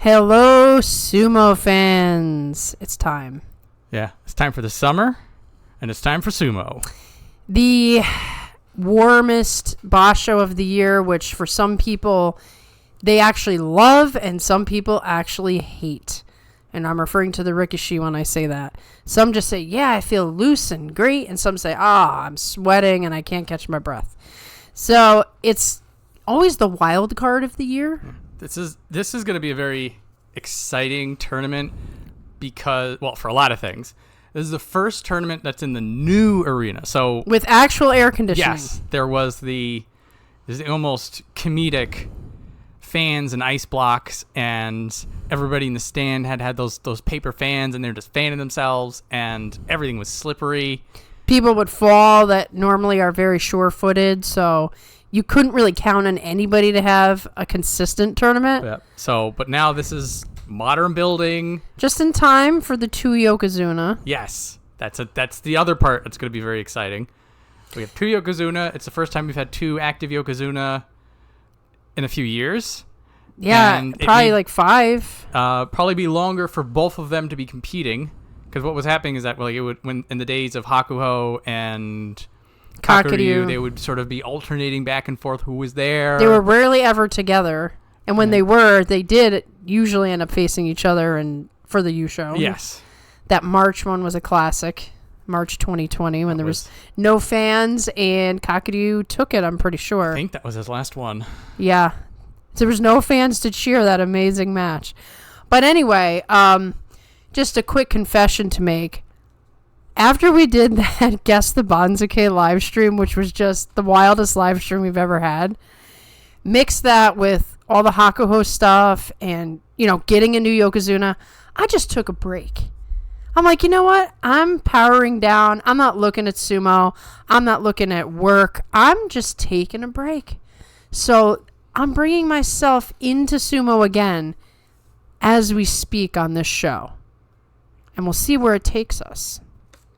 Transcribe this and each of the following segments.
Hello, sumo fans. It's time. Yeah, it's time for the summer, and it's time for sumo. The warmest basho of the year, which for some people, they actually love, and some people actually hate. And I'm referring to the rikishi when I say that. Some just say, yeah, I feel loose and great, and some say, I'm sweating and I can't catch my breath. So it's always the wild card of the year. This is going to be a very exciting tournament because, well, for a lot of things. This is the first tournament that's in the new arena. So with actual air conditioning. Yes, there's the almost comedic fans and ice blocks, and everybody in the stand had those paper fans, and they're just fanning themselves, and everything was slippery. People would fall that normally are very sure-footed, so you couldn't really count on anybody to have a consistent tournament. Yeah. So, but now this is modern building. Just in time for the 2 Yokozuna. Yes. That's the other part that's going to be very exciting. We have 2 Yokozuna. It's the first time we've had 2 active Yokozuna in a few years. Yeah, and probably like 5. Probably be longer for both of them to be competing. Because what was happening is that when in the days of Hakuho and Kakuryu, they would sort of be alternating back and forth who was there. They were rarely ever together. And when they did usually end up facing each other and for the Yusho. Yes. That March one was a classic. March 2020 when there was no fans and Kakuryu took it, I'm pretty sure. I think that was his last one. Yeah. There was no fans to cheer that amazing match. But anyway, just a quick confession to make. After we did that Guess the Banzuke live stream, which was just the wildest live stream we've ever had, mix that with all the Hakuho stuff and, getting a new Yokozuna, I just took a break. I'm like, you know what? I'm powering down. I'm not looking at sumo. I'm not looking at work. I'm just taking a break. So I'm bringing myself into sumo again as we speak on this show. And we'll see where it takes us.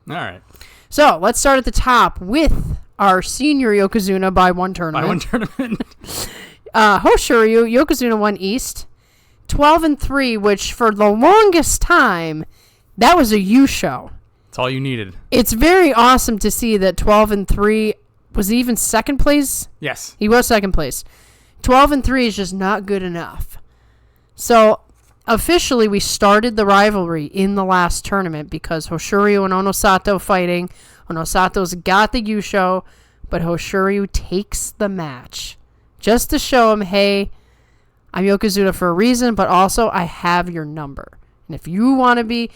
All right. So let's start at the top with our senior Yokozuna by one tournament. Hoshoryu, Yokozuna 1 East. 12-3, which for the longest time, that was a Yusho. That's all you needed. It's very awesome to see that 12-3 was even second place. Yes. He was second place. 12-3 is just not good enough. So officially, we started the rivalry in the last tournament because Hoshoryu and Onosato fighting. Onosato's got the Yusho, but Hoshoryu takes the match just to show him, hey, I'm Yokozuna for a reason, but also I have your number. And if you want to be,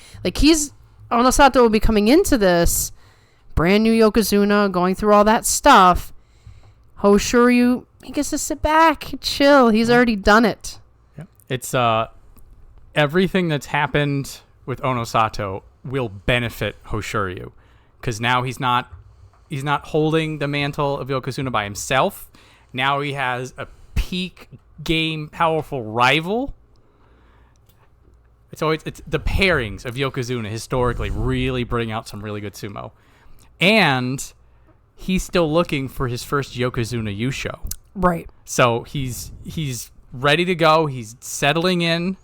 Onosato will be coming into this brand new Yokozuna, going through all that stuff. Hoshoryu, he gets to sit back, chill. He's already done it. Yep. It's everything that's happened with Onosato will benefit Hoshoryu, because now he's not holding the mantle of Yokozuna by himself. Now he has a peak game powerful rival. It's the pairings of Yokozuna historically really bring out some really good sumo. And he's still looking for his first Yokozuna Yusho. Right. So he's ready to go. He's settling in.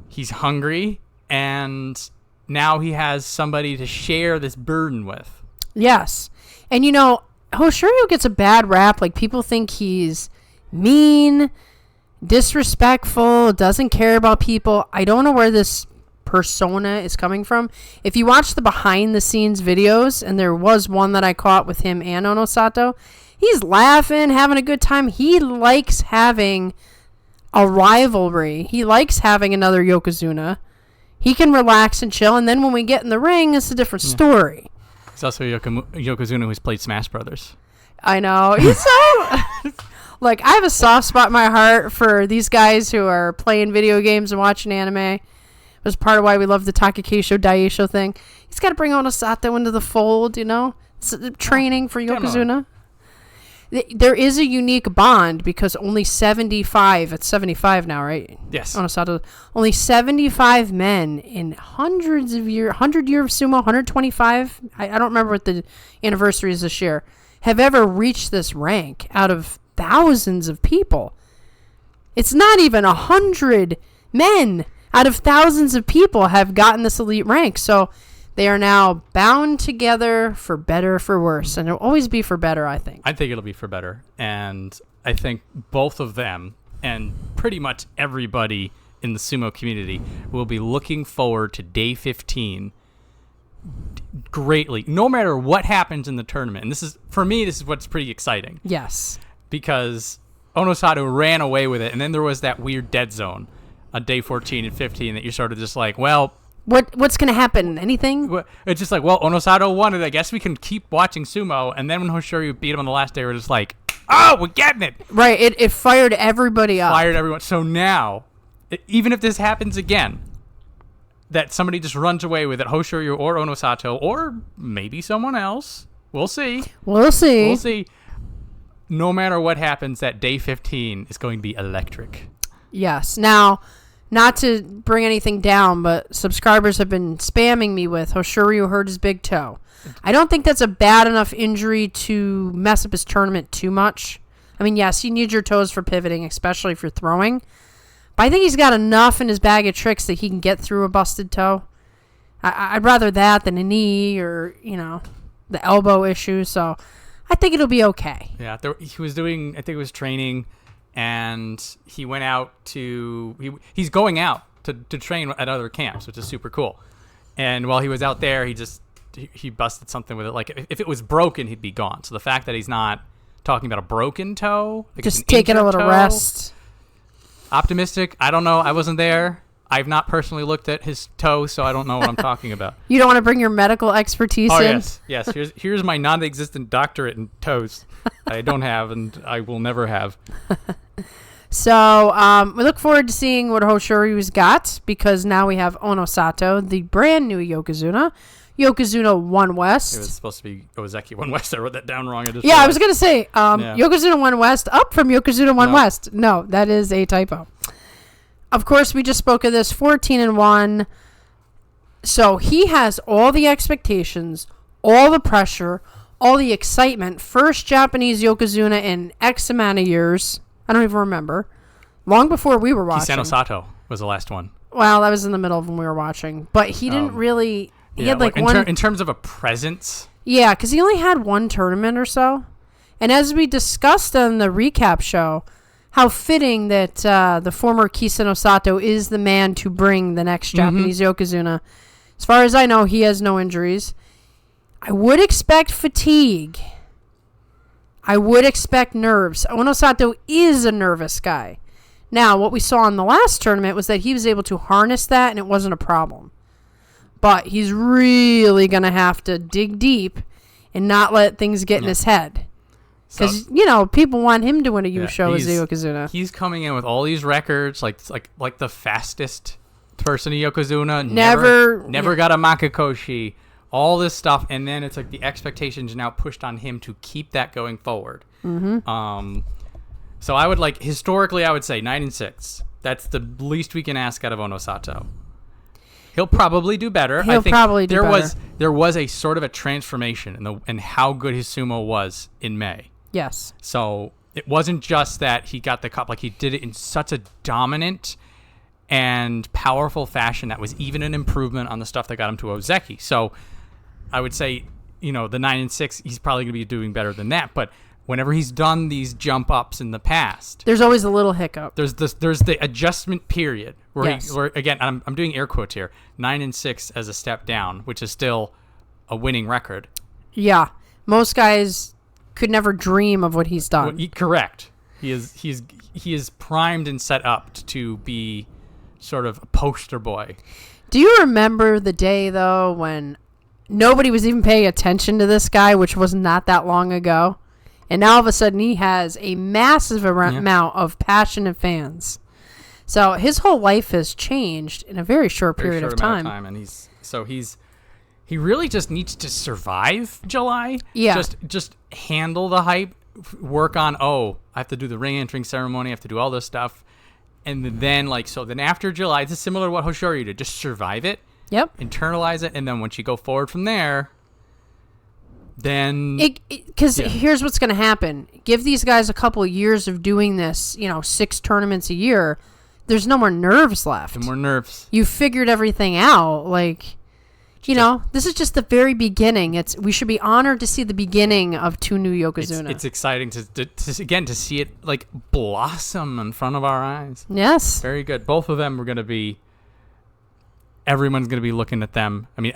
He's hungry. And now he has somebody to share this burden with. Yes. And Hoshoryu gets a bad rap. Like, people think he's mean, disrespectful, doesn't care about people. I don't know where this persona is coming from. If you watch the behind the scenes videos, and there was one that I caught with him and Onosato, he's laughing, having a good time. He likes having a rivalry. He likes having another Yokozuna. He can relax and chill, and then when we get in the ring, it's a different story. He's also a Yokozuna who's played Smash Brothers. I know. He's so... Like, I have a soft spot in my heart for these guys who are playing video games and watching anime. It was part of why we love the Takekeisho Daisho thing. He's got to bring Onosato into the fold, It's training for Yokozuna. There is a unique bond because only 75, it's 75 now, right? Yes. Onosato, only 75 men in 100 year of sumo, 125, I don't remember what the anniversary is this year, have ever reached this rank out of thousands of people. It's not even 100 men out of thousands of people have gotten this elite rank. So they are now bound together for better or for worse. And it'll always be for better, I think. I think it'll be for better. And I think both of them and pretty much everybody in the sumo community will be looking forward to day 15 greatly, no matter what happens in the tournament. And this is, for me, this is what's pretty exciting. Yes. Because Onosato ran away with it, and then there was that weird dead zone on day 14 and 15 that you're sort of just like, well... What's going to happen? Anything? It's just like, well, Onosato won it. I guess we can keep watching sumo. And then when Hoshoryu beat him on the last day, we're just like, oh, we're getting it. Right. It fired everybody up. Fired everyone. So now, even if this happens again, that somebody just runs away with it, Hoshoryu or Onosato, or maybe someone else, we'll see. We'll see. We'll see. No matter what happens, that day 15 is going to be electric. Yes. Now, not to bring anything down, but subscribers have been spamming me with Hoshoryu hurt his big toe. I don't think that's a bad enough injury to mess up his tournament too much. I mean, yes, you need your toes for pivoting, especially if you're throwing. But I think he's got enough in his bag of tricks that he can get through a busted toe. I'd rather that than a knee or, the elbow issue. So I think it'll be okay. Yeah, he was doing, I think it was training, and he went out he's going out to train at other camps, which is super cool. And while he was out there, he busted something with it. Like, if it was broken, he'd be gone. So the fact that he's not talking about a broken toe, like just taking a little rest. Optimistic. I don't know. I wasn't there. I've not personally looked at his toe, so I don't know what I'm talking about. You don't want to bring your medical expertise in? Yes. Here's my non-existent doctorate in toes. I don't have, and I will never have. So we look forward to seeing what Hoshoryu's got, because now we have Onosato, the brand new Yokozuna. Yokozuna 1 West. It was supposed to be Ozeki 1 West. I wrote that down wrong. I was going to say Yokozuna 1 West up from Yokozuna 1 West. No, that is a typo. Of course, we just spoke of this 14-1. So he has all the expectations, all the pressure, all the excitement. First Japanese Yokozuna in X amount of years. I don't even remember. Long before we were watching. Hisano Sato was the last one. Well, that was in the middle of when we were watching. But he didn't really... He had like one... in terms of a presence? Yeah, because he only had one tournament or so. And as we discussed on the recap show, how fitting that the former Kisano Sato is the man to bring the next Japanese Yokozuna. As far as I know, he has no injuries. I would expect fatigue. I would expect nerves. Onosato is a nervous guy. Now, what we saw in the last tournament was that he was able to harness that and it wasn't a problem. But he's really going to have to dig deep and not let things get in his head. Because, people want him to win a show as a Yokozuna. He's coming in with all these records, like the fastest person in Yokozuna. Never got a Makuuchi. All this stuff. And then it's like the expectations are now pushed on him to keep that going forward. Mm-hmm. So I would historically, I would say 9-6. That's the least we can ask out of Onosato. He'll probably do better. I think there was a sort of a transformation in how good his sumo was in May. Yes. So it wasn't just that he got the cup, he did it in such a dominant and powerful fashion that was even an improvement on the stuff that got him to Ozeki. So I would say, the 9-6, he's probably going to be doing better than that. But whenever he's done these jump ups in the past, there's always a little hiccup. There's the adjustment period where again, I'm doing air quotes here, 9-6 as a step down, which is still a winning record. Yeah, most guys could never dream of what he's done. Correct. He is primed and set up to be sort of a poster boy. Do you remember the day though when nobody was even paying attention to this guy, which was not that long ago? And now all of a sudden he has a massive amount of passionate fans. So his whole life has changed in a very short period of time. And he really just needs to survive July. Yeah. Just handle the hype, work on, I have to do the ring entering ceremony, I have to do all this stuff. And then then after July, it's similar to what Hoshoryu did. Just survive it. Yep. Internalize it. And then once you go forward from there, then because here's what's going to happen. Give these guys a couple of years of doing this, 6 tournaments a year. there's no more nerves left. No more nerves. You figured everything out. Like, you know, this is just the very beginning. We should be honored to see the beginning of two new Yokozuna. It's exciting to see it like blossom in front of our eyes. Yes. Very good. Both of them are going to be. Everyone's going to be looking at them. I mean,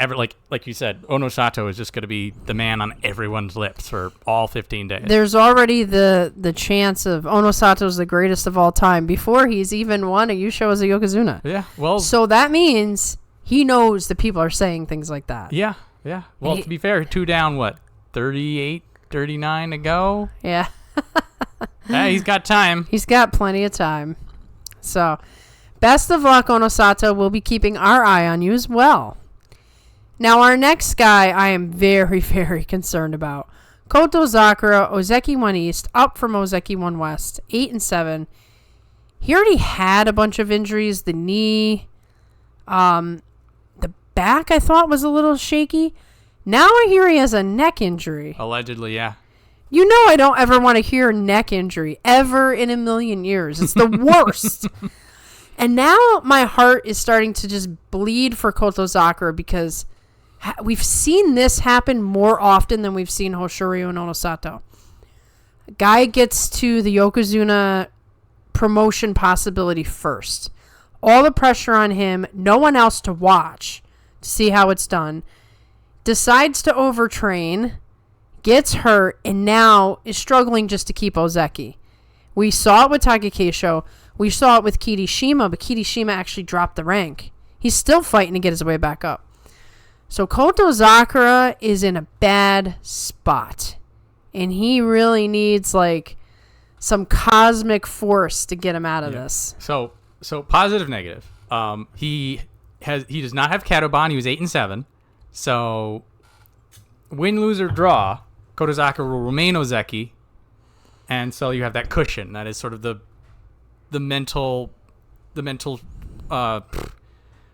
like you said, Onosato is just going to be the man on everyone's lips for all 15 days. There's already the chance of Onosato's the greatest of all time before he's even won a Yusho as a Yokozuna. Yeah, well... So that means he knows that people are saying things like that. Yeah. Well, to be fair, 2 down, 38, 39 to go? Yeah. Yeah, he's got time. He's got plenty of time. So... best of luck, Onosato. We'll be keeping our eye on you as well. Now, our next guy I am very, very concerned about. Koto Zakura, Ozeki 1 East, up from Ozeki 1 West, 8-7. He already had a bunch of injuries. The knee, the back I thought was a little shaky. Now I hear he has a neck injury. Allegedly, yeah. You know I don't ever want to hear neck injury, ever in a million years. It's the worst. And now my heart is starting to just bleed for Koto Zakura because we've seen this happen more often than we've seen Hoshoryu and Onosato. A guy gets to the Yokozuna promotion possibility first. All the pressure on him, no one else to watch to see how it's done. Decides to overtrain, gets hurt, and now is struggling just to keep Ozeki. We saw it with Takekeisho. We saw it with Kirishima, but Kirishima actually dropped the rank. He's still fighting to get his way back up. So Koto Zakura is in a bad spot. And he really needs, like, some cosmic force to get him out of this. So positive, negative. He does not have Katoban. He was 8-7. So win, lose, or draw, Koto Zakura will remain Ozeki. And so you have that cushion. That is sort of the mental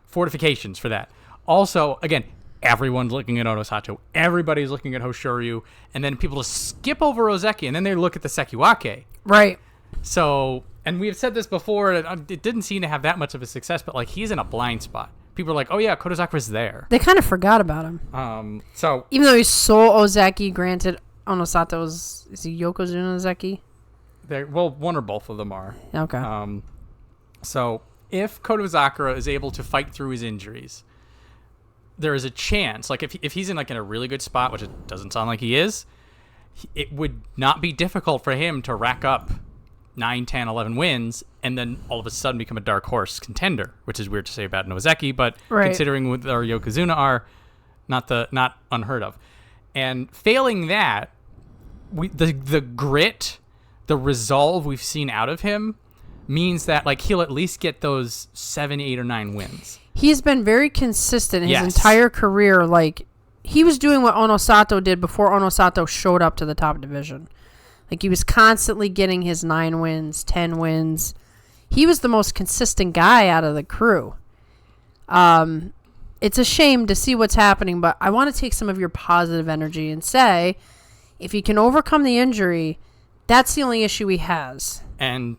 fortifications for that. Also, again, everyone's looking at Onosato. Everybody's looking at Hoshoryu. And then people just skip over Ozeki, and then they look at the Sekiwake. Right. So, and we have said this before, it didn't seem to have that much of a success, but like he's in a blind spot. People are like, oh yeah, Koto Zakura's there. They kind of forgot about him. So even though he's so Ozeki, granted, Onosato's, is he Yokozuna Ozeki? Well, one or both of them are. Okay. So if Koto Zakura is able to fight through his injuries, there is a chance, like if he's in like in a really good spot, which it doesn't sound like he is, it would not be difficult for him to rack up 9, 10, 11 wins and then all of a sudden become a dark horse contender, which is weird to say about an Ozeki, but considering what our Yokozuna are, not unheard of. And failing that, the grit, the resolve we've seen out of him means that like he'll at least get those 7, 8, or 9 wins. He's been very consistent his entire career. Like, he was doing what Onosato did before Onosato showed up to the top division. Like, he was constantly getting his 9 wins, 10 wins. He was the most consistent guy out of the crew. It's a shame to see what's happening, but I want to take some of your positive energy and say, if he can overcome the injury, that's the only issue he has. And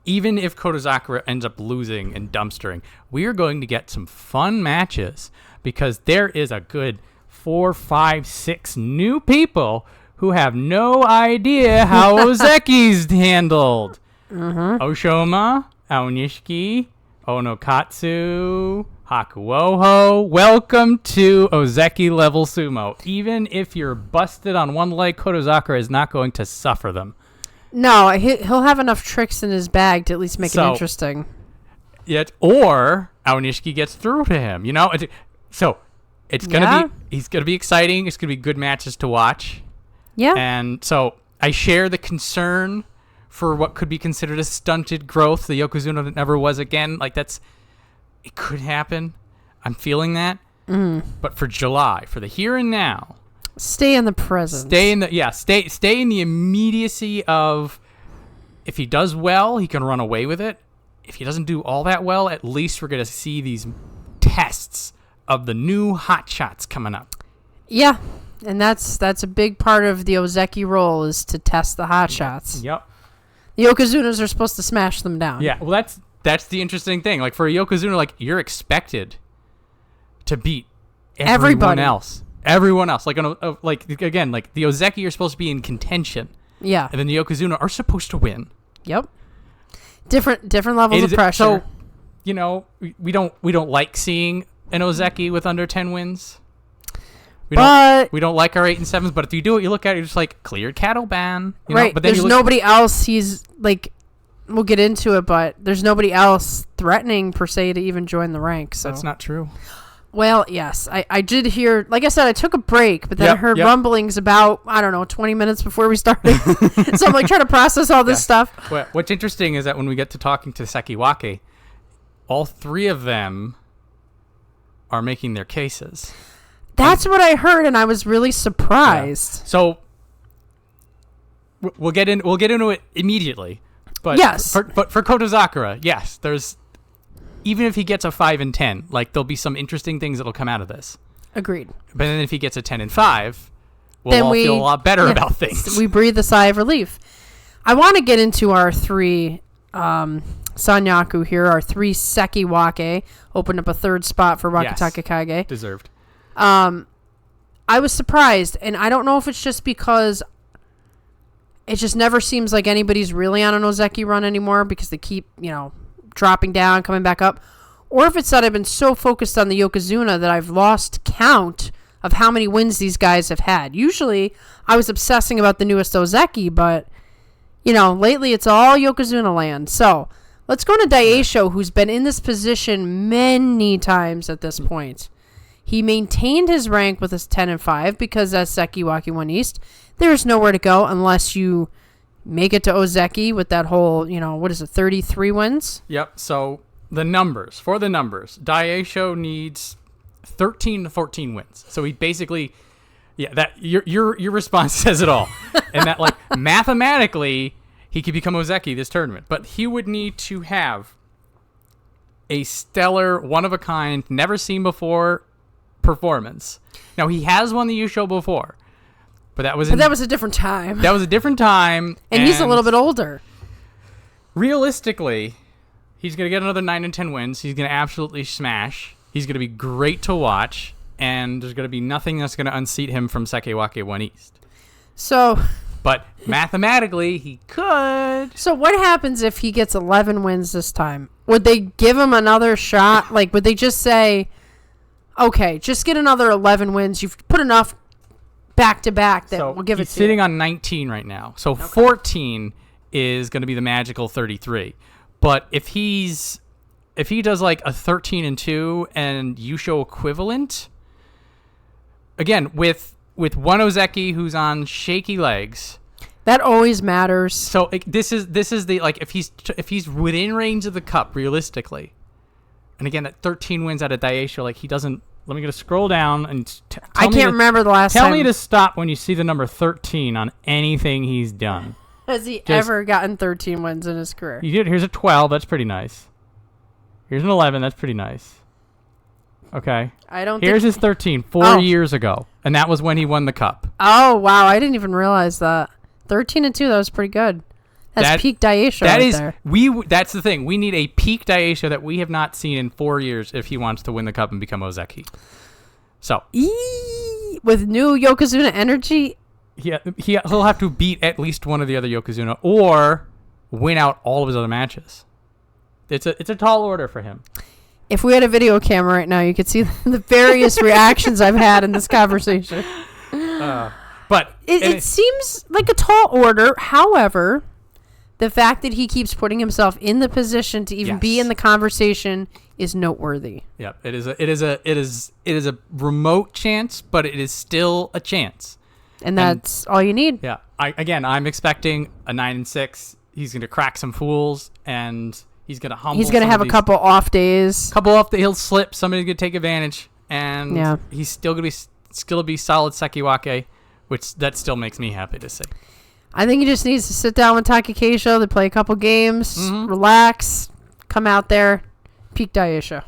even if Koto Zakura ends up losing and dumpstering, we are going to get some fun matches because there is a good 4, 5, 6 new people who have no idea how Ozeki's handled. Oshoma, Aonishiki, Onokatsu, Hakuoho. Welcome to Ozeki level sumo. Even if you're busted on one leg, Koto Zakura is not going to suffer them. No, he'll have enough tricks in his bag to at least make it interesting. Or Aonishiki gets through to him, you know? So it's gonna he's gonna be exciting. It's gonna be good matches to watch. Yeah. And so I share the concern for what could be considered a stunted growth, the Yokozuna that never was again. Like it could happen. I'm feeling that. But for July, for the here and now, stay in the present. Stay in the immediacy of, if he does well, he can run away with it. If he doesn't do all that well, at least we're going to see these tests of the new hot shots coming up. Yeah. And that's a big part of the Ozeki role, is to test the hot shots. Yep. The Yokozunas are supposed to smash them down. Yeah, well, That's the interesting thing. Like, for a Yokozuna, like, you're expected to beat everyone else. Everyone else. Like, again, like, the Ozeki are supposed to be in contention. Yeah. And then the Yokozuna are supposed to win. Yep. Different levels of pressure. So, you know, we don't like seeing an Ozeki with under 10 wins. We don't like our 8 and 7s, but if you do it, you look at it, you're just like, cleared cattle ban. You know? But then there's nobody else he's like, we'll get into it, but there's nobody else threatening per se to even join the ranks. So. That's not true. Well, yes, I did hear, like I said, I took a break, but then I heard rumblings about, 20 minutes before we started. So I'm like trying to process all this stuff. Well, what's interesting is that when we get to talking to Sekiwake, all 3 of them are making their cases. That's what I heard, and I was really surprised. Yeah. So we'll get into it immediately. But yes. For Kotozakura, yes, there's, even if he gets a 5 and 10, like, there'll be some interesting things that'll come out of this. Agreed. But then if he gets a 10 and 5, we'll feel a lot better about things. We breathe a sigh of relief. I want to get into our 3 Sanyaku here, our 3 Sekiwake. Opened up a 3rd spot for Wakatake Kage. Deserved. I was surprised, and I don't know if it's just because it just never seems like anybody's really on an Ozeki run anymore because they keep, dropping down, coming back up, or if it's that I've been so focused on the Yokozuna that I've lost count of how many wins these guys have had. Usually, I was obsessing about the newest Ozeki, but, lately it's all Yokozuna land. So, let's go to Daisho, who's been in this position many times at this point. He maintained his rank with his 10 and 5 because as Sekiwake won East, there's nowhere to go unless you make it to Ozeki with that whole, 33 wins? Yep. So for the numbers, Daisho needs 13 to 14 wins. So he basically, that your response says it all. And that, like, mathematically, he could become Ozeki this tournament. But he would need to have a stellar, one-of-a-kind, never-seen-before performance. Now, he has won the Yusho before, but that was a different time. That was a different time, and he's a little bit older. Realistically, he's going to get another 9 and 10 wins. He's going to absolutely smash. He's going to be great to watch, and there's going to be nothing that's going to unseat him from Sekiwake 1 East. So, but mathematically, he could. So what happens if he gets 11 wins this time? Would they give him another shot? Like, would they just say, okay, just get another 11 wins. You've put enough back-to-back that we'll give it to you. He's sitting on 19 right now. So 14 is going to be the magical 33. But if he does like a 13 and 2 and Yusho equivalent, again, with one Ozeki who's on shaky legs. That always matters. So this is the, like, if he's within range of the cup realistically. And again, at 13 wins out of Daisho, like, he doesn't. Let me just scroll down and I can't remember the last time. Tell me to stop when you see the number 13 on anything he's done. Has he ever gotten 13 wins in his career? You did. Here's a 12. That's pretty nice. Here's an 11. That's pretty nice. Okay. Here's his 13 4 years ago, and that was when he won the cup. Oh wow! I didn't even realize that. 13 and 2. That was pretty good. That's peak Daisho there. That's the thing. We need a peak Daisho that we have not seen in 4 years if he wants to win the cup and become Ozeki. So with new Yokozuna energy, he'll have to beat at least one of the other Yokozuna or win out all of his other matches. It's a tall order for him. If we had a video camera right now, you could see the various reactions I've had in this conversation. But it seems like a tall order. However, the fact that he keeps putting himself in the position to even be in the conversation is noteworthy. Yeah, it is a remote chance, but it is still a chance. And that's all you need. Yeah. I'm expecting a 9 and 6. He's going to crack some fools, and he's going to humble. He's going to have a couple off days. He'll slip. Somebody's going to take advantage, and he's still going to be solid Sekiwake, which that still makes me happy to see. I think he just needs to sit down with Takekeisho. They play a couple games, relax, come out there, peak Daisho.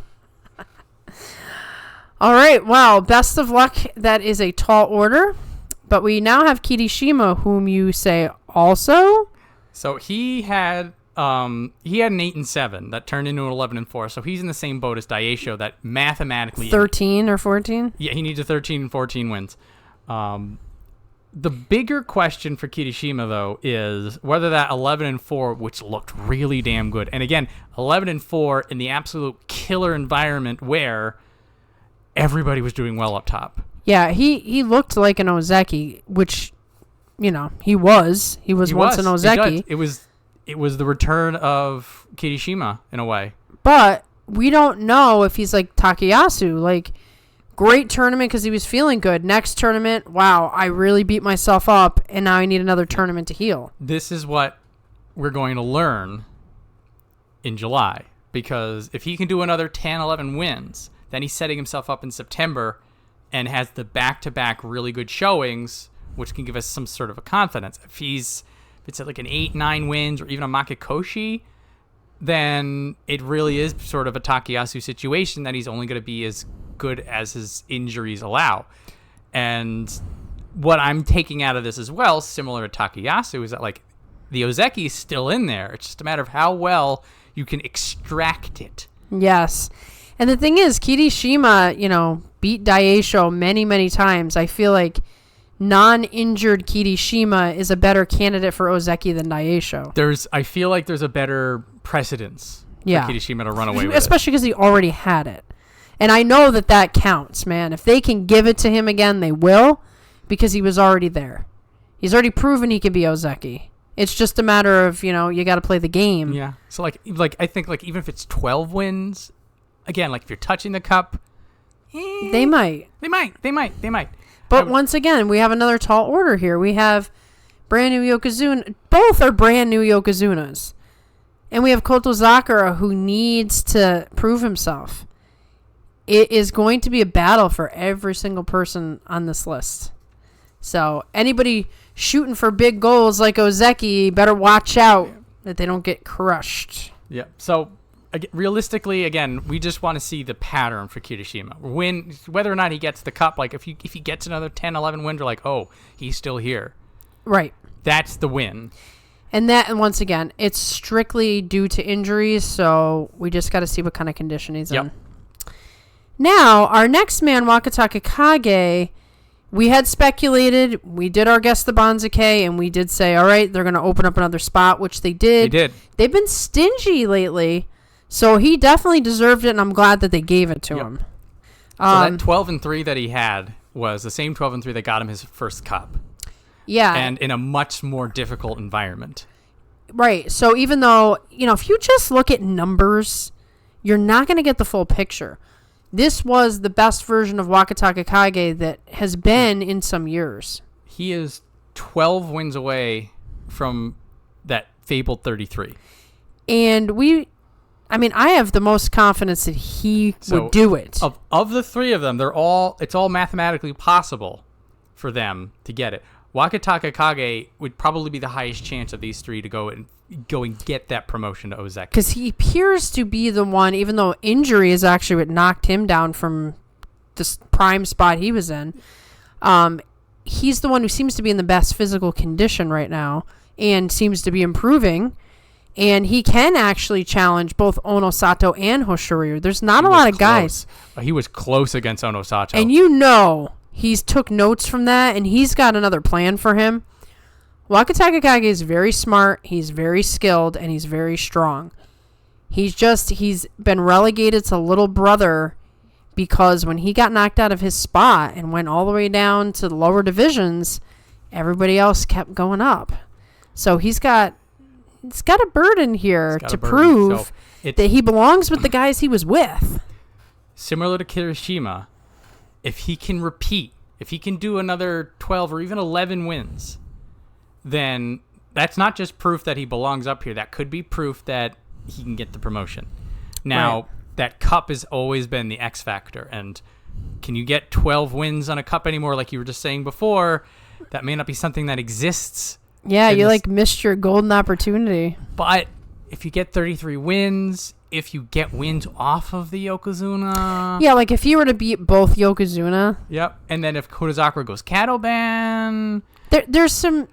All right, well, best of luck. That is a tall order. But we now have Kirishima, whom you say also. So he had he had an 8-7 that turned into an 11-4. So he's in the same boat as Daisho that mathematically 13 or 14. Yeah, he needs a 13 and 14 wins. The bigger question for Kirishima though is whether that 11-4, which looked really damn good, and again 11-4 in the absolute killer environment where everybody was doing well up top. Yeah, he looked like an Ozeki, which, he was. He was once an Ozeki. It was the return of Kirishima in a way. But we don't know if he's like Takayasu. Like, great tournament because he was feeling good. Next tournament, wow, I really beat myself up, and now I need another tournament to heal. This is what we're going to learn in July. Because if he can do another 10, 11 wins, then he's setting himself up in September and has the back-to-back really good showings, which can give us some sort of a confidence. If it's at like an 8, 9 wins or even a Makuuchi, then it really is sort of a Takayasu situation that he's only going to be as good as his injuries allow. And what I'm taking out of this as well, similar to Takayasu, is that like the Ozeki is still in there. It's just a matter of how well you can extract it. Yes. And the thing is, Kirishima, beat Daisho many, many times. I feel like non-injured Kirishima is a better candidate for Ozeki than Daisho. I feel like there's a better precedence for Kirishima to run away with, especially because he already had it. And I know that counts, man. If they can give it to him again, they will, because he was already there. He's already proven he can be Ozeki. It's just a matter of, you got to play the game. Yeah. So like I think like even if it's 12 wins, again, like if you're touching the cup, they might. They might. But once again, we have another tall order here. We have brand new Yokozuna. Both are brand new Yokozunas. And we have Kotozakura, who needs to prove himself. It is going to be a battle for every single person on this list. So anybody shooting for big goals like Ozeki better watch out that they don't get crushed. Yeah. So realistically, again, we just want to see the pattern for Kirishima. Whether or not he gets the cup, like if he gets another 10, 11 wins, we're like, oh, he's still here. Right. That's the win. And once again, it's strictly due to injuries, so we just got to see what kind of condition he's in. Now, our next man, Wakataka Kage, we had speculated, we did our Guess the Banzuke, and we did say, all right, they're going to open up another spot, which they did. They did. They've been stingy lately, so he definitely deserved it, and I'm glad that they gave it to him. So that 12-3 that he had was the same 12-3 that got him his first cup. Yeah. And in a much more difficult environment. Right. So even though, if you just look at numbers, you're not going to get the full picture. This was the best version of Wakataka Kage that has been in some years. He is 12 wins away from that fabled 33. And I have the most confidence that he would do it. Of the three of them, it's all mathematically possible for them to get it. Wakataka Kage would probably be the highest chance of these three to go and get that promotion to Ozeki. Because he appears to be the one, even though injury is actually what knocked him down from the prime spot he was in. He's the one who seems to be in the best physical condition right now and seems to be improving. And he can actually challenge both Ono Sato and Hoshoryu. There's not a lot of guys. He was close against Ono Sato. And he's took notes from that, and he's got another plan for him. Wakataka Kage is very smart, he's very skilled, and he's very strong. He's been relegated to little brother because when he got knocked out of his spot and went all the way down to the lower divisions, everybody else kept going up. So he's got a burden here to prove that he belongs with the guys he was with. Similar to Kirishima, if he can repeat, if he can do another 12 or even 11 wins, then that's not just proof that he belongs up here. That could be proof that he can get the promotion. Now, that cup has always been the X factor. And can you get 12 wins on a cup anymore, like you were just saying before? That may not be something that exists. Yeah, you missed your golden opportunity. But if you get 33 wins, if you get wins off of the Yokozuna. Yeah, like if you were to beat both Yokozuna. Yep. And then if Kotozakura goes Katoban. There's some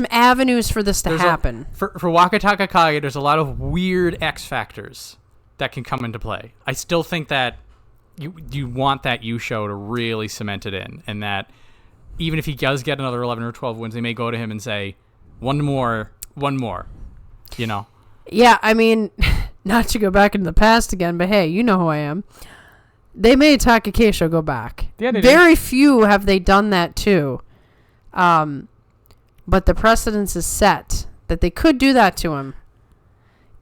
avenues for this to happen. For Wakataka Kage, there's a lot of weird X factors that can come into play. I still think that you want that show to really cement it in, and that even if he does get another 11 or 12 wins, they may go to him and say, one more, you know? Yeah, I mean, not to go back into the past again, but hey, you know who I am. They made Taka Keisho go back. Yeah, they Very few have they done that too. But the precedence is set that they could do that to him.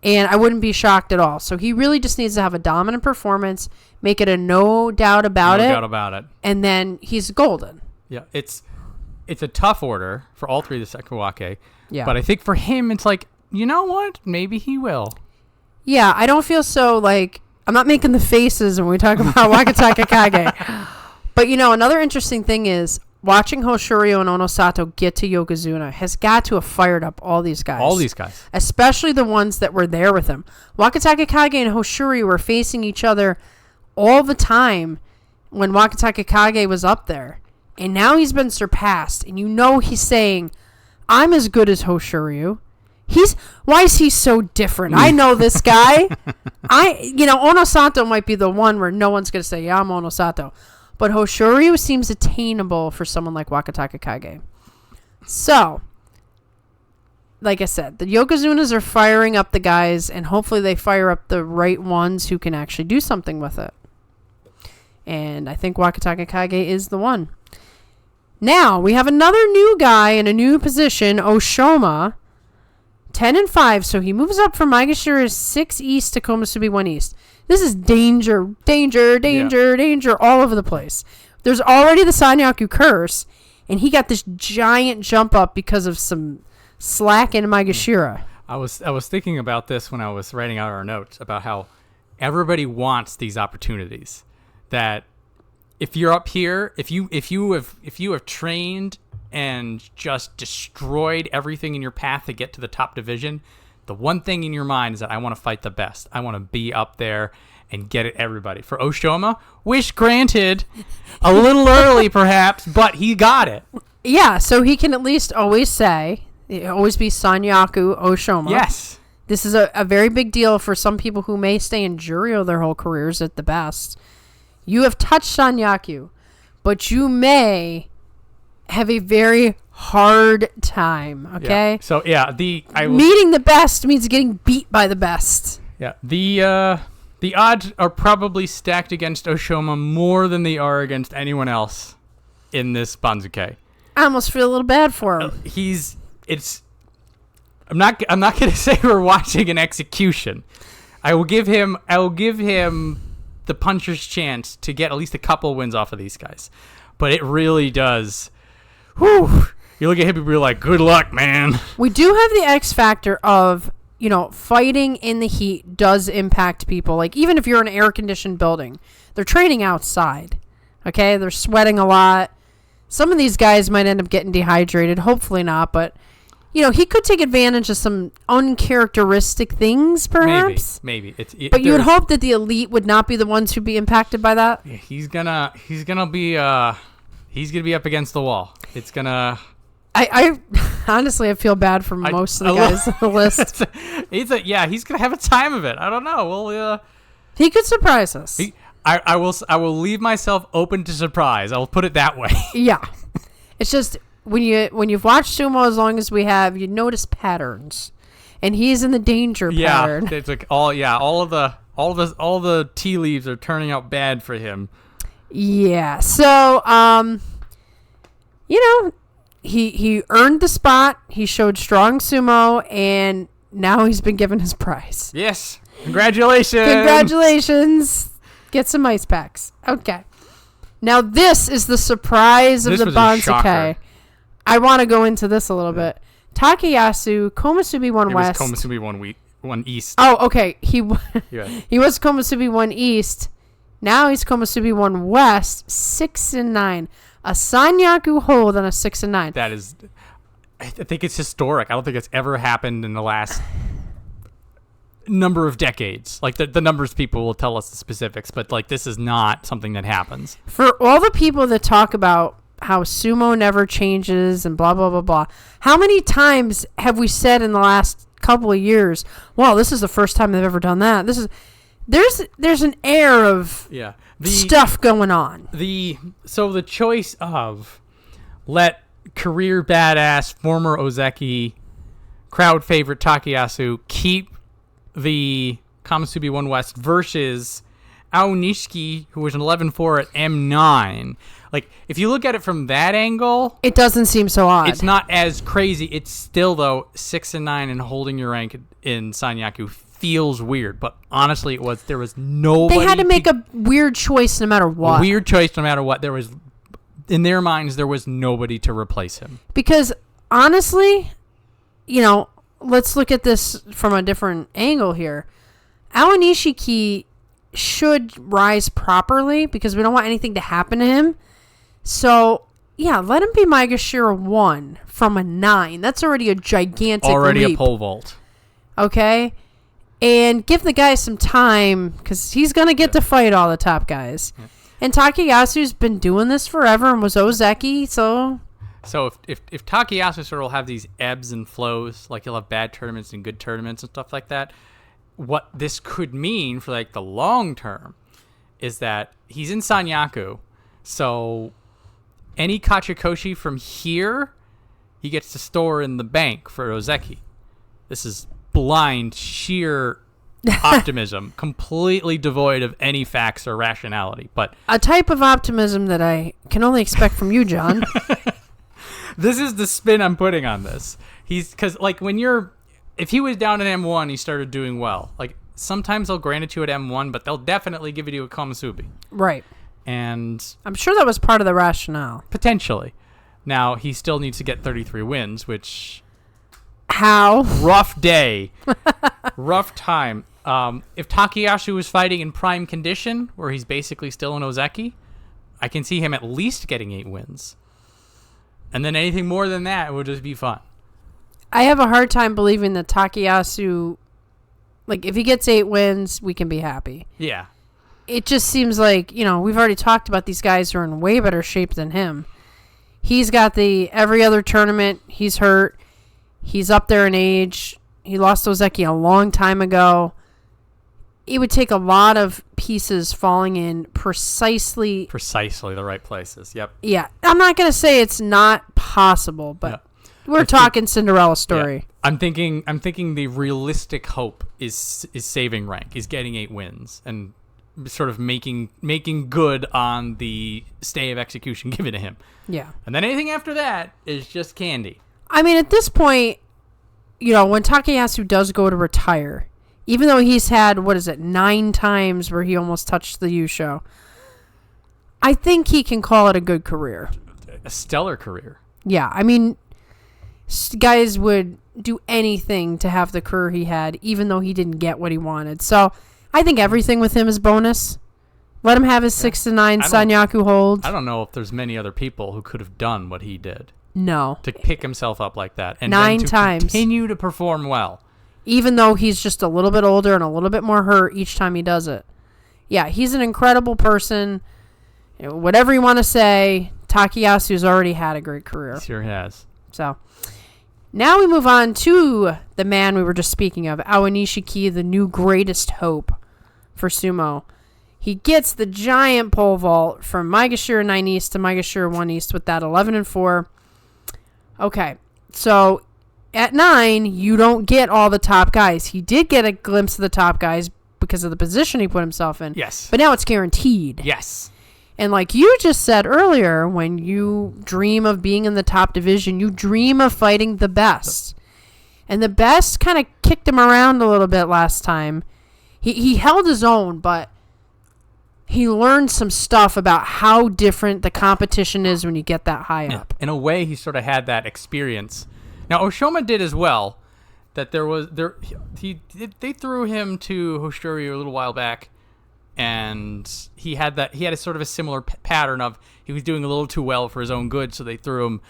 And I wouldn't be shocked at all. So he really just needs to have a dominant performance, make it a no doubt about it. No doubt about it. And then he's golden. Yeah, it's a tough order for all three of the Sekiwake. Yeah. But I think for him, it's like, you know what? Maybe he will. Yeah, I don't feel so like... I'm not making the faces when we talk about Wakataka Kage. But, another interesting thing is watching Hoshoryu and Onosato get to Yokozuna has got to have fired up all these guys. All these guys. Especially the ones that were there with him. Wakataka Kage and Hoshoryu were facing each other all the time when Wakataka Kage was up there. And now he's been surpassed. And he's saying, I'm as good as Hoshoryu. Why is he so different? I know this guy. Onosato might be the one where no one's going to say, yeah, I'm Onosato. But Hoshoryu seems attainable for someone like Wakataka Kage. So, like I said, the Yokozunas are firing up the guys, and hopefully they fire up the right ones who can actually do something with it. And I think Wakataka Kage is the one. Now, we have another new guy in a new position, Oshoma. 10-5, so he moves up from Maegashira's 6 East to Komusubi 1 East. This is danger all over the place. There's already the Sanyaku curse, and he got this giant jump up because of some slack in Maegashira. I was thinking about this when I was writing out our notes about how everybody wants these opportunities. That if you're up here, if you have trained and just destroyed everything in your path to get to the top division, the one thing in your mind is that I want to fight the best. I want to be up there and get at everybody. For Oshoma, wish granted, a little early perhaps, but he got it. Yeah, so he can at least always be Sanyaku Oshoma. Yes. This is a very big deal for some people who may stay in Juryo their whole careers at the best. You have touched Sanyaku, but you may have a very hard time, okay? Yeah. So, yeah, meeting the best means getting beat by the best. Yeah, the odds are probably stacked against Oshoma more than they are against anyone else in this Banzuke. I almost feel a little bad for him. I'm not going to say we're watching an execution. I will give him the puncher's chance to get at least a couple wins off of these guys. But it really does. Whew. You look at him and you're like, good luck, man. We do have the X factor of, fighting in the heat does impact people. Like, even if you're in an air-conditioned building, they're training outside, okay? They're sweating a lot. Some of these guys might end up getting dehydrated. Hopefully not, but, he could take advantage of some uncharacteristic things, perhaps. Maybe. But you would hope that the elite would not be the ones who'd be impacted by that. Yeah, he's gonna be up against the wall. It's gonna. I honestly, I feel bad for most of the guys on the list. He's gonna have a time of it. I don't know. Well, he could surprise us. I will leave myself open to surprise. I will put it that way. Yeah, it's just when you've watched sumo as long as we have, you notice patterns, and he's in the danger pattern. Yeah, it's like all the tea leaves are turning out bad for him. Yeah. So He earned the spot. He showed strong sumo, and now he's been given his prize. Yes. Congratulations. Congratulations. Get some ice packs. Okay. Now this is the surprise of the Banzuke. I want to go into this a little bit. Takayasu, Komusubi 1 West. It was Komusubi 1 East. Oh, okay. He was Komusubi 1 East. Now he's Komusubi 1 West, 6-9. A Sanyaku hold on a 6-9. That is, I think it's historic. I don't think it's ever happened in the last number of decades. Like the numbers people will tell us the specifics, but like this is not something that happens. For all the people that talk about how sumo never changes and blah, blah, blah, blah. How many times have we said in the last couple of years, well, this is the first time they've ever done that. There's an air of stuff going on. So the choice of let career badass former Ozeki crowd favorite Takayasu keep the Komusubi 1 West versus Ao Nishiki, who was an 11-4 at M9. Like, if you look at it from that angle, it doesn't seem so odd. It's not as crazy. It's still, though, 6-9 and holding your rank in Sanyaku feels weird. But honestly, there was nobody. They had to make a weird choice no matter what. Weird choice no matter what. There was, in their minds, there was nobody to replace him. Because honestly, let's look at this from a different angle here. Ao Nishiki should rise properly because we don't want anything to happen to him. So, yeah, let him be Maegashira 1 from a 9. That's already a gigantic Already leap. A pole vault. Okay? And give the guy some time because he's going to get to fight all the top guys. Yeah. And Takayasu's been doing this forever and was Ozeki, so... So if Takayasu sort of will have these ebbs and flows, like he'll have bad tournaments and good tournaments and stuff like that, what this could mean for like the long term is that he's in Sanyaku, so any Kachikoshi from here, he gets to store in the bank for Ozeki. This is blind, sheer optimism, completely devoid of any facts or rationality. But a type of optimism that I can only expect from you, John. This is the spin I'm putting on this. Because like if he was down at M1, he started doing well. Like sometimes they'll grant it to you at M1, but they'll definitely give it to you at Komusubi. Right. And I'm sure that was part of the rationale. Potentially. Now, he still needs to get 33 wins, which... How? Rough day. Rough time. If Takayasu was fighting in prime condition, where he's basically still an Ozeki, I can see him at least getting 8 wins. And then anything more than that would just be fun. I have a hard time believing that Takayasu... Like, if he gets 8 wins, we can be happy. Yeah. It just seems like, we've already talked about these guys who are in way better shape than him. He's got every other tournament. He's hurt. He's up there in age. He lost Ozeki a long time ago. It would take a lot of pieces falling in precisely the right places. Yep. Yeah. I'm not going to say it's not possible, but we're talking Cinderella story. Yeah. I'm thinking the realistic hope is saving rank, is getting 8 wins and sort of making good on the stay of execution given to him. Yeah. And then anything after that is just candy. I mean, at this point, when Takayasu does go to retire, even though he's had, 9 times where he almost touched the Yusho, I think he can call it a good career. A stellar career. Yeah. I mean, guys would do anything to have the career he had, even though he didn't get what he wanted. So I think everything with him is bonus. Let him have his 6-9 Sanyaku hold. I don't know if there's many other people who could have done what he did. No. To pick himself up like that. And 9 then to times. Continue to perform well. Even though he's just a little bit older and a little bit more hurt each time he does it. Yeah, he's an incredible person. Whatever you want to say, Takayasu's already had a great career. He sure has. So, now we move on to the man we were just speaking of, Ao Nishiki, the new greatest hope for sumo. He gets the giant pole vault from Maegashira 9 East to Maegashira 1 East with that 11-4. Okay, so at 9, you don't get all the top guys. He did get a glimpse of the top guys because of the position he put himself in. Yes. But now it's guaranteed. Yes. And like you just said earlier, when you dream of being in the top division, you dream of fighting the best. And the best kind of kicked him around a little bit last time. He held his own, but he learned some stuff about how different the competition is when you get that high up. In a way, he sort of had that experience. Now, Oshoma did as well. That they threw him to Hoshuri a little while back, and he had a sort of a similar pattern of he was doing a little too well for his own good, so they threw him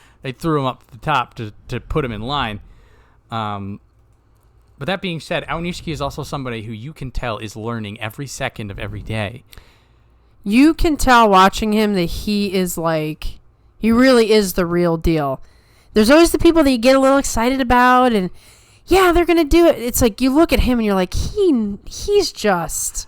up at the top to put him in line. But that being said, Ao Nishiki is also somebody who you can tell is learning every second of every day. You can tell watching him that he is like He really is the real deal. There's always the people that you get a little excited about, and yeah, they're gonna do it. It's like you look at him and you're like, he's just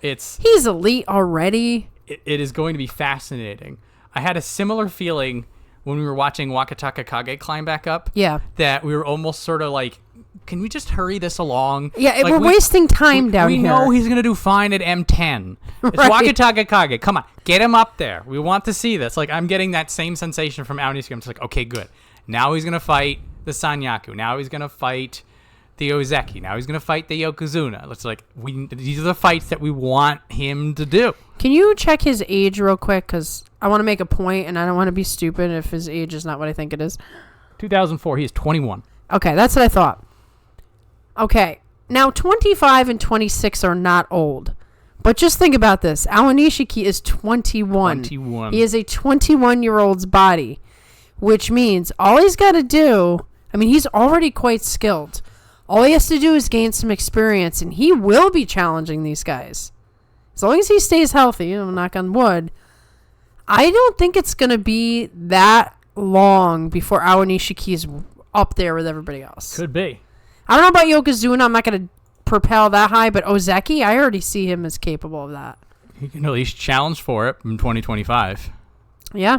he's elite already. It is going to be fascinating. I had a similar feeling when we were watching Wakataka Kage climb back up. Yeah, that we were almost sort of like, can we just hurry this along? Yeah, like we're wasting time down here. We know he's going to do fine at M10. It's Right. Wakataka Kage. Come on, get him up there. We want to see this. Like, I'm getting that same sensation from Aonisuke. I'm just like, okay, good. Now he's going to fight the Sanyaku. Now he's going to fight the Ozeki. Now he's going to fight the Yokozuna. It's like, these are the fights that we want him to do. Can you check his age real quick? Because I want to make a point, and I don't want to be stupid if his age is not what I think it is. 2004, he is 21. Okay, that's what I thought. Okay, now 25 and 26 are not old. But just think about this. Aonishiki is 21. 21. He is a 21-year-old's body, which means all he's got to do, I mean, he's already quite skilled. All he has to do is gain some experience, and he will be challenging these guys. As long as he stays healthy, knock on wood, I don't think it's going to be that long before Aonishiki is up there with everybody else. Could be. I don't know about Yokozuna. I'm not going to propel that high, but Ozeki, I already see him as capable of that. He can at least challenge for it in 2025. Yeah.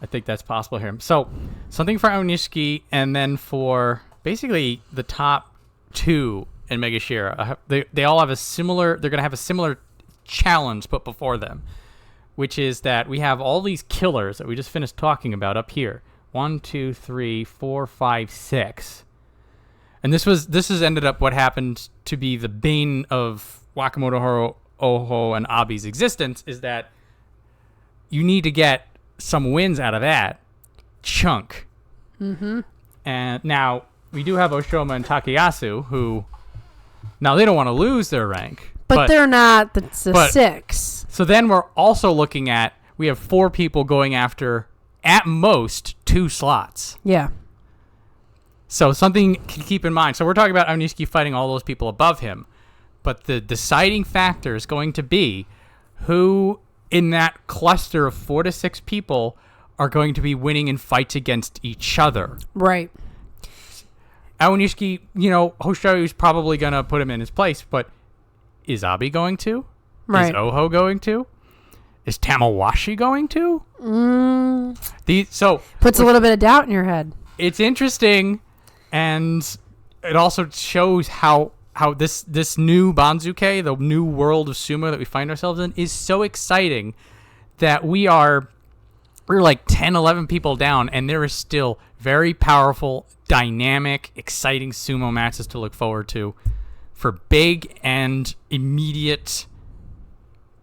I think that's possible here. So, something for Aonishiki, and then for basically the top two in Megashira. They all have they're going to have a similar challenge put before them, which is that we have all these killers that we just finished talking about up here. 1, 2, 3, 4, 5, 6. And this has ended up what happened to be the bane of Wakamoto Oho and Abi's existence, is that you need to get some wins out of that chunk. Mm-hmm. And now we do have Oshoma and Takayasu, who now they don't want to lose their rank. But they're not the 6. So then we're also looking at, we have 4 people going after, at most, 2 slots. Yeah. So something to keep in mind. So we're talking about Aonishiki fighting all those people above him. But the deciding factor is going to be who in that cluster of 4 to 6 people are going to be winning in fights against each other. Right. Aonishiki, Hoshoryu's probably going to put him in his place, but is Abi going to? Right. Is Oho going to? Is Tamawashi going to? Puts a little bit of doubt in your head. It's interesting, and it also shows how this new Banzuke, the new world of sumo that we find ourselves in, is so exciting that we're like 10, 11 people down, and there is still very powerful, dynamic, exciting sumo matches to look forward to for big and immediate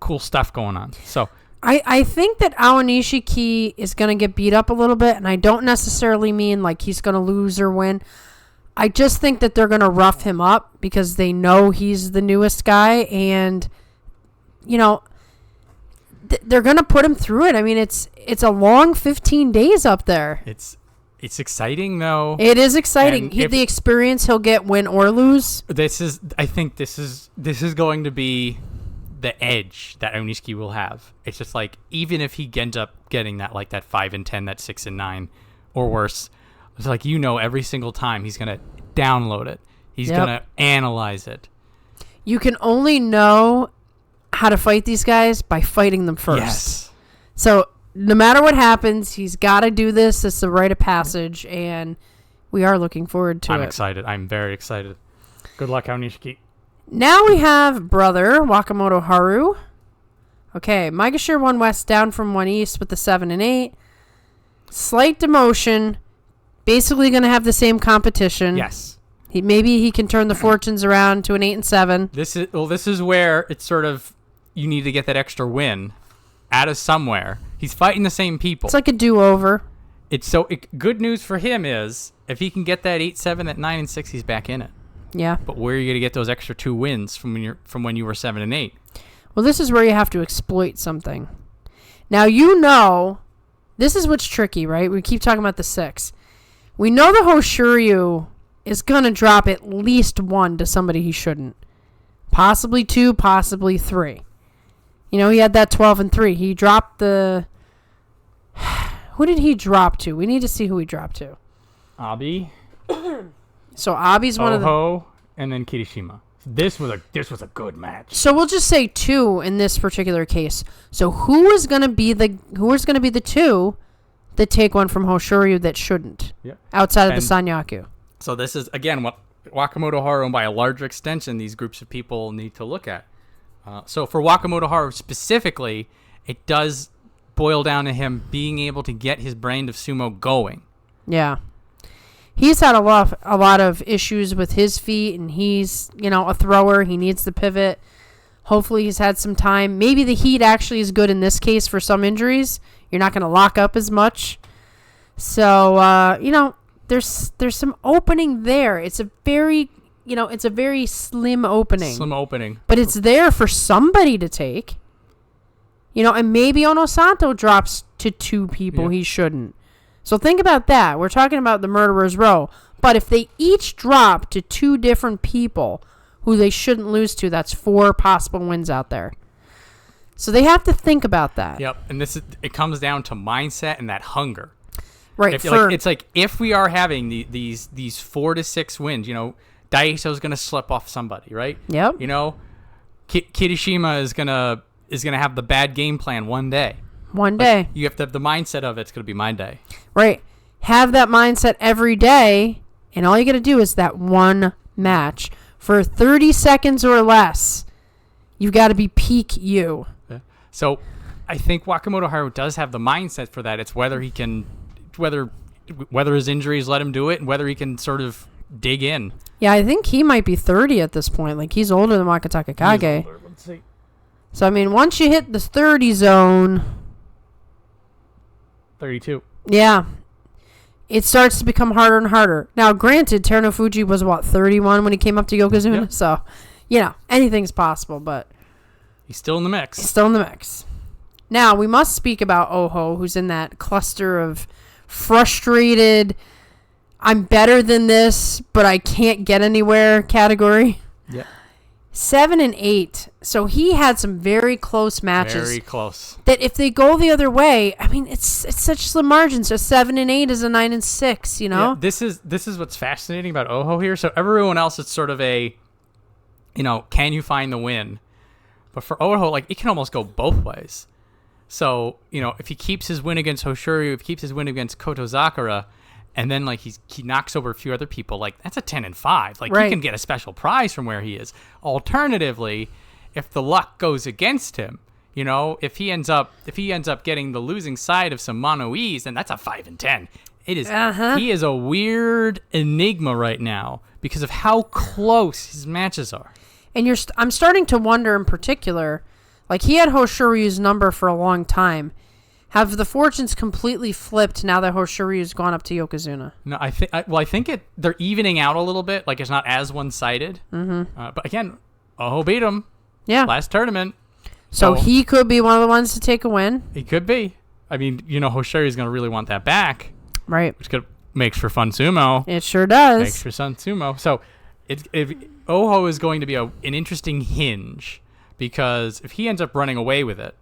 cool stuff going on. So I think that Aonishiki is going to get beat up a little bit, and I don't necessarily mean like he's going to lose or win. I just think that they're going to rough him up because they know he's the newest guy, and they're going to put him through it. I mean, it's a long 15 days up there. It's exciting though. It is exciting. The experience he'll get, win or lose. I think this is going to be the edge that Aonishiki will have. It's just like, even if he ends up getting that 5 and 10, that 6 and 9 or worse, it's like, every single time he's going to download it. He's going to analyze it. You can only know how to fight these guys by fighting them first. Yes. So no matter what happens, he's got to do this. It's the rite of passage, and we are looking forward to it. I'm excited. I'm very excited. Good luck, Aonishiki. Now we have brother Wakamoto Haru. Okay, Maegashira 1 West down from 1 East with the 7 and 8. Slight demotion. Basically going to have the same competition. Yes. Maybe he can turn the fortunes around to an 8 and 7. This is where it's sort of, you need to get that extra win out of somewhere. He's fighting the same people. It's like a do-over. Good news for him is if he can get that 8-7, that 9 and 6, he's back in it. Yeah. But where are you going to get those extra 2 wins from when you were 7 and 8? Well, this is where you have to exploit something. Now, this is what's tricky, right? We keep talking about the 6. We know the Hoshoryu is going to drop at least 1 to somebody he shouldn't. Possibly 2, possibly 3. He had that 12 and 3. He dropped the... Who did he drop to? We need to see who he dropped to. Abi, So Abi's one of the... Oho, and then Kirishima. This was a good match. So we'll just say 2 in this particular case. So who is going to be the 2 that take one from Hoshoryu that shouldn't? Yeah. Outside of the Sanyaku. So this is, again, what Wakamoto Haru, and by a larger extension, these groups of people need to look at. So for Wakamoto Haru specifically, it does boil down to him being able to get his brand of sumo going. Yeah. He's had a lot of issues with his feet, and he's, a thrower. He needs the pivot. Hopefully he's had some time. Maybe the heat actually is good in this case for some injuries. You're not going to lock up as much. So, there's some opening there. It's a very, it's a very slim opening. Slim opening. But it's there for somebody to take. And maybe Onosato drops to 2 people he shouldn't. So think about that. We're talking about the Murderer's Row. But if they each drop to 2 different people who they shouldn't lose to, that's 4 possible wins out there. So they have to think about that. Yep. And it comes down to mindset and that hunger. Right. It's like if we are having these 4 to 6 wins, Daiso's going to slip off somebody, right? Yep. Kirishima is going to have the bad game plan one day. One day. You have to have the mindset of it's going to be my day. Right. Have that mindset every day, and all you got to do is that one match for 30 seconds or less. You've got to be peak you. Yeah. So I think Wakamoto Haru does have the mindset for that. It's whether his injuries let him do it and whether he can sort of dig in. Yeah, I think he might be 30 at this point. Like, he's older than Wakataka Kage. Let's see. So, I mean, once you hit the 30 zone... 32. Yeah. It starts to become harder and harder. Now, granted, Terunofuji was, 31 when he came up to Yokozuna? Yep. So, anything's possible, but... He's still in the mix. He's still in the mix. Now, we must speak about Oho, who's in that cluster of frustrated, I'm better than this, but I can't get anywhere category. Yeah. 7 and 8. So he had some very close matches. Very close. That if they go the other way, I mean, it's such slim margins. So 7 and 8 is a 9 and 6. Yeah, this is what's fascinating about Oho here. So everyone else, it's sort of a, can you find the win? But for Oho, it can almost go both ways. So if he keeps his win against Hoshoryu, if he keeps his win against Kotozakura, and then he knocks over a few other people, that's a 10 and 5. Right. He can get a special prize from where he is. Alternatively, if the luck goes against him, if he ends up getting the losing side of some mono-e's, then that's a 5 and 10. It is. He is a weird enigma right now because of how close his matches are. And I'm starting to wonder in particular, he had Hoshoryu's number for a long time. Have the fortunes completely flipped now that Hoshoryu's gone up to Yokozuna? No, I think they're evening out a little bit. It's not as one-sided. Mm-hmm. But again, Oho beat him. Yeah. Last tournament. So he could be one of the ones to take a win. He could be. I mean, Hoshoryu's going to really want that back. Right. Which makes for fun sumo. It sure does. Makes for fun sumo. So Oho is going to be an interesting hinge because if he ends up running away with it,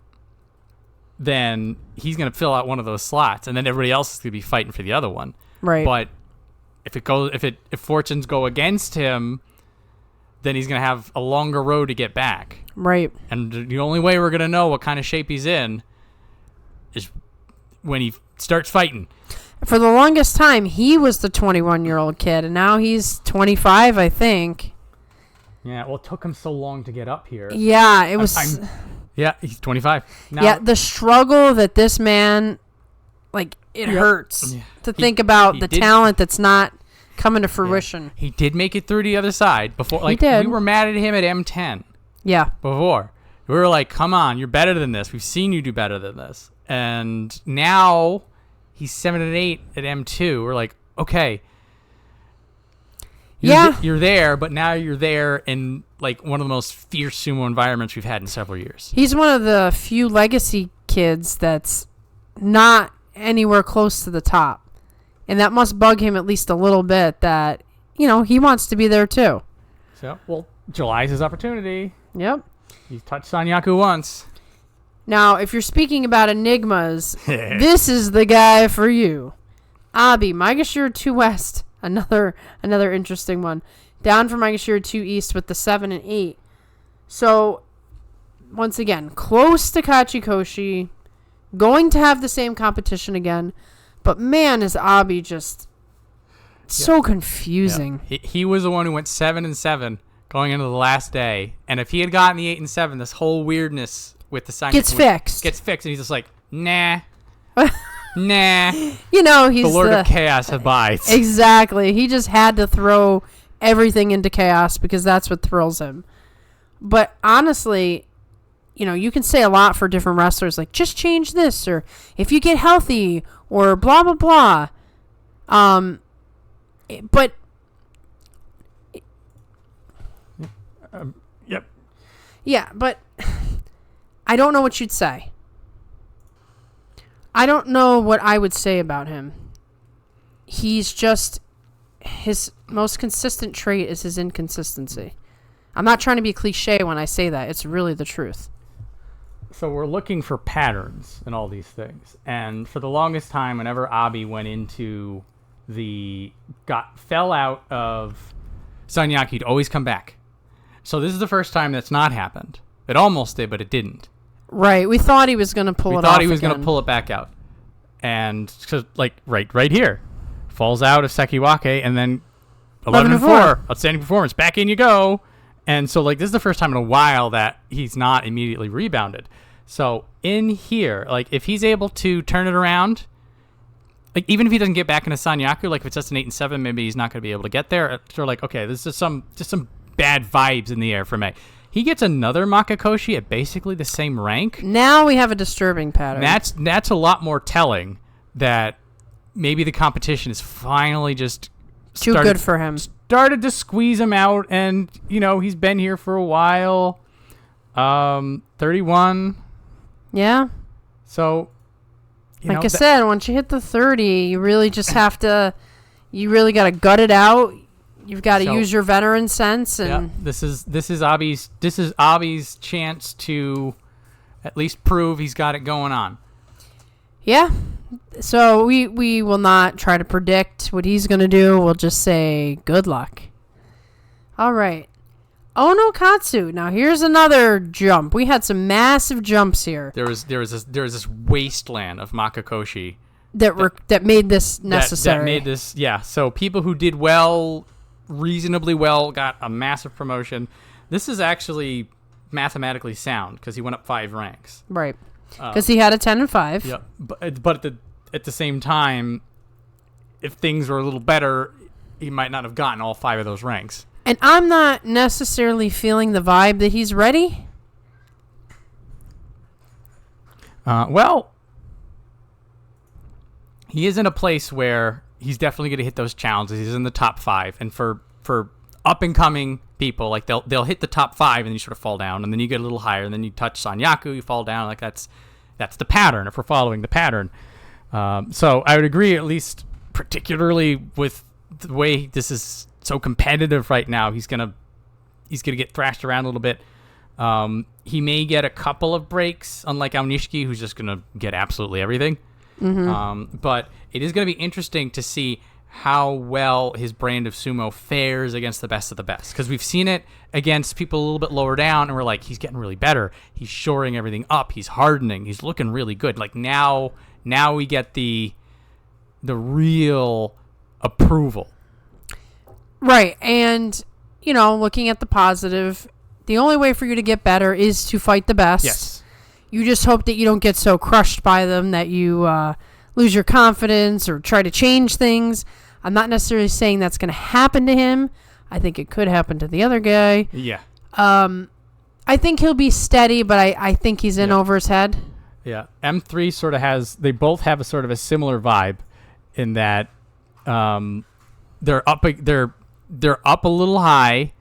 then he's going to fill out one of those slots, and then everybody else is going to be fighting for the other one. Right. But if fortunes go against him, then he's going to have a longer road to get back. Right. And the only way we're going to know what kind of shape he's in is when he starts fighting. For the longest time, he was the 21-year-old kid, and now he's 25, I think. Yeah, well, it took him so long to get up here. Yeah, it was... Yeah, he's 25. Now, yeah, the struggle that this man, it hurts to think about the talent that's not coming to fruition. Yeah. He did make it through the other side before. He did. We were mad at him at M10. Yeah. Before. We were like, come on, you're better than this. We've seen you do better than this. And now he's 7 and 8 at M2. We're like, okay. You're there, but now you're there in one of the most fierce sumo environments we've had in several years. He's one of the few legacy kids that's not anywhere close to the top. And that must bug him at least a little bit that, he wants to be there too. So, July's his opportunity. Yep. He's touched Sanyaku once. Now, if you're speaking about enigmas, this is the guy for you. Abi, Maegashira 2 West. Another interesting one. Down from Maegashira 2 East with the 7 and 8. So, once again, close to Kachikoshi. Going to have the same competition again. But man, is Abi just so confusing. Yeah. He was the one who went 7 and 7 going into the last day. And if he had gotten the 8 and 7, this whole weirdness with the sign gets fixed. And he's just like, nah. Nah. You know, he's the Lord of Chaos abides. Exactly. He just had to throw everything into chaos because that's what thrills him. But honestly, you know, you can say a lot for different wrestlers, like just change this, or if you get healthy, or blah blah blah. But yep. Yeah, but I don't know what you'd say. I don't know what I would say about him. He's just, his most consistent trait is his inconsistency. I'm not trying to be cliche when I say that. It's really the truth. So we're looking for patterns in all these things. And for the longest time, whenever Abi went into fell out of Sanyaku, he'd always come back. So this is the first time that's not happened. It almost did, but it didn't. Right. We thought he was going to pull it off. We thought he was going to pull it back out. And cause, like right here. Falls out of Sekiwake and then 11 and 4. Outstanding performance. Back in you go. And so like this is the first time in a while that he's not immediately rebounded. So in here, like if he's able to turn it around, like even if he doesn't get back into Sanyaku, like if it's just an 8 and 7, maybe he's not going to be able to get there. So like, okay, this is some bad vibes in the air for me. He gets another Makuuchi at basically the same rank. Now we have a disturbing pattern. That's a lot more telling that maybe the competition is finally just too good for him. Started to squeeze him out, and you know he's been here for a while. 31. Yeah. So, like I said, once you hit the 30, you really just have to. You really got to gut it out. You've got to use your veteran sense, and yeah, this is Abi's chance to at least prove he's got it going on. Yeah. So we will not try to predict what he's going to do. We'll just say good luck. All right. Ono Katsu. Now here's another jump. We had some massive jumps here. There was this wasteland of Makuuchi that made this necessary. That made this, yeah. So people who did well, reasonably well, got a massive promotion. This is actually mathematically sound because he went up 5 ranks. Right. Because he had a 10 and 5. Yeah, but at the same time, if things were a little better, he might not have gotten all 5 of those ranks. And I'm not necessarily feeling the vibe that he's ready. Well, he is in a place where he's definitely going to hit those challenges. He's in the top 5, and for up and coming people, like they'll hit the top 5 and you sort of fall down, and then you get a little higher, and then you touch Sanyaku, you fall down. Like that's the pattern. If we're following the pattern, so I would agree, at least particularly with the way this is so competitive right now. He's gonna get thrashed around a little bit. He may get a couple of breaks, unlike Aonishiki, who's just gonna get absolutely everything. Mm-hmm. But it is going to be interesting to see how well his brand of sumo fares against the best of the best. Because we've seen it against people a little bit lower down, and we're like, he's getting really better. He's shoring everything up. He's hardening. He's looking really good. Like now we get the real approval. Right. And, you know, looking at the positive, the only way for you to get better is to fight the best. Yes. You just hope that you don't get so crushed by them that you lose your confidence or try to change things. I'm not necessarily saying that's going to happen to him. I think it could happen to the other guy. Yeah. I think he'll be steady, but I think he's in over his head. Yeah. M3 sort of they both have a sort of a similar vibe in that they're up a little high.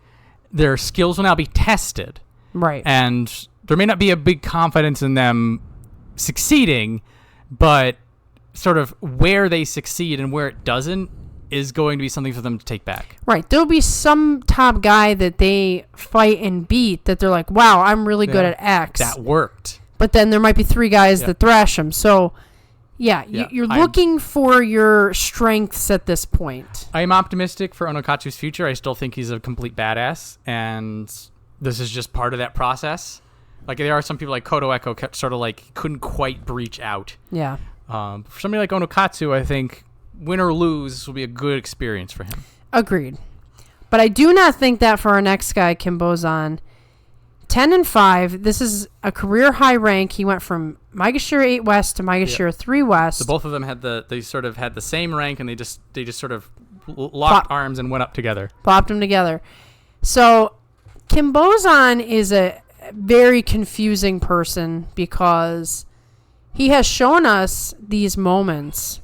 Their skills will now be tested. Right. And there may not be a big confidence in them succeeding, but sort of where they succeed and where it doesn't is going to be something for them to take back. Right. There'll be some top guy that they fight and beat that they're like, wow, I'm really good at X. That worked. but then there might be 3 guys that thrash him. So, yeah. You're looking for your strengths at this point. I am optimistic for Onokatsu's future. I still think he's a complete badass, and this is just part of that process. Like, there are some people like Koto Echo sort of like couldn't quite breach out. Yeah. For somebody like Onokatsu, I think win or lose, this will be a good experience for him. Agreed. But I do not think that for our next guy, Kimbozan. 10-5. This is a career high rank. He went from Maegashira 8 West to Maegashira 3 West. So both of them had they sort of had the same rank, and they just sort of locked arms and went up together. Plopped them together. So Kimbozan is a very confusing person because he has shown us these moments.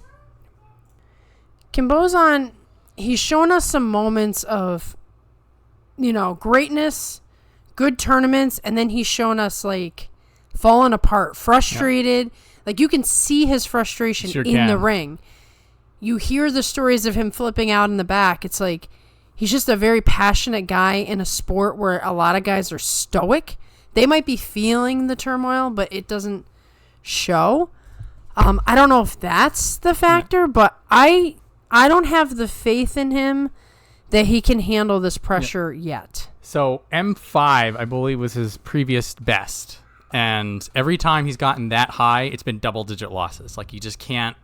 Kimbozan, he's shown us some moments of, greatness, good tournaments, and then he's shown us like falling apart, frustrated. Like you can see his frustration in the ring. You hear the stories of him flipping out in the back. It's like he's just a very passionate guy in a sport where a lot of guys are stoic. They might be feeling the turmoil, but it doesn't show. I don't know if that's the factor, but I don't have the faith in him that he can handle this pressure yet. So M5, I believe, was his previous best, and every time he's gotten that high, it's been double-digit losses. Like you just can't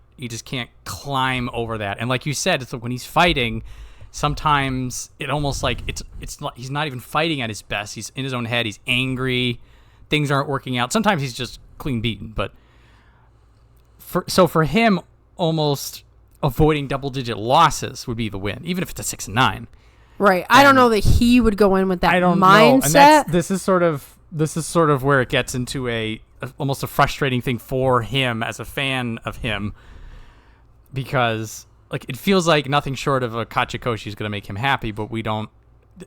climb over that. And like you said, it's like when he's fighting, sometimes it almost like it's not, he's not even fighting at his best. He's in his own head. He's angry. Things aren't working out. Sometimes he's just clean beaten. But for him, almost avoiding double-digit losses would be the win, even if it's a 6-9. Right. I don't know that he would go in with that mindset. Know. And this is sort of where it gets into almost a frustrating thing for him as a fan of him, because like it feels like nothing short of a Kachikoshi is going to make him happy, but we don't.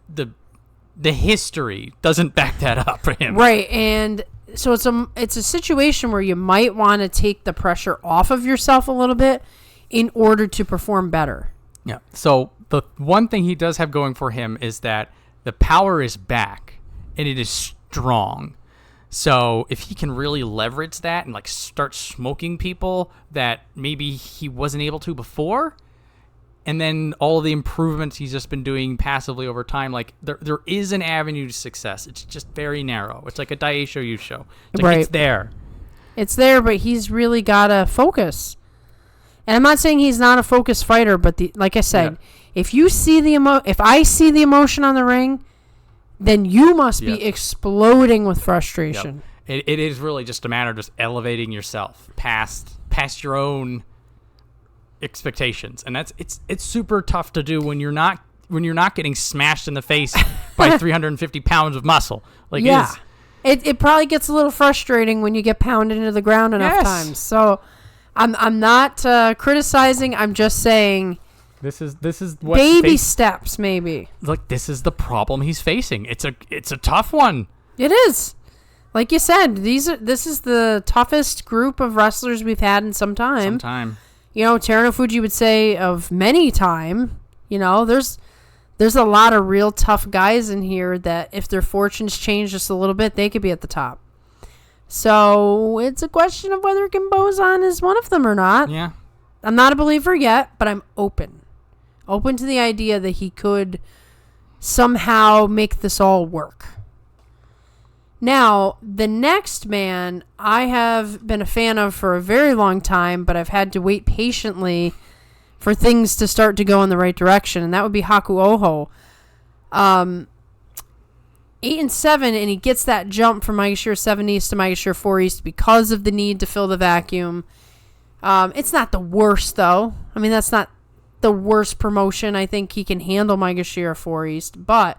The history doesn't back that up for him. Right. And so it's a situation where you might want to take the pressure off of yourself a little bit in order to perform better. Yeah. So the one thing he does have going for him is that the power is back and it is strong. So if he can really leverage that and like start smoking people that maybe he wasn't able to before, and then all of the improvements he's just been doing passively over time, like there is an avenue to success. It's just very narrow. It's like a Daisho Yusho. It's like right. It's there. It's there, but he's really got to focus. And I'm not saying he's not a focused fighter, but like I said, if you see if I see the emotion on the ring, then you must be exploding with frustration. Yep. It is really just a matter of just elevating yourself past your own expectations, and it's super tough to do when you're not getting smashed in the face by 350 pounds of muscle. Like it probably gets a little frustrating when you get pounded into the ground enough times. So I'm not criticizing. I'm just saying this is what baby steps maybe. Like this is the problem he's facing. It's a tough one. It is. Like you said, this is the toughest group of wrestlers we've had in some time. Terunofuji would say of many time. There's a lot of real tough guys in here that if their fortunes change just a little bit, they could be at the top. So it's a question of whether Kimbozan is one of them or not. Yeah. I'm not a believer yet, but I'm open to the idea that he could somehow make this all work. Now, the next man I have been a fan of for a very long time, but I've had to wait patiently for things to start to go in the right direction, and that would be Haku Oho. 8-7, and he gets that jump from Maegashira 7 East to Maegashira 4 East because of the need to fill the vacuum. It's not the worst, though. I mean, that's not the worst promotion. I think he can handle Maegashira 4 East, but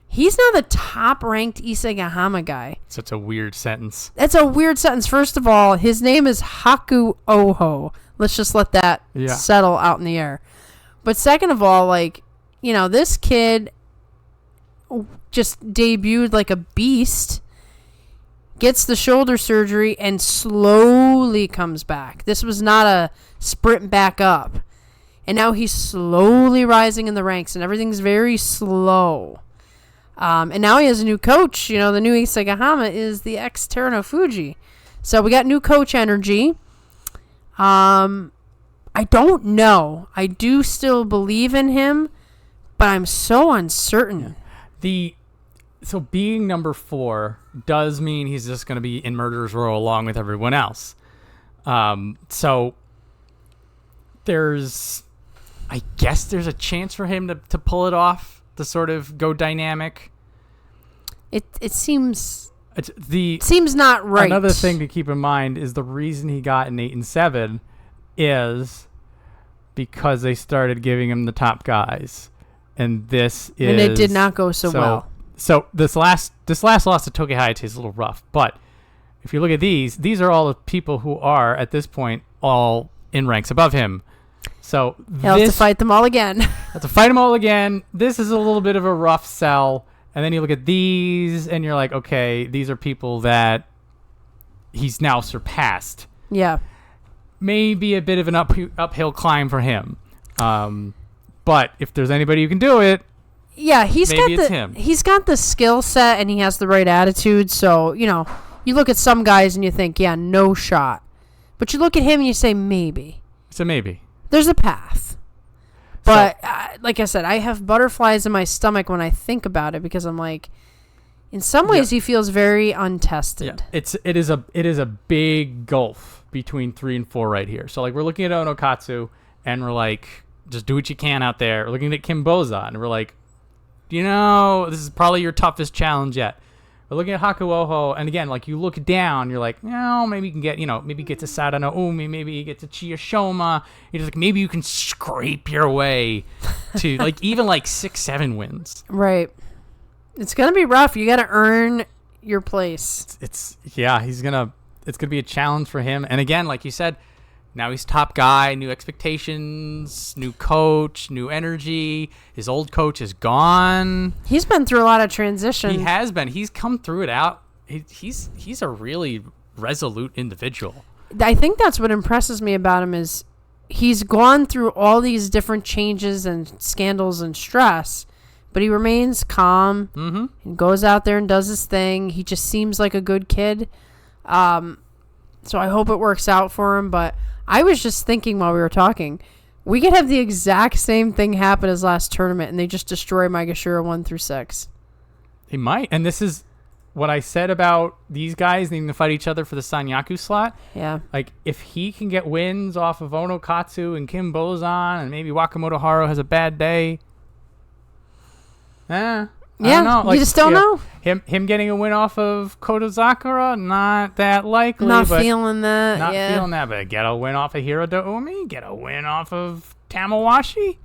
he's now the top-ranked Isegahama guy. Such a weird sentence. That's a weird sentence. First of all, his name is Haku Oho. Let's just let that settle out in the air. But second of all, this kid just debuted like a beast, gets the shoulder surgery, and slowly comes back. This was not a sprint back up. And now he's slowly rising in the ranks, and everything's very slow. And now he has a new coach. You know, the new Isagahama is the ex-Teruno Fuji. So we got new coach energy. I don't know. I do still believe in him, but I'm so uncertain. So being number 4 does mean he's just going to be in Murderer's Row along with everyone else. So I guess there's a chance for him to pull it off, to sort of go dynamic. It seems seems not right. Another thing to keep in mind is the reason he got an 8 and 7 is because they started giving him the top guys, and it did not go so well. So this last loss to Tokyo Hayate is a little rough, but if you look at these are all the people who are at this point all in ranks above him. So he'll have to fight them all again. Have to fight them all again. This is a little bit of a rough sell. And then you look at these, and you're like, okay, these are people that he's now surpassed. Yeah. Maybe a bit of an uphill climb for him. But if there's anybody who can do it, yeah, it's him. He's got the skill set, and he has the right attitude. So, you know, you look at some guys, and you think, yeah, no shot. But you look at him, and you say, maybe. It's a maybe. There's a path. But like I said, I have butterflies in my stomach when I think about it, because I'm like, in some ways he feels very untested. Yeah. It is a big gulf between 3 and 4 right here. So like we're looking at Onokatsu and we're like, just do what you can out there. We're looking at Kimboza and we're like, you know, this is probably your toughest challenge yet. We're looking at Hakuoho, and again, like you look down, you're like, no, maybe you can get, maybe get to Sadano Umi, maybe you get to Chiyashoma. You're just like, maybe you can scrape your way to like even like 6-7 wins. Right. It's gonna be rough. You got to earn your place. It's gonna be a challenge for him. And again, like you said, now he's top guy, new expectations, new coach, new energy. His old coach is gone. He's been through a lot of transition. He has been. He's come through it out. He's a really resolute individual. I think that's what impresses me about him is he's gone through all these different changes and scandals and stress, but he remains calm and goes out there and does his thing. He just seems like a good kid. So I hope it works out for him, but I was just thinking while we were talking, we could have the exact same thing happen as last tournament, and they just destroy Maegashira 1 through 6. He might, and this is what I said about these guys needing to fight each other for the Sanyaku slot. Yeah. Like, if he can get wins off of Onokatsu and Kim Bozan, and maybe Wakamoto Haru has a bad day. I don't know. Like, you just don't know. Him getting a win off of Kotozakura, not that likely. Not feeling that. Not feeling that, but get a win off of Hiroda Umi, get a win off of Tamawashi.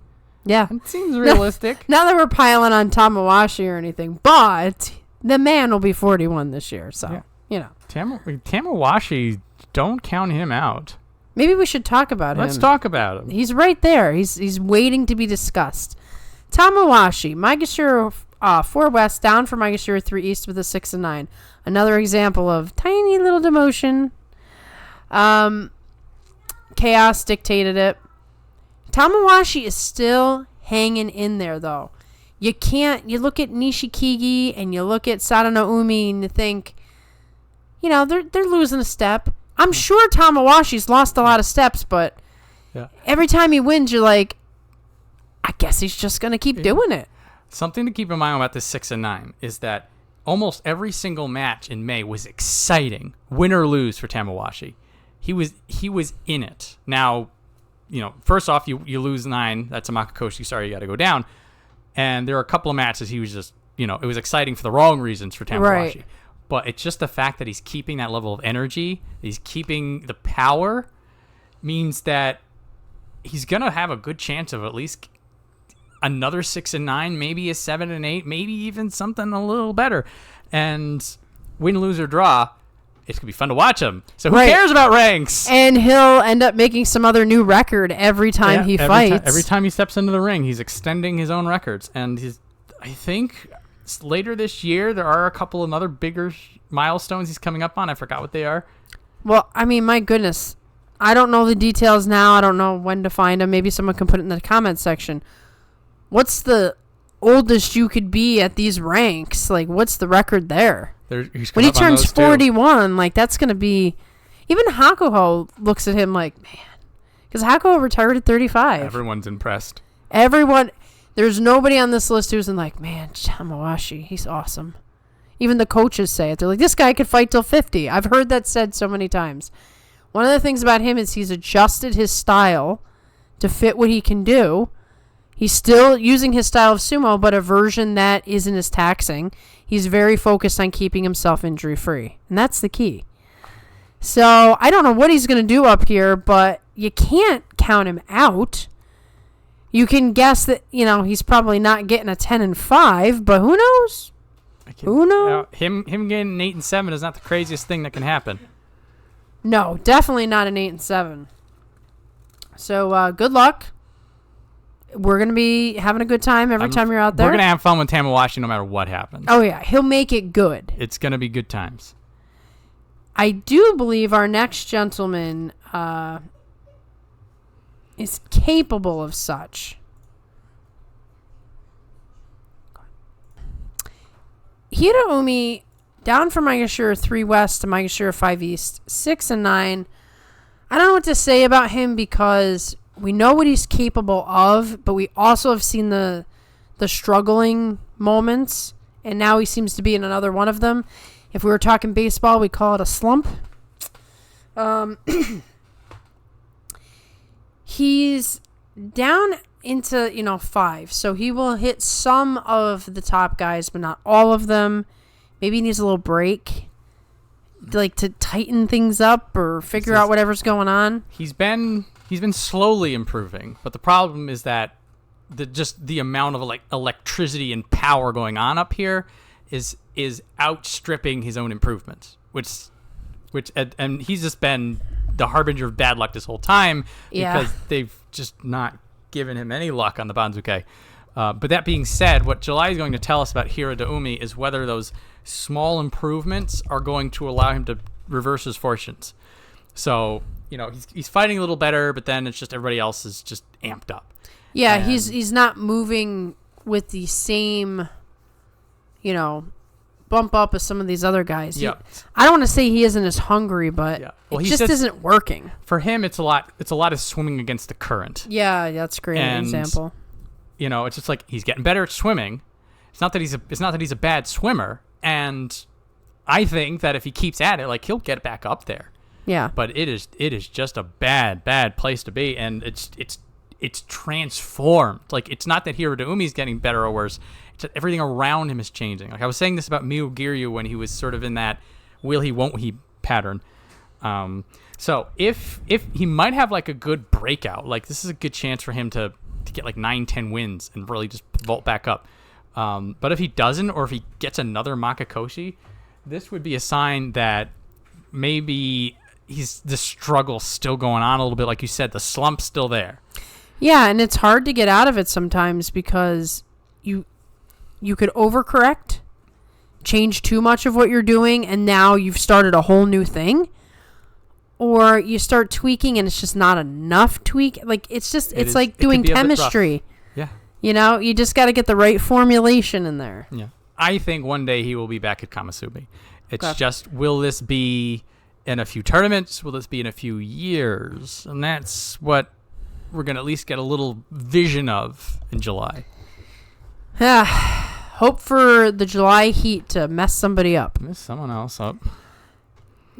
Yeah. It seems realistic. Not that we're piling on Tamawashi or anything, but the man will be 41 this year, so, Tamawashi, don't count him out. Maybe we should talk about him. Let's talk about him. He's right there. He's waiting to be discussed. Tamawashi, Maegashira 4 West, down for Maegashira 3 East with a 6 and 9. Another example of tiny little demotion. Chaos dictated it. Tamawashi is still hanging in there, though. You look at Nishikigi and you look at Sadano Umi and you think, they're losing a step. I'm sure Tamawashi's lost a lot of steps, but every time he wins, you're like, I guess he's just going to keep doing it. Something to keep in mind about this 6 and 9 is that almost every single match in May was exciting, win or lose for Tamawashi. He was in it. Now, first off, you lose 9. That's a Makukoshi. Sorry, you got to go down. And there are a couple of matches he was just, it was exciting for the wrong reasons for Tamawashi. Right. But it's just the fact that he's keeping that level of energy, he's keeping the power, means that he's going to have a good chance of at least another 6 and 9, maybe a 7 and 8, maybe even something a little better. And win, lose, or draw, it's going to be fun to watch him. So who cares about ranks? And he'll end up making some other new record every time he fights. Every time he steps into the ring, he's extending his own records. And I think later this year, there are a couple of other bigger milestones he's coming up on. I forgot what they are. Well, I mean, my goodness. I don't know the details now. I don't know when to find them. Maybe someone can put it in the comments section. What's the oldest you could be at these ranks. Like, what's the record there? When he turns 41, like, that's going to be... Even Hakuho looks at him like, man. Because Hakuho retired at 35. Everyone's impressed. There's nobody on this list who's like, man, Tamawashi, he's awesome. Even the coaches say it. They're like, this guy could fight till 50. I've heard that said so many times. One of the things about him is he's adjusted his style to fit what he can do. He's still using his style of sumo, but a version that isn't as taxing. He's very focused on keeping himself injury-free, and that's the key. So I don't know what he's going to do up here, but you can't count him out. You can guess that, he's probably not getting a 10-5, but who knows? Who knows? Him getting an 8-7 is not the craziest thing that can happen. No, definitely not an 8-7. So good luck. We're going to be having a good time every time you're out there. We're going to have fun with Tamawashi no matter what happens. Oh, yeah. He'll make it good. It's going to be good times. I do believe our next gentleman is capable of such. Hiraumi, down from Maegashira 3 West to Maegashira 5 East, 6-9. I don't know what to say about him because we know what he's capable of, but we also have seen the struggling moments, and now he seems to be in another one of them. If we were talking baseball, we call it a slump. He's down into, 5. So he will hit some of the top guys, but not all of them. Maybe he needs a little break, like to tighten things up or figure out whatever's going on. He's been slowly improving, but the problem is that the amount of electricity and power going on up here is outstripping his own improvements, which and he's just been the harbinger of bad luck this whole time because they've just not given him any luck on the Banzuke. But that being said, what July is going to tell us about Hiraumi is whether those small improvements are going to allow him to reverse his fortunes. So, he's fighting a little better, but then it's just everybody else is just amped up. Yeah, and he's not moving with the same, bump up as some of these other guys. Yeah. I don't want to say he isn't as hungry, but it just isn't working. For him, it's a lot of swimming against the current. Yeah, that's a great example. It's just like he's getting better at swimming. It's not that he's a bad swimmer, and I think that if he keeps at it, he'll get back up there. Yeah. But it is just a bad place to be, and it's transformed. It's not that Hiraumi's getting better or worse. It's that everything around him is changing. I was saying this about Miyu when he was sort of in that will he won't he pattern. So if he might have a good breakout, this is a good chance for him to get 9-10 wins and really just vault back up. But if he doesn't, or if he gets another Makakoshi, this would be a sign that maybe the struggle's still going on a little bit. Like you said, the slump's still there. Yeah, and it's hard to get out of it sometimes because you could overcorrect, change too much of what you're doing, and now you've started a whole new thing. Or you start tweaking and it's just not enough tweak. It's like doing chemistry. Yeah. You just got to get the right formulation in there. Yeah. I think one day he will be back at Komusubi. It's just, will this be in a few tournaments? Will this be in a few years? And that's what we're going to at least get a little vision of in July. Yeah. Hope for the July heat to mess somebody up. Mess someone else up.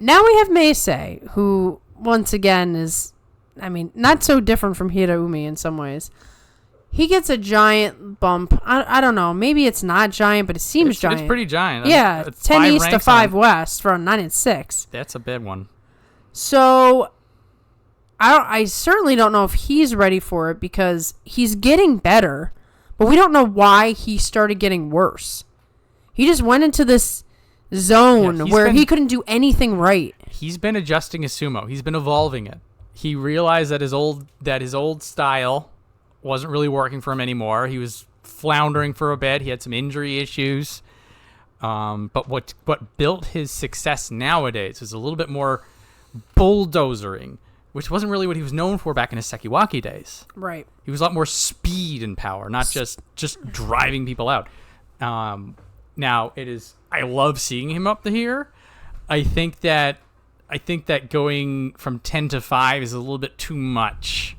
Now we have Meisei, who, once again, is, not so different from Hiraumi in some ways. He gets a giant bump. I don't know. Maybe it's not giant, but it seems giant. It's pretty giant. Yeah, 10 East to 5 West for a 9-6. That's a big one. So, I certainly don't know if he's ready for it because he's getting better, but we don't know why he started getting worse. He just went into this zone where he couldn't do anything right. He's been adjusting his sumo. He's been evolving it. He realized that his old style wasn't really working for him anymore. He was floundering for a bit. He had some injury issues. But what built his success nowadays is a little bit more bulldozering, which wasn't really what he was known for back in his Sekiwake days. Right. He was a lot more speed and power, not just driving people out. Now I love seeing him up here. I think that going from 10 to 5 is a little bit too much.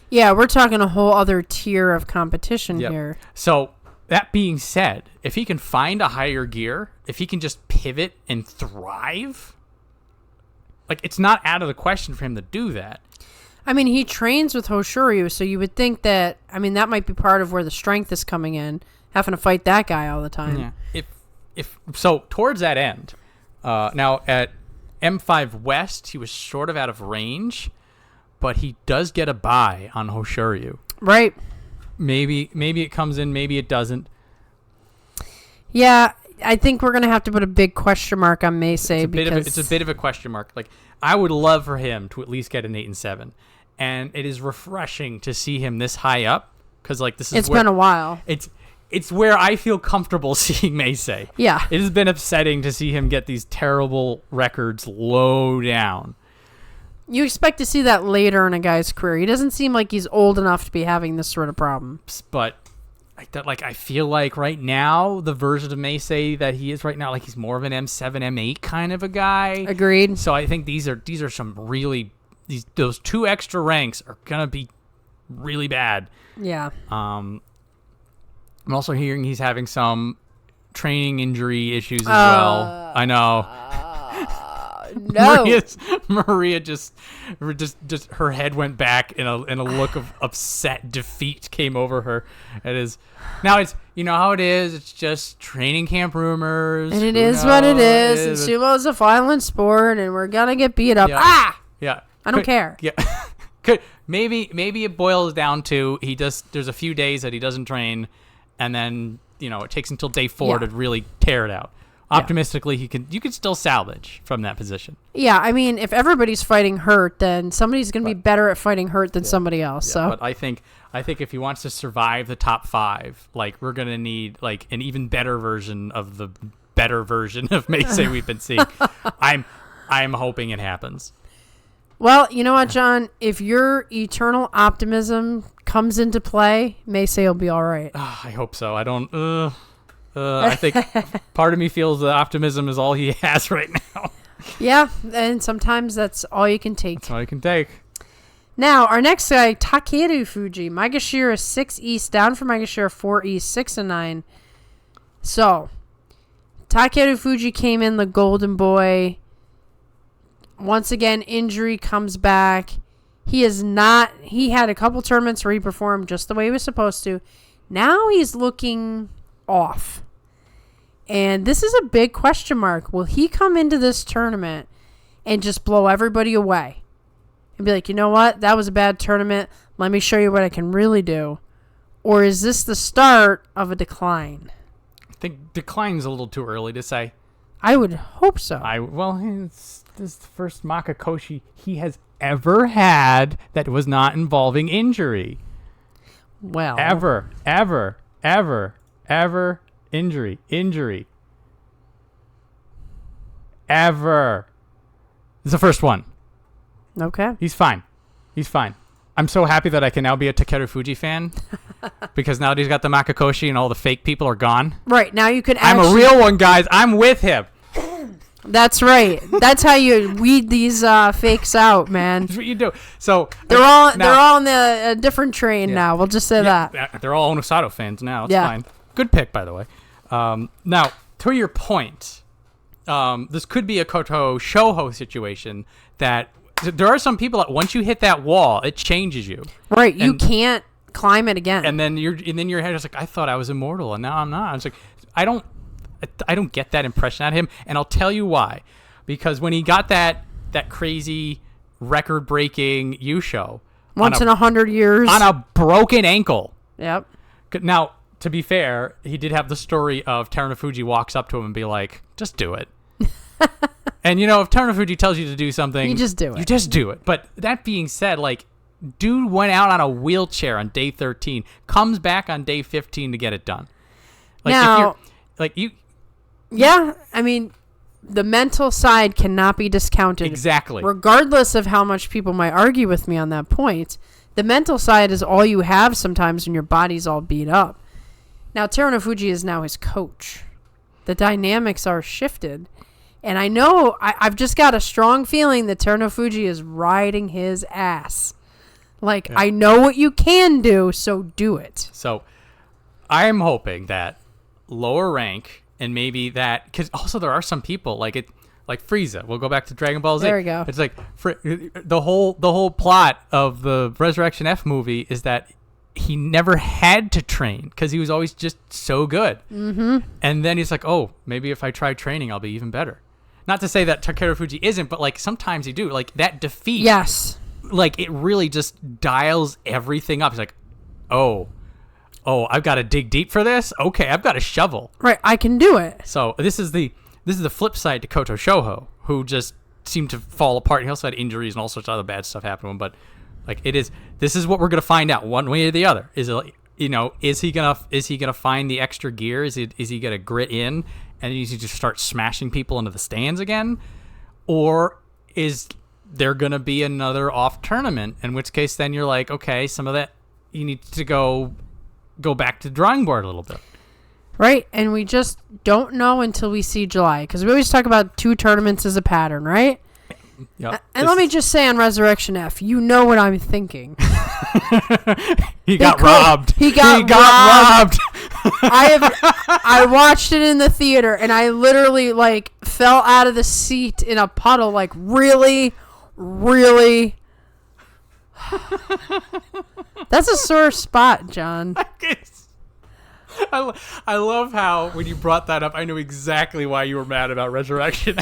Yeah, we're talking a whole other tier of competition here. So that being said, if he can find a higher gear, if he can just pivot and thrive, like, it's not out of the question for him to do that. I mean, he trains with Hoshoryu, so you would think that, I mean, that might be part of where the strength is coming in, having to fight that guy all the time. Yeah. If so, towards that end, now at M5 West, he was sort of out of range, but he does get a bye on Hoshoryu. Right. Maybe it comes in, maybe it doesn't. Yeah, I think we're going to have to put a big question mark on Meisei because it's a bit of a question mark. Like, I would love for him to at least get an 8 and 7, and it is refreshing to see him this high up because, like, it's been a while. It's where I feel comfortable seeing Meisei. Yeah, it has been upsetting to see him get these terrible records low down. You expect to see that later in a guy's career. He doesn't seem like he's old enough to be having this sort of problem. But I feel like right now, the version of Meisei that he is right now, like, he's more of an M7, M8 kind of a guy. Agreed. So I think these are some really, those 2 extra ranks are gonna be really bad. Yeah. I'm also hearing he's having some training injury issues as well. I know. No. Maria just her head went back and a look of upset defeat came over her. It's you know how it is. It's just training camp rumors. And it is what it is. And sumo is a violent sport, and we're gonna get beat up. Yeah. I don't care. Yeah. Maybe it boils down to there's a few days that he doesn't train, and then it takes until day 4 to really tear it out. Optimistically, you can still salvage from that position. Yeah, I mean, if everybody's fighting hurt, then somebody's going to be better at fighting hurt than somebody else. Yeah, so, but I think if he wants to survive the top 5, like, we're going to need, like, an even better version of the better version of Meisei we've been seeing. I'm hoping it happens. Well, you know what, John? If your eternal optimism comes into play, Meisei will be all right. I hope so. I don't. I think part of me feels that optimism is all he has right now. Yeah, and sometimes that's all you can take. That's all you can take. Now, our next guy, Takeru Fuji. Maegashira 6 East, down from Maegashira 4 East, 6 and 9. So, Takeru Fuji came in the golden boy. Once again, injury comes back. He had a couple tournaments where he performed just the way he was supposed to. Now he's looking off. And this is a big question mark. Will he come into this tournament and just blow everybody away? And be like, you know what? That was a bad tournament. Let me show you what I can really do. Or is this the start of a decline? I think decline's a little too early to say. I would hope so. This is the first Makuuchi he has ever had that was not involving injury. Well. Ever. Injury. Ever. This is the first one. Okay. He's fine. I'm so happy that I can now be a Takeru Fuji fan because now that he's got the Makuuchi and all the fake people are gone. Right. Now you could I'm a real one, guys. I'm with him. That's right. That's how you weed these fakes out, man. That's what you do. So they're all on the different train now. We'll just say that. They're all Onosato fans now. It's fine. Good pick, by the way. Now, to your point, this could be a Koto Shoho situation that there are some people that once you hit that wall, it changes you. Right. You can't climb it again. And then your head is like, I thought I was immortal, and now I'm not. It's like, I don't get that impression out of him, and I'll tell you why. Because when he got that crazy record-breaking U-show once in 100 years on a broken ankle. Yep. Now, to be fair, he did have the story of Terunofuji walks up to him and be like, just do it. And, if Terunofuji tells you to do something, you just do it. You just do it. But that being said, like, dude went out on a wheelchair on day 13, comes back on day 15 to get it done. Like, now, if you're, like, you... Yeah, I mean, the mental side cannot be discounted. Exactly. Regardless of how much people might argue with me on that point, the mental side is all you have sometimes when your body's all beat up. Now, Terunofuji is now his coach. The dynamics are shifted. And I know, I've just got a strong feeling that Terunofuji is riding his ass. Like, I know what you can do, so do it. So, I'm hoping that lower rank, and maybe that, because also there are some people, like Frieza. We'll go back to Dragon Ball Z. There we go. It's like, the whole plot of the Resurrection F movie is that he never had to train because he was always just so good. Mm-hmm. And then he's like, oh, maybe if I try training, I'll be even better. Not to say that Terunofuji isn't, but like sometimes you do. Like that defeat. Yes. Like it really just dials everything up. He's like, oh, I've got to dig deep for this. Okay, I've got a shovel. Right, I can do it. So this is the flip side to Koto Shoho, who just seemed to fall apart. He also had injuries and all sorts of other bad stuff happen to him. But like this is what we're gonna find out one way or the other. Is it, is he gonna find the extra gear? Is he gonna grit in and is he just start smashing people into the stands again, or is there gonna be another off tournament? In which case, then you're like, okay, some of that you need to go back to the drawing board a little bit. Right, and we just don't know until we see July, because we always talk about 2 tournaments as a pattern, right? Yep. And let me just say on Resurrection F, you know what I'm thinking. He got robbed. He got robbed. I watched it in the theater, and I literally like fell out of the seat in a puddle. Like, really? That's a sore spot, John. I love how when you brought that up, I knew exactly why you were mad about Resurrection.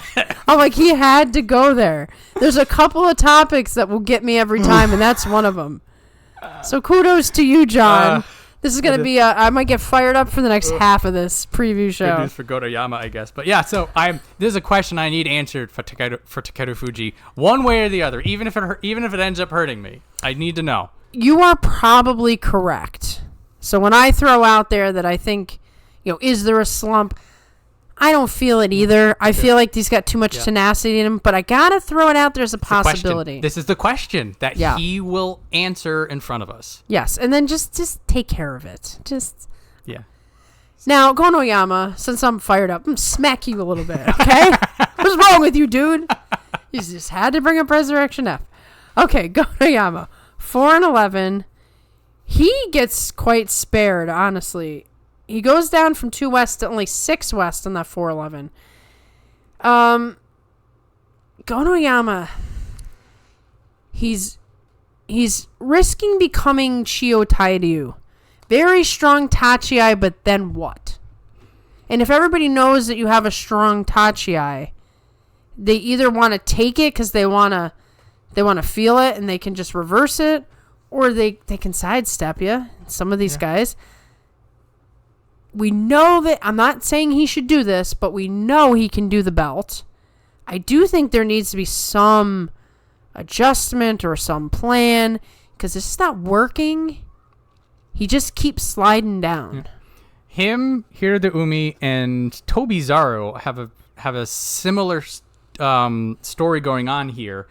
I'm like, he had to go there. There's a couple of topics that will get me every time, and that's one of them. So kudos to you, John. This is going to be I might get fired up for the next half of this preview show. Good news for Gotoyama, I guess. But yeah, so this is a question I need answered for Terunofuji, one way or the other, even if it ends up hurting me. I need to know. You are probably correct. So when I throw out there that I think, is there a slump? I don't feel it either. I feel like he's got too much tenacity in him, but I got to throw it out there as a possibility. This is the question that he will answer in front of us. Yes, and then just take care of it. Yeah. Now, Gonoyama, since I'm fired up, I'm smack you a little bit, okay? What's wrong with you, dude? You just had to bring up Resurrection F. Okay, Gonoyama, 4-11. He gets quite spared, honestly. He goes down from 2 West to only 6 West on that 4-11. Gonoyama, he's risking becoming Chio Tairyu. Very strong Tachiai, but then what? And if everybody knows that you have a strong Tachiai, they either want to take it because they want to feel it and they can just reverse it, or they can sidestep you. Some of these guys. We know that, I'm not saying he should do this, but we know he can do the belt. I do think there needs to be some adjustment or some plan, because it's not working. He just keeps sliding down. Yeah. Him, Hiradoumi, and Tobizaru have a similar story going on here,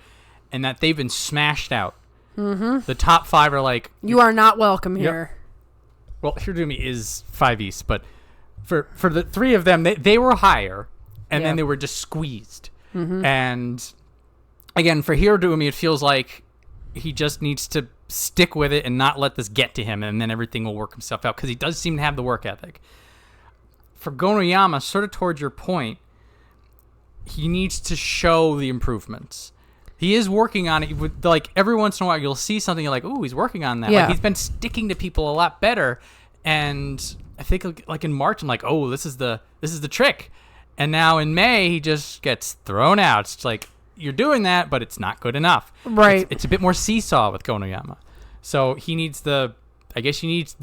and that they've been smashed out. Mm-hmm. The top 5 are like, you are not welcome here. Well, Hiradoumi is 5 East, but for the 3 of them, they were higher, and then they were just squeezed. Mm-hmm. And again, for Hiradoumi, it feels like he just needs to stick with it and not let this get to him, and then everything will work himself out, because he does seem to have the work ethic. For Gonoyama, sort of towards your point, he needs to show the improvements. He is working on it. Like, every once in a while, you'll see something, you're like, ooh, he's working on that. Yeah. Like, he's been sticking to people a lot better. And I think, like, in March, I'm like, oh, this is the trick. And now in May, he just gets thrown out. It's like, you're doing that, but it's not good enough. Right. It's a bit more seesaw with Gonoyama. So he needs the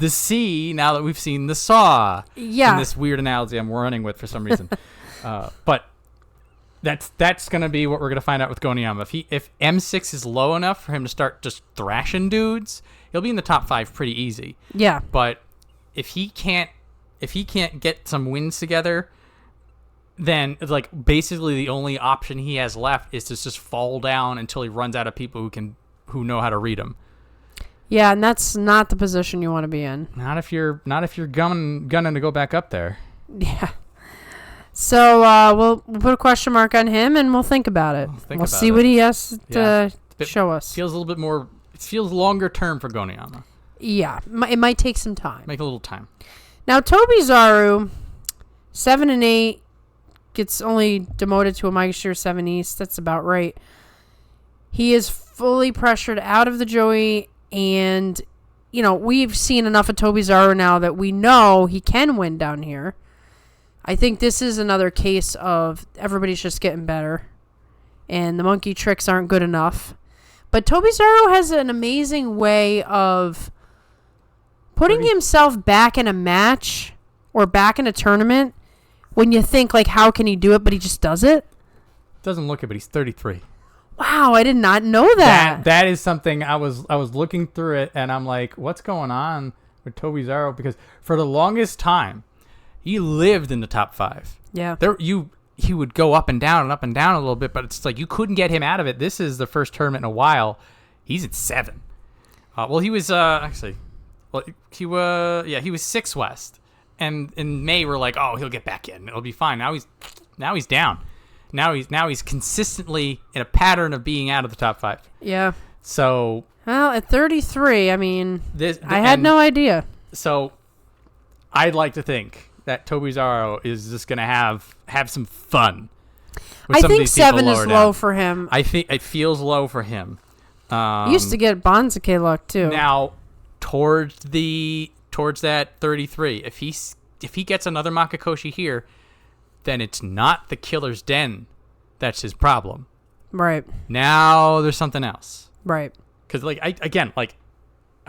C now that we've seen the saw. Yeah. In this weird analogy I'm running with for some reason. But that's going to be what we're going to find out with Gonoyama. If M6 is low enough for him to start just thrashing dudes, he'll be in the top 5 pretty easy. Yeah. But if he can't get some wins together, then it's like basically the only option he has left is to just fall down until he runs out of people who know how to read him. Yeah, and that's not the position you want to be in. Not if you're gunning to go back up there. Yeah. So we'll put a question mark on him, and we'll think about it. We'll see what he has to show us. Feels a little bit more. It feels longer term for Goniyama. Yeah, it might take some time. Make a little time. Now Tobizaru, 7 and 8, gets only demoted to a Maegashira 7 East. That's about right. He is fully pressured out of the Joey, and we've seen enough of Tobizaru now that we know he can win down here. I think this is another case of everybody's just getting better, and the monkey tricks aren't good enough. But Tobizaru has an amazing way of putting himself back in a match or back in a tournament when you think, like, how can he do it, but he just does it. Doesn't look it, but he's 33. Wow, I did not know that. That is something I was looking through it, and I'm like, what's going on with Tobizaru? Because for the longest time, he lived in the top 5. Yeah. He would go up and down a little bit, but it's like you couldn't get him out of it. This is the first tournament in a while. He's at 7. He was he was 6 West, and in May we're like, oh, he'll get back in. It'll be fine. Now he's down. Now he's consistently in a pattern of being out of the top 5. Yeah. So. Well, at 33, I mean, I had no idea. So, I'd like to think that Tobizaru is just going to have some fun. I think 7 is low for him. I think it feels low for him. He used to get Banzuke luck too. Now, towards that 33, if he gets another Makuuchi here, then it's not the Killer's Den that's his problem. Right. Now there's something else. Right. Because I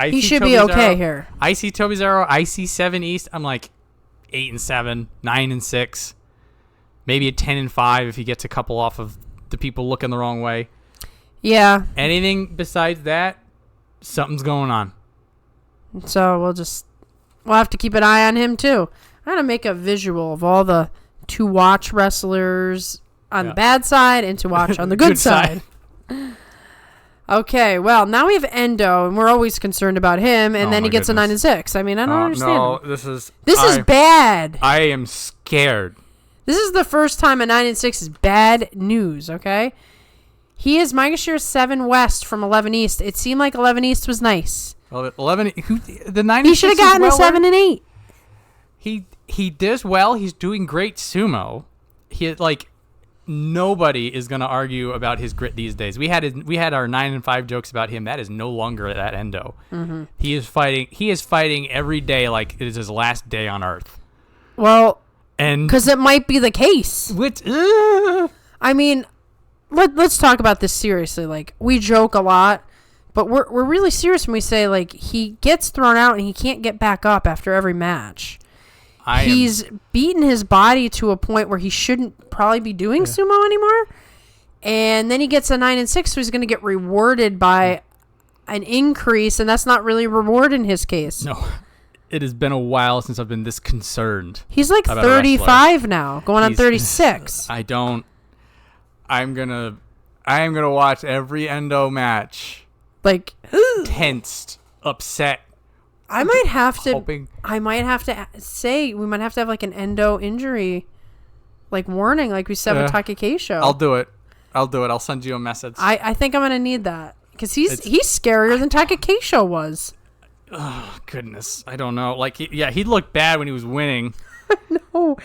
he see should Tobizaru, be okay here. I see Tobizaru. I see 7 East. I'm like 8 and 7, 9 and 6, maybe a 10 and 5 if he gets a couple off of the people looking the wrong way. Yeah. Anything besides that, something's going on. So we'll have to keep an eye on him too. I'm gonna make a visual of all the to watch wrestlers on the bad side and to watch on the good side. Okay, well, now we have Endo, and we're always concerned about him, and then he gets a 9 and 6. I mean, I don't understand. No, this is bad. bad. I am scared. This is the first time a 9 and 6 is bad news, okay? He is Maegashira 7 West from 11 East. It seemed like 11 East was nice. Well, 11, the 9 he should have gotten a 7 and 8. He does well. He's doing great sumo. Nobody is going to argue about his grit these days. We had our 9 and 5 jokes about him. That is no longer that Endo. Mm-hmm. He is fighting every day like it is his last day on Earth. Well, and because it might be the case. I mean, let's talk about this seriously. Like, we joke a lot, but we're really serious when we say, like, he gets thrown out and he can't get back up after every match. He's beaten his body to a point where he shouldn't probably be doing sumo anymore. And then he gets a 9 and 6, so he's going to get rewarded by an increase, and that's not really a reward in his case. No. It has been a while since I've been this concerned. He's like 35 now, going on 36. I am going to watch every Endo match. Like, tensed, upset. I might have to say we might have to have like an Endo injury, like warning, like we said with Takekeisho. I'll do it. I'll send you a message. I think I'm gonna need that because he's scarier than Takekeisho was. Oh goodness, I don't know. Like he looked bad when he was winning. No,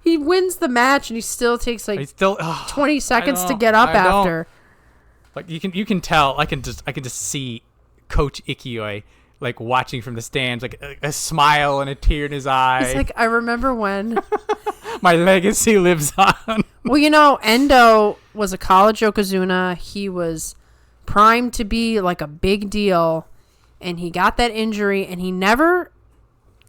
he wins the match and he still takes like 20 seconds to get up after. Like you can tell. I can just see Coach Ikiyoi. Like watching from the stands, like a smile and a tear in his eye. It's like, I remember when my legacy lives on. Well, Endo was a college Yokozuna. He was primed to be like a big deal, and he got that injury, and he never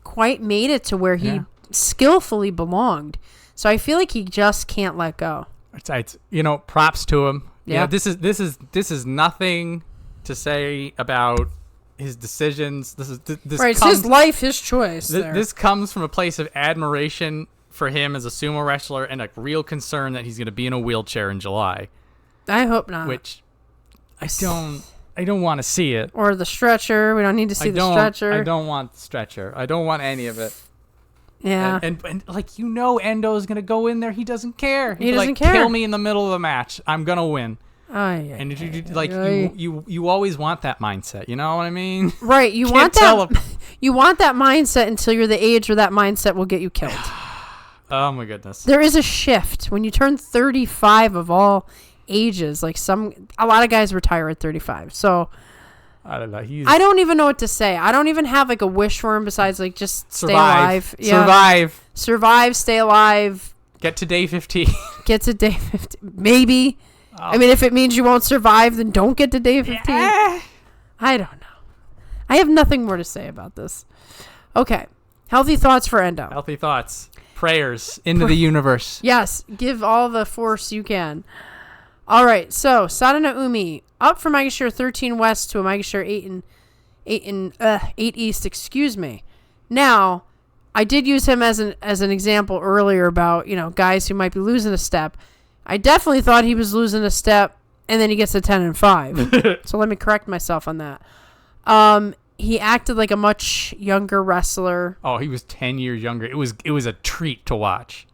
quite made it to where he skillfully belonged. So I feel like he just can't let go. It's props to him. Yeah, this is nothing to say about his decisions. This right. It's his life, his choice. This comes from a place of admiration for him as a sumo wrestler, and a real concern that he's going to be in a wheelchair in July. I hope not. Which I don't want to see it. Or the stretcher. We don't need to see the stretcher. I don't want the stretcher. I don't want any of it. Yeah. And like, Endo's going to go in there. He doesn't care. He doesn't care. Kill me in the middle of the match. I'm going to win. You always want that mindset. You know what I mean? Right. You want that mindset until you're the age where that mindset will get you killed. Oh my goodness. There is a shift when you turn 35 of all ages. Like a lot of guys retire at 35. So I don't know. I don't even know what to say. I don't even have like a wish for him besides like just stay alive. Survive. Stay alive. Get to day 15. Get to day 15. Maybe. Oh. I mean, if it means you won't survive, then don't get to day 15. Yeah. I don't know. I have nothing more to say about this. Okay. Healthy thoughts for Endo. Healthy thoughts. Prayers into the universe. Yes. Give all the force you can. All right. So, Sadana Umi up from Maegashira 13 West to a Maegashira 8 East. Excuse me. Now, I did use him as an example earlier about, guys who might be losing a step. I definitely thought he was losing a step, and then he gets a 10 and 5. So let me correct myself on that. He acted like a much younger wrestler. Oh, he was 10 years younger. It was a treat to watch.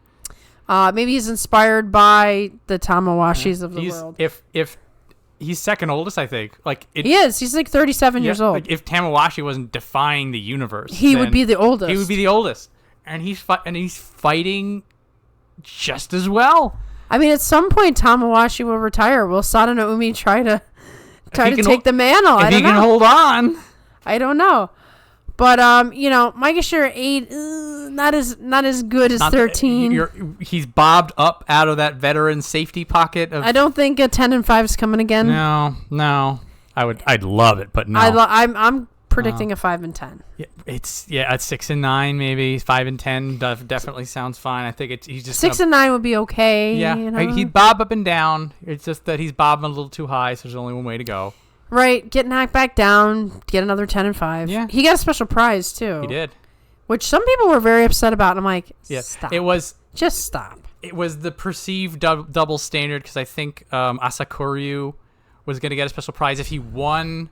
Maybe he's inspired by the Tamawashis of the world. If he's second oldest, I think. He is. He's like 37 years old. Like if Tamawashi wasn't defying the universe, he would be the oldest. He would be the oldest, and he's fighting just as well. I mean, at some point, Tamawashi will retire. Will Sadana Umi try to take the mantle? If he can hold on. I don't know. But, Maegashira 8, not as good as 13. He's bobbed up out of that veteran safety pocket. I don't think a 10 and 5 is coming again. No. I'd love it, but no. I'm predicting a 5 and 10. Yeah, at 6 and 9 maybe. 5 and 10 definitely sounds fine. I think he's just 6 and 9 would be okay. Yeah, he'd bob up and down. It's just that he's bobbing a little too high, so there's only one way to go. Right, get knocked back down, get another 10 and 5. Yeah, he got a special prize too. He did, which some people were very upset about. And I'm like, stop. Just stop. It was the perceived double standard because I think Asakuryu was going to get a special prize if he won.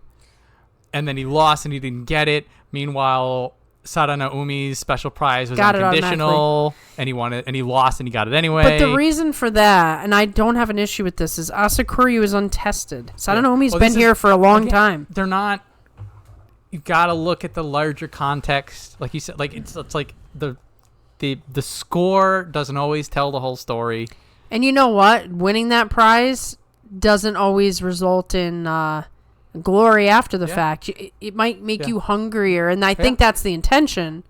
And then he lost and he didn't get it. Meanwhile, Sadana Umi's special prize was unconditional, and he won it, and he lost and he got it anyway. But the reason for that, and I don't have an issue with this, is Asakuryu is untested. Sadana Umi's been here for a long time. They're not. You got to look at the larger context, like you said. Like it's like the score doesn't always tell the whole story. And you know what? Winning that prize doesn't always result in glory after the fact. It might make you hungrier, and I think that's the intention,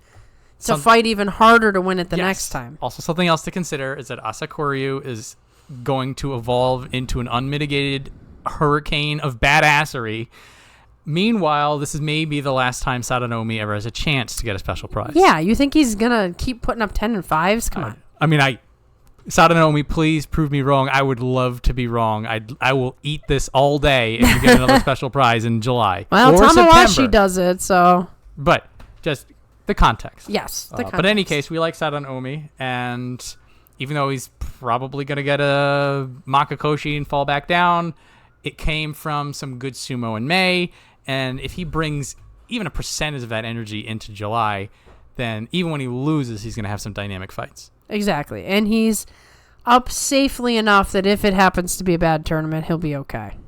to fight even harder to win it the next time. Also, something else to consider is that Asakuryu is going to evolve into an unmitigated hurricane of badassery. Meanwhile, this is maybe the last time Sadana Umi ever has a chance to get a special prize. Yeah, you think he's gonna keep putting up 10 and 5s? Come on. I mean, Sadana Umi, please prove me wrong. I would love to be wrong. I will eat this all day if you get another special prize in July. Well, or Tamawashi September. does it, so. But just the context. Yes, the context. But in any case, we like Sadana Umi, and even though he's probably going to get a Makuuchi and fall back down, it came from some good sumo in May, and if he brings even a percentage of that energy into July, then even when he loses, he's going to have some dynamic fights. Exactly. And he's up safely enough that if it happens to be a bad tournament, he'll be okay.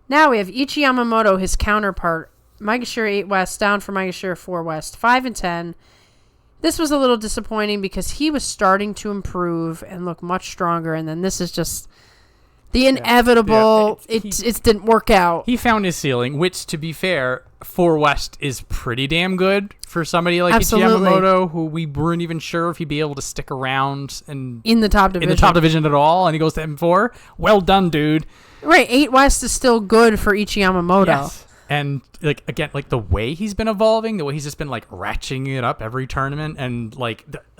Now we have Ichi Yamamoto, his counterpart, Maegashira 8 West, down from Maegashira 4 West, 5 and 10. This was a little disappointing because he was starting to improve and look much stronger, and then this is just the inevitable. Yeah. It didn't work out. He found his ceiling, which, to be fair, 4 West is pretty damn good for somebody like Ichi Yamamoto, who we weren't even sure if he'd be able to stick around and in the top division at all, and he goes to M4. Well done, dude. Right, 8 West is still good for Ichi Yamamoto. Yes. And the way he's been evolving, the way he's just been ratcheting it up every tournament, and I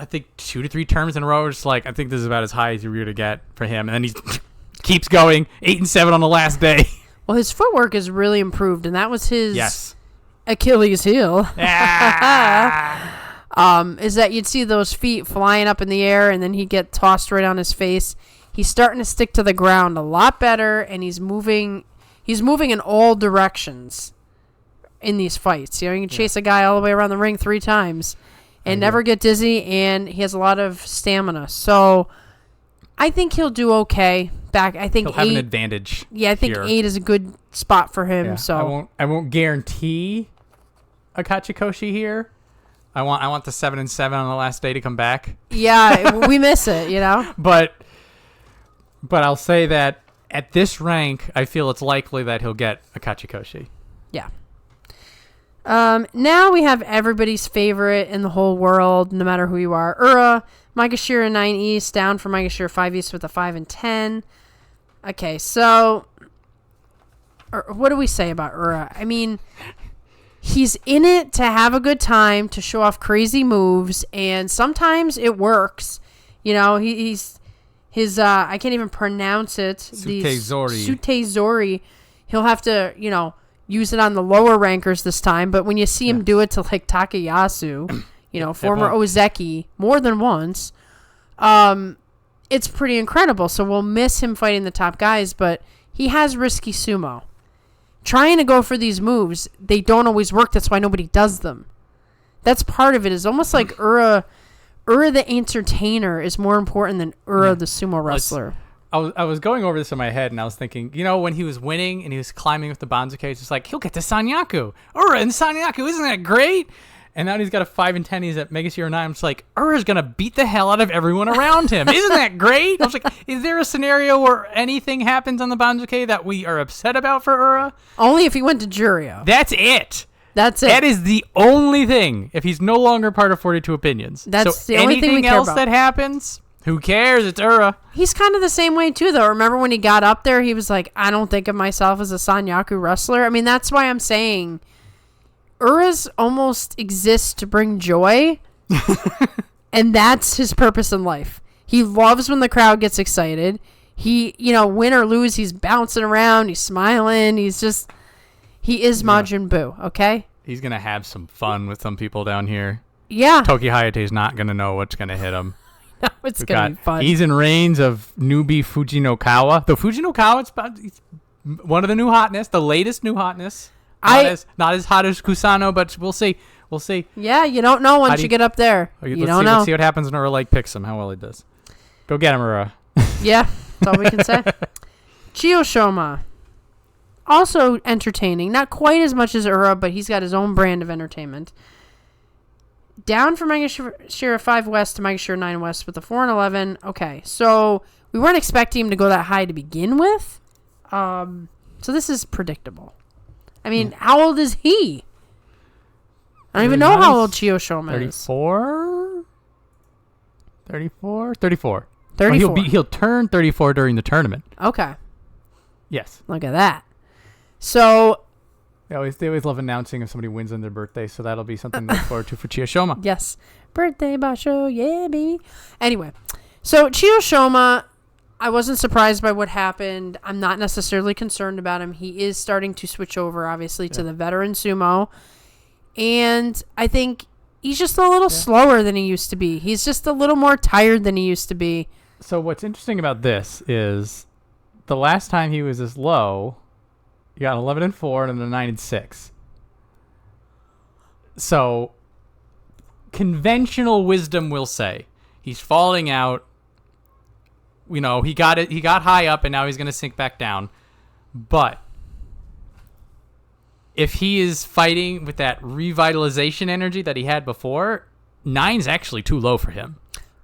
think 2 to 3 tournaments in a row, just I think this is about as high as you're going to get for him, and then he keeps going 8 and 7 on the last day. Well, his footwork has really improved, and that was his Achilles heel. is that you'd see those feet flying up in the air, and then he'd get tossed right on his face. He's starting to stick to the ground a lot better, and he's moving in all directions in these fights. You know, you can chase a guy all the way around the ring 3 times and never get dizzy, and he has a lot of stamina. So I think he'll do okay. I think he'll have an advantage. Yeah, I think 8 is a good spot for him. Yeah. So I won't guarantee a Kachikoshi here. I want the 7-7 on the last day to come back. Yeah, we miss it, you know. But I'll say that at this rank, I feel it's likely that he'll get a Kachikoshi. Yeah. Now we have everybody's favorite in the whole world, no matter who you are. Ura, Maegashira 9 East, down from Maegashira 5 East with a 5 and 10. Okay, so what do we say about Ura? I mean, he's in it to have a good time, to show off crazy moves, and sometimes it works. You know, he's I can't even pronounce it. Sutezori. He'll have to, you know, use it on the lower rankers this time, but when you see him do it to like Takayasu, you know, former Ozeki, more than once, it's pretty incredible. So we'll miss him fighting the top guys, but he has risky sumo. Trying to go for these moves, they don't always work. That's why nobody does them. That's part of it. It's almost like Ura the entertainer is more important than Ura the sumo wrestler. I was going over this in my head, and I was thinking, you know, when he was winning and he was climbing with the Banzuke, it's just like, he'll get to Sanyaku. Ura and Sanyaku, isn't that great? And now he's got a 5 and 10. He's at Megashira 9. I'm just like, Ura's going to beat the hell out of everyone around him. Isn't that great? I was like, is there a scenario where anything happens on the Banzuke that we are upset about for Ura? Only if he went to Juryo. That's it. That's it. That is the only thing. If he's no longer part of 42 Opinions. That's the only thing we care about. Anything else that happens, who cares? It's Ura. He's kind of the same way, too, though. Remember when he got up there, he was like, I don't think of myself as a Sanyaku wrestler. I mean, that's why I'm saying Ura's almost exists to bring joy, and that's his purpose in life. He loves when the crowd gets excited. He, you know, win or lose, he's bouncing around, he's smiling, he is Majin Buu, okay? He's going to have some fun with some people down here. Yeah. Toki Hayate's not going to know what's going to hit him. No, it's going to be fun. He's in range of newbie Fujinokawa. The Fujinokawa, it's one of the new hotness, the latest new hotness. Not as hot as Kusano, but we'll see. We'll see. Yeah, you don't know once you get up there. You don't know. Let's see what happens when Ura picks him, how well he does. Go get him, Ura. Yeah, that's all we can say. Chiyoshoma. Also entertaining. Not quite as much as Ura, but he's got his own brand of entertainment. Down from Maegashira 5 West to Maegashira 9 West with a 4 and 11. Okay, so we weren't expecting him to go that high to begin with. So this is predictable. I mean, how old is he? I don't even know how old Chiyoshoma is. 34? 34? 34. 34. He'll turn 34 during the tournament. Okay. Yes. Look at that. So They always love announcing if somebody wins on their birthday, so that'll be something to look forward to for Chiyoshoma. Yes. Birthday basho, yeah, baby. Anyway, so Chiyoshoma, I wasn't surprised by what happened. I'm not necessarily concerned about him. He is starting to switch over, obviously, to the veteran sumo. And I think he's just a little slower than he used to be. He's just a little more tired than he used to be. So what's interesting about this is the last time he was this low, you got 11 and 4 and then 9 and 6. So conventional wisdom will say he's falling out. You know, he got high up and now he's going to sink back down. But if he is fighting with that revitalization energy that he had before, 9's actually too low for him.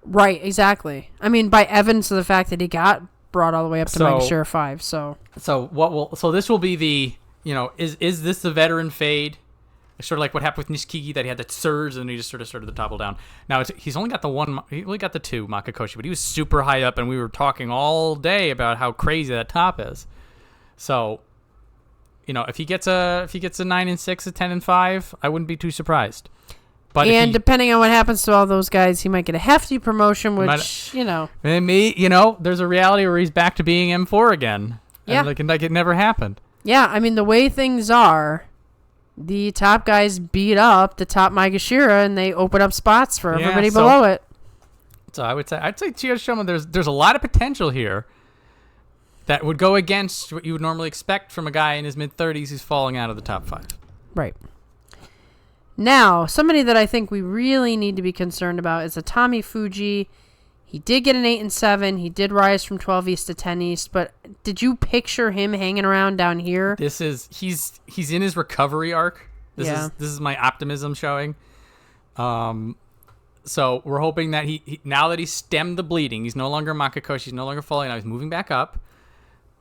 Right, exactly. I mean, by evidence of the fact that he got brought all the way up to Maegashira 5. So this will be the, you know, is this the veteran fade? It's sort of like what happened with Nishikigi, that he had that surge and he just sort of started to topple down. Now he's only got he only got the 2 Makuuchi, but he was super high up and we were talking all day about how crazy that top is. So, you know, if he gets a 9 and 6, a 10 and 5, I wouldn't be too surprised. But depending on what happens to all those guys, he might get a hefty promotion, which, you know. There's a reality where he's back to being M4 again. Yeah. And like it never happened. Yeah, I mean, the way things are, the top guys beat up the top Maegashira, and they open up spots for everybody so- below it. So I'd say Chiyoshima, there's a lot of potential here that would go against what you would normally expect from a guy in his mid-30s who's falling out of the top 5. Right. Now, somebody that I think we really need to be concerned about is Atami Fuji. He did get an 8 and 7. He did rise from 12 East to 10 East. But did you picture him hanging around down here? He's in his recovery arc. This is my optimism showing. So we're hoping that he now that he's stemmed the bleeding, he's no longer Makakoshi, he's no longer falling out, he's moving back up.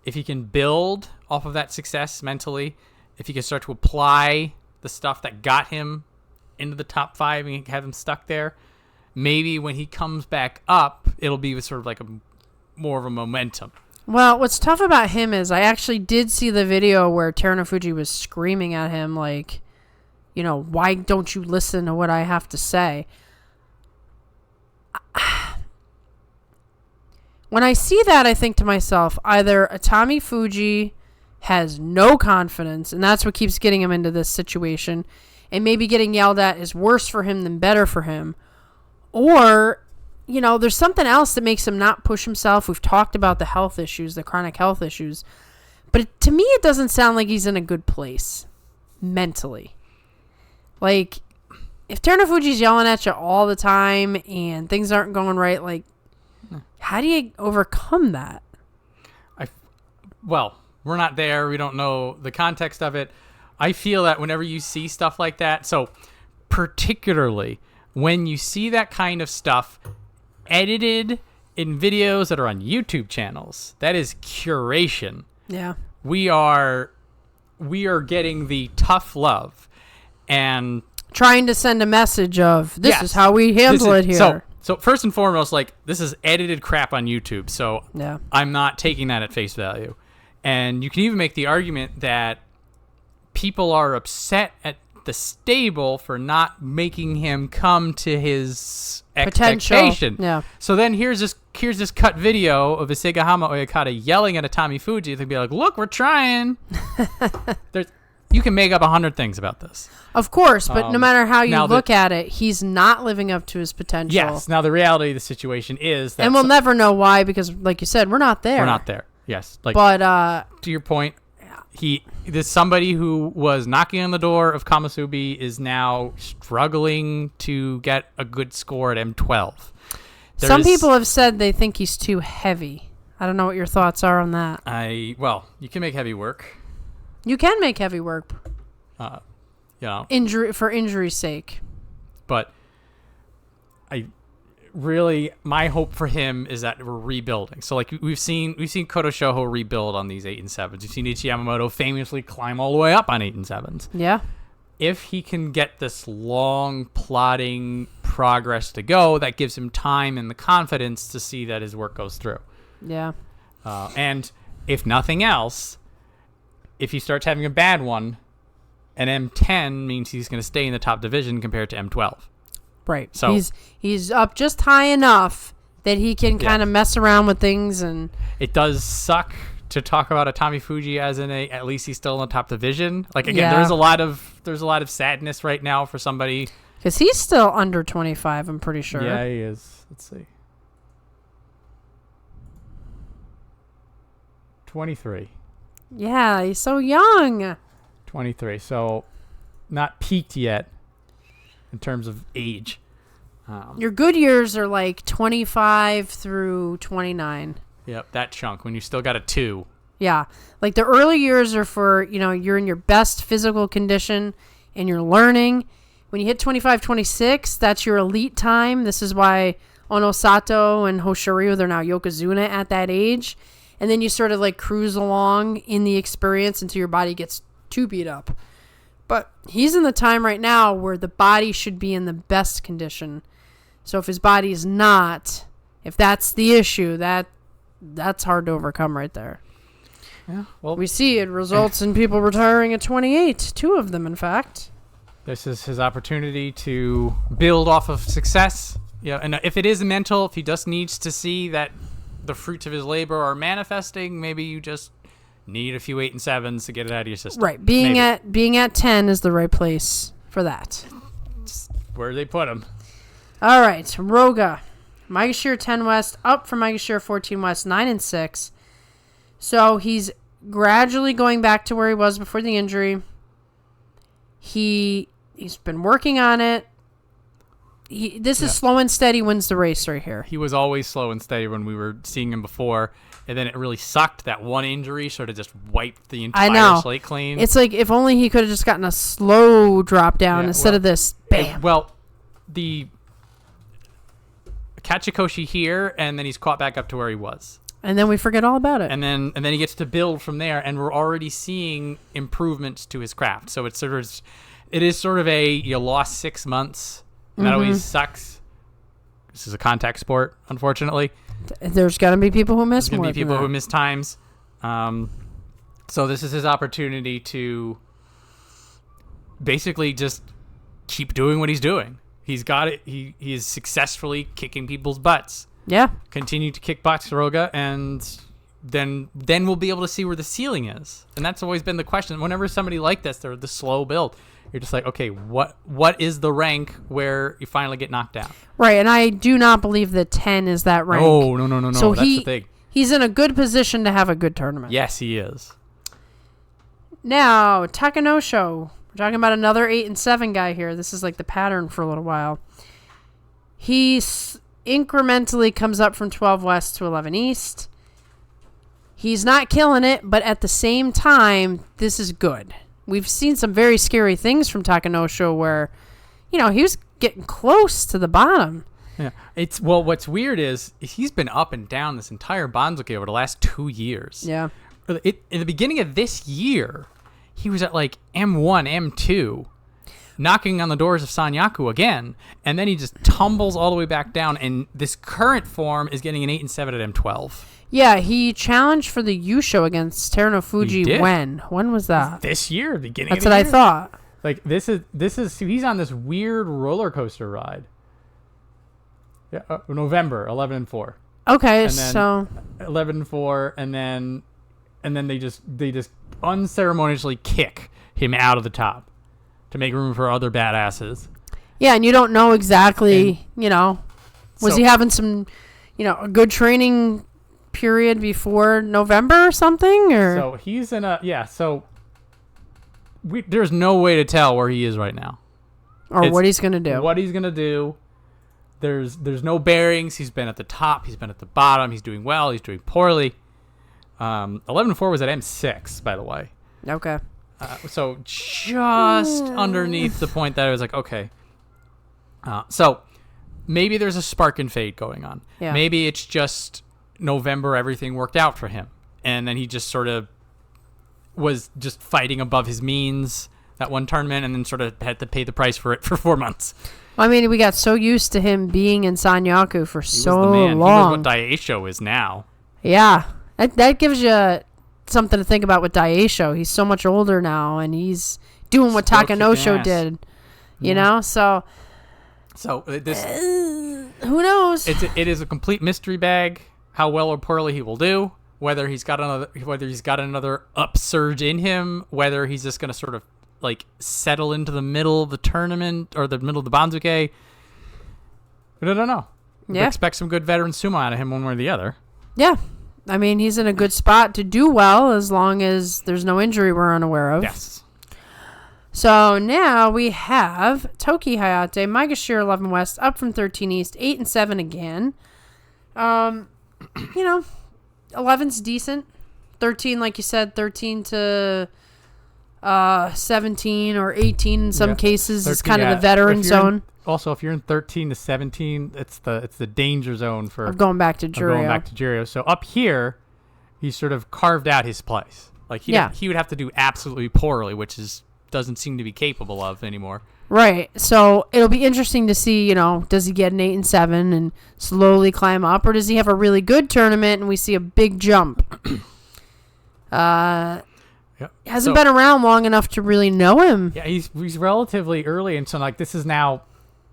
If he can build off of that success mentally, if he can start to apply the stuff that got him into the top 5 and have him stuck there, maybe when he comes back up, it'll be sort of like more of a momentum. Well, what's tough about him is I actually did see the video where Terunofuji was screaming at him like, why don't you listen to what I have to say? When I see that, I think to myself, either Atami Fuji has no confidence, and that's what keeps getting him into this situation, and maybe getting yelled at is worse for him than better for him, or, there's something else that makes him not push himself. We've talked about the health issues, the chronic health issues, but to me, it doesn't sound like he's in a good place mentally. Like, if Terunofuji's yelling at you all the time and things aren't going right, like, how do you overcome that? Well, we're not there. We don't know the context of it. I feel that whenever you see stuff like that, so particularly when you see that kind of stuff edited in videos that are on YouTube channels, that is curation. Yeah. We are getting the tough love and trying to send a message of this is how we handle it here. So first and foremost, like, this is edited crap on YouTube, so yeah. I'm not taking that at face value. And you can even make the argument that people are upset at the stable for not making him come to his expectation. Yeah. So then here's this cut video of Isegahama Oyakata yelling at Atami Fuji. They'd be like, "Look, we're trying." You can make up 100 things about this. Of course, but no matter how you look at it, he's not living up to his potential. Yes. Now, the reality of the situation is that... And we'll never know why, because, like you said, we're not there. We're not there, yes. But, to your point, this somebody who was knocking on the door of Komusubi is now struggling to get a good score at M12. Some people have said they think he's too heavy. I don't know what your thoughts are on that. Well, you can make heavy work. You can make heavy work. For injury's sake. But my hope for him is that we're rebuilding. So like we've seen Koto Shoho rebuild on these 8 and 7s. We've seen Ichi Yamamoto famously climb all the way up on 8 and 7s. Yeah. If he can get this long plodding progress to go, that gives him time and the confidence to see that his work goes through. Yeah. And if nothing else, if he starts having a bad one, an M10 means he's going to stay in the top division compared to M12. Right. So he's up just high enough that he can kind of mess around with things, and it does suck to talk about Atami Fuji as at least he's still in the top division. Like again, there's a lot of sadness right now for somebody because he's still under 25. I'm pretty sure. Yeah, he is. Let's see. 23. Yeah, he's so young. 23, so not peaked yet in terms of age. Your good years are like 25 through 29. Yep, that chunk when you still got a 2. Yeah, like the early years are for, you're in your best physical condition and you're learning. When you hit 25, 26, that's your elite time. This is why Onosato and Hoshoryu, they're now Yokozuna at that age. And then you sort of like cruise along in the experience until your body gets too beat up. But he's in the time right now where the body should be in the best condition. So if his body is not, if that's the issue, that's hard to overcome right there. Yeah, well, we see it results in people retiring at 28. 2 of them, in fact. This is his opportunity to build off of success. Yeah, and if it is mental, if he just needs to see that the fruits of his labor are manifesting, maybe you just need a few 8 and 7s to get it out of your system. Right. Being at 10 is the right place for that. Just where they put him. All right. Roga. Maegashira 10 West, up from Maegashira 14 West, 9 and 6. So he's gradually going back to where he was before the injury. He's been working on it. This is slow and steady wins the race right here. He was always slow and steady when we were seeing him before, and then it really sucked. That one injury sort of just wiped the entire slate clean. It's like if only he could have just gotten a slow drop down instead of this bam. The Kachikoshi here, and then he's caught back up to where he was. And then we forget all about it. And then he gets to build from there, and we're already seeing improvements to his craft. So it is sort of a you lost 6 months. And that always sucks. This is a contact sport, unfortunately. There's going to be people who miss more. There's going to be people who miss times. So this is his opportunity to basically just keep doing what he's doing. He's got it. He is successfully kicking people's butts. Yeah. Continue to kick butts, Roga, and then we'll be able to see where the ceiling is. And that's always been the question. Whenever somebody like this, they're the slow build. You're just like, okay, what is the rank where you finally get knocked down? Right, and I do not believe that 10 is that rank. Oh, no. So that's the thing. He's in a good position to have a good tournament. Yes, he is. Now, Takanosho. We're talking about another 8 and 7 guy here. This is like the pattern for a little while. He incrementally comes up from 12 West to 11 East. He's not killing it, but at the same time, this is good. We've seen some very scary things from Takanosho where, he was getting close to the bottom. Yeah. What's weird is he's been up and down this entire Banzuke over the last 2 years. Yeah. In the beginning of this year, he was at like M1, M2, knocking on the doors of Sanyaku again, and then he just tumbles all the way back down, and this current form is getting an 8 and 7 at M12. Yeah, he challenged for the Yusho against Terunofuji when? When was that? This year, beginning That's of the year. what I thought. Like, this is he's on this weird roller coaster ride. Yeah, November, 11 and 4. Okay, and then so 11 and 4, and then they just unceremoniously kick him out of the top to make room for other badasses. Yeah, and you don't know exactly, was he having some, a good training period before November or something? Or so he's in there's no way to tell where he is right now. Or what he's going to do. What he's going to do. There's no bearings. He's been at the top. He's been at the bottom. He's doing well. He's doing poorly. 11-4 was at M6, by the way. Okay. So just underneath the point that I was like, okay. So maybe there's a spark and fade going on. Yeah. Maybe it's just November, everything worked out for him. And then he just sort of was just fighting above his means that one tournament and then sort of had to pay the price for it for 4 months. I mean, we got so used to him being in Sanyaku for so was the man. long. He was what Daisho is now. Yeah. That gives you something to think about with Daisho. He's so much older now, and he's doing what Takanosho did. You know? So this who knows? It is a complete mystery bag how well or poorly he will do, whether he's got another upsurge in him, whether he's just going to sort of like settle into the middle of the tournament or the middle of the Banzuke. But I don't know. Yeah. Expect some good veteran sumo out of him one way or the other. Yeah. I mean, he's in a good spot to do well as long as there's no injury we're unaware of. Yes. So now we have Toki Hayate, Maegashira 11 West, up from 13 East, 8 and 7 again. 11's decent. 13, like you said, 13 to 17 or 18 in some cases is kind of the veteran zone. Also, if you're in 13 to 17, it's the danger zone for going back to Juryo. So up here, he sort of carved out his place. Like he would have to do absolutely poorly, which doesn't seem to be capable of anymore. Right. So it'll be interesting to see, does he get an 8 and 7 and slowly climb up, or does he have a really good tournament and we see a big jump? Hasn't been around long enough to really know him. Yeah, he's relatively early, and so like this is now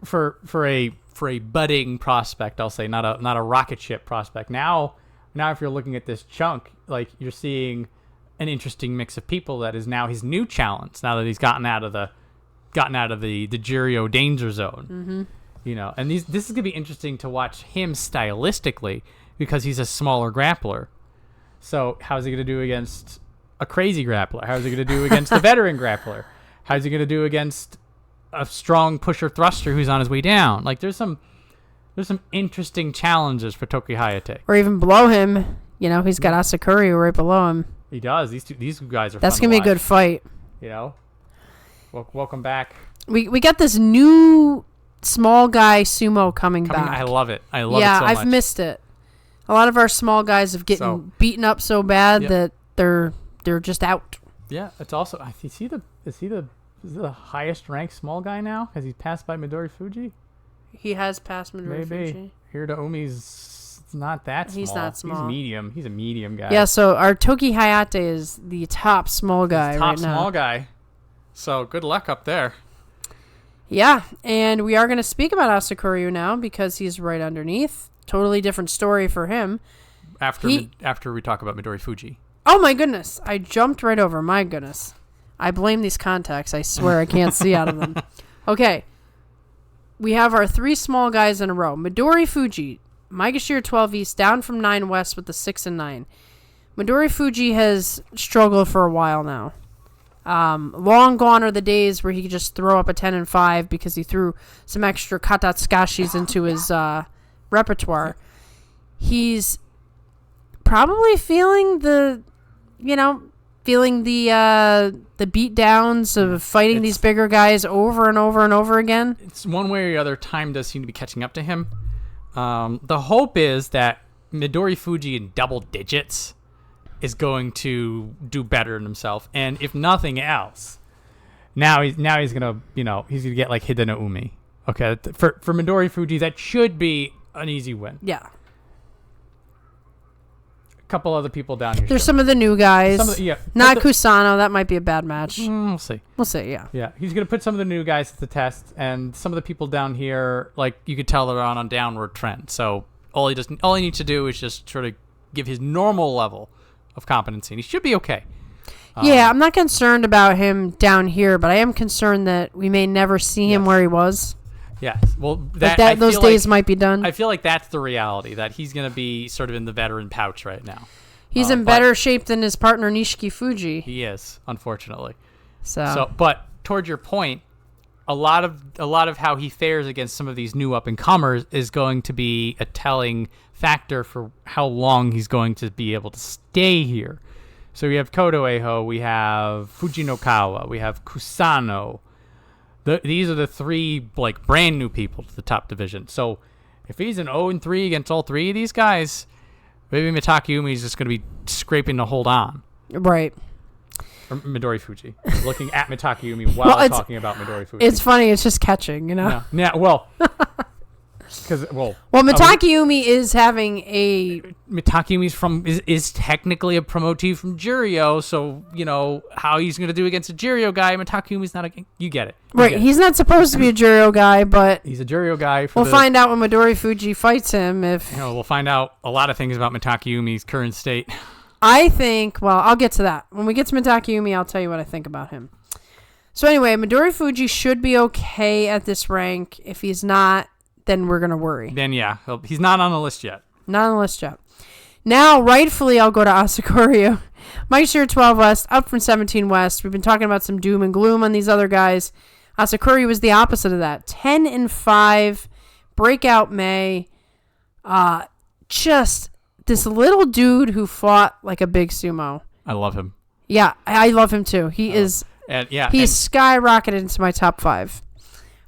for a budding prospect, I'll say, not a rocket ship prospect. Now if you're looking at this chunk, like you're seeing an interesting mix of people that is now his new challenge. Now that he's gotten out of the Juryo danger zone, and this is gonna be interesting to watch him stylistically because he's a smaller grappler. So how's he gonna do against a crazy grappler? How's he gonna do against a veteran grappler? How's he gonna do against a strong pusher thruster who's on his way down? Like there's some interesting challenges for Toki Hayate. Or even below him, he's got Asakuri right below him. He does. These two guys are. That's fun gonna to be a watch. good fight. Welcome back. We got this new small guy sumo coming back. I love it. I love it yeah, so much. I've missed it. A lot of our small guys have getting beaten up so bad that they're just out. Yeah, it's also. Is he the highest ranked small guy now? Has he passed by Midori Fuji? He has passed Midori Maybe. Fuji. Hirota Umi's not that small. He's not small. He's medium. He's a medium guy. Yeah, so our Toki Hayate is the top small guy right now. Top small guy. So good luck up there. Yeah, and we are going to speak about Asakuryu now because he's right underneath. Totally different story for him. After we talk about Midori Fuji. Oh my goodness, I jumped right over. My goodness. I blame these contacts. I swear I can't see out of them. Okay. We have our 3 small guys in a row. Midori Fuji, Maegashira 12 East, down from 9 West with the 6 and 9. Midori Fuji has struggled for a while now. Long gone are the days where he could just throw up a 10 and 5 because he threw some extra katatsukashis into his repertoire. He's probably feeling the beat downs of fighting these bigger guys over and over and over again. It's one way or the other, time does seem to be catching up to him. The hope is that Midori Fuji in double digits is going to do better than himself, and if nothing else, now he's gonna he's gonna get like Hidena Umi. Okay, for Midori Fuji, that should be an easy win. Yeah. A couple other people down here. There's some of the new guys. Not Kusano. That might be a bad match. We'll see. We'll see. Yeah. Yeah, he's gonna put some of the new guys to the test, and some of the people down here, like you could tell, they're on a downward trend. So all he needs to do is just sort of give his normal level of competency, and he should be okay. Yeah, I'm not concerned about him down here, but I am concerned that we may never see him where he was. Yes. Well, those days might be done. I feel like that's the reality, that he's going to be sort of in the veteran pouch right now. He's in better shape than his partner Nishiki Fuji. He is, unfortunately. So, but toward your point, a lot of how he fares against some of these new up and comers is going to be a telling factor for how long he's going to be able to stay here. So we have Kodo Eho, we have Fujinokawa, we have Kusano. These are the 3 like brand new people to the top division. So if he's an 0-3 against all 3 of these guys, maybe Mitake is just going to be scraping to hold on. Right. Or Midori Fuji. Looking at Mitake while talking about Midori Fuji. It's funny. It's just catching, Yeah. Well. Mitake is having a... Mitake is technically a promotee from Juryo, so, how he's going to do against a Juryo guy, Mitake not you get it. He's not supposed to be a Juryo guy, but... He's a Juryo guy. We'll find out when Midori Fuji fights him if... we'll find out a lot of things about Mitake current state. I think... Well, I'll get to that. When we get to Mitake, I'll tell you what I think about him. So anyway, Midori Fuji should be okay at this rank. If he's not... then we're going to worry. Then, yeah. He's not on the list yet. Not on the list yet. Now, rightfully, I'll go to Asakuryu. Maegashira 12 West, up from 17 West. We've been talking about some doom and gloom on these other guys. Asakuryu was the opposite of that. 10 and 5, breakout May. Just this little dude who fought like a big sumo. I love him. Yeah, I love him too. He's skyrocketed into my top 5.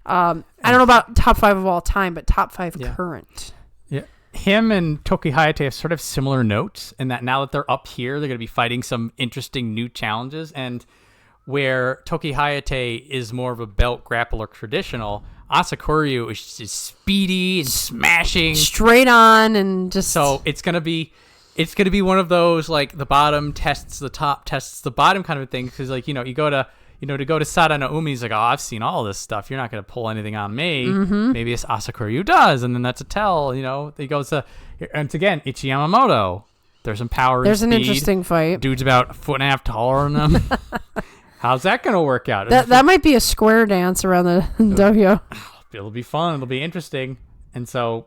I don't know about top 5 of all time, but top 5 current. Yeah. Him and Toki Hayate have sort of similar notes in that now that they're up here, they're going to be fighting some interesting new challenges. And where Toki Hayate is more of a belt grappler traditional, Asakuryu is just speedy and smashing. Straight on and just... So it's going to be one of those, like, the bottom tests the top, tests the bottom kind of thing. Because, like, you go to... to go to Sadana Umi's like, oh, I've seen all this stuff. You're not going to pull anything on me. Mm-hmm. Maybe it's Asakuryu does, and then that's a tell. He goes to, and again, Ichi Yamamoto. There's some power. There's and an speed. interesting fight. Dude's about a foot and a half taller than them. How's that going to work out? That might be a square dance around the dojo. It'll be fun. It'll be interesting. And so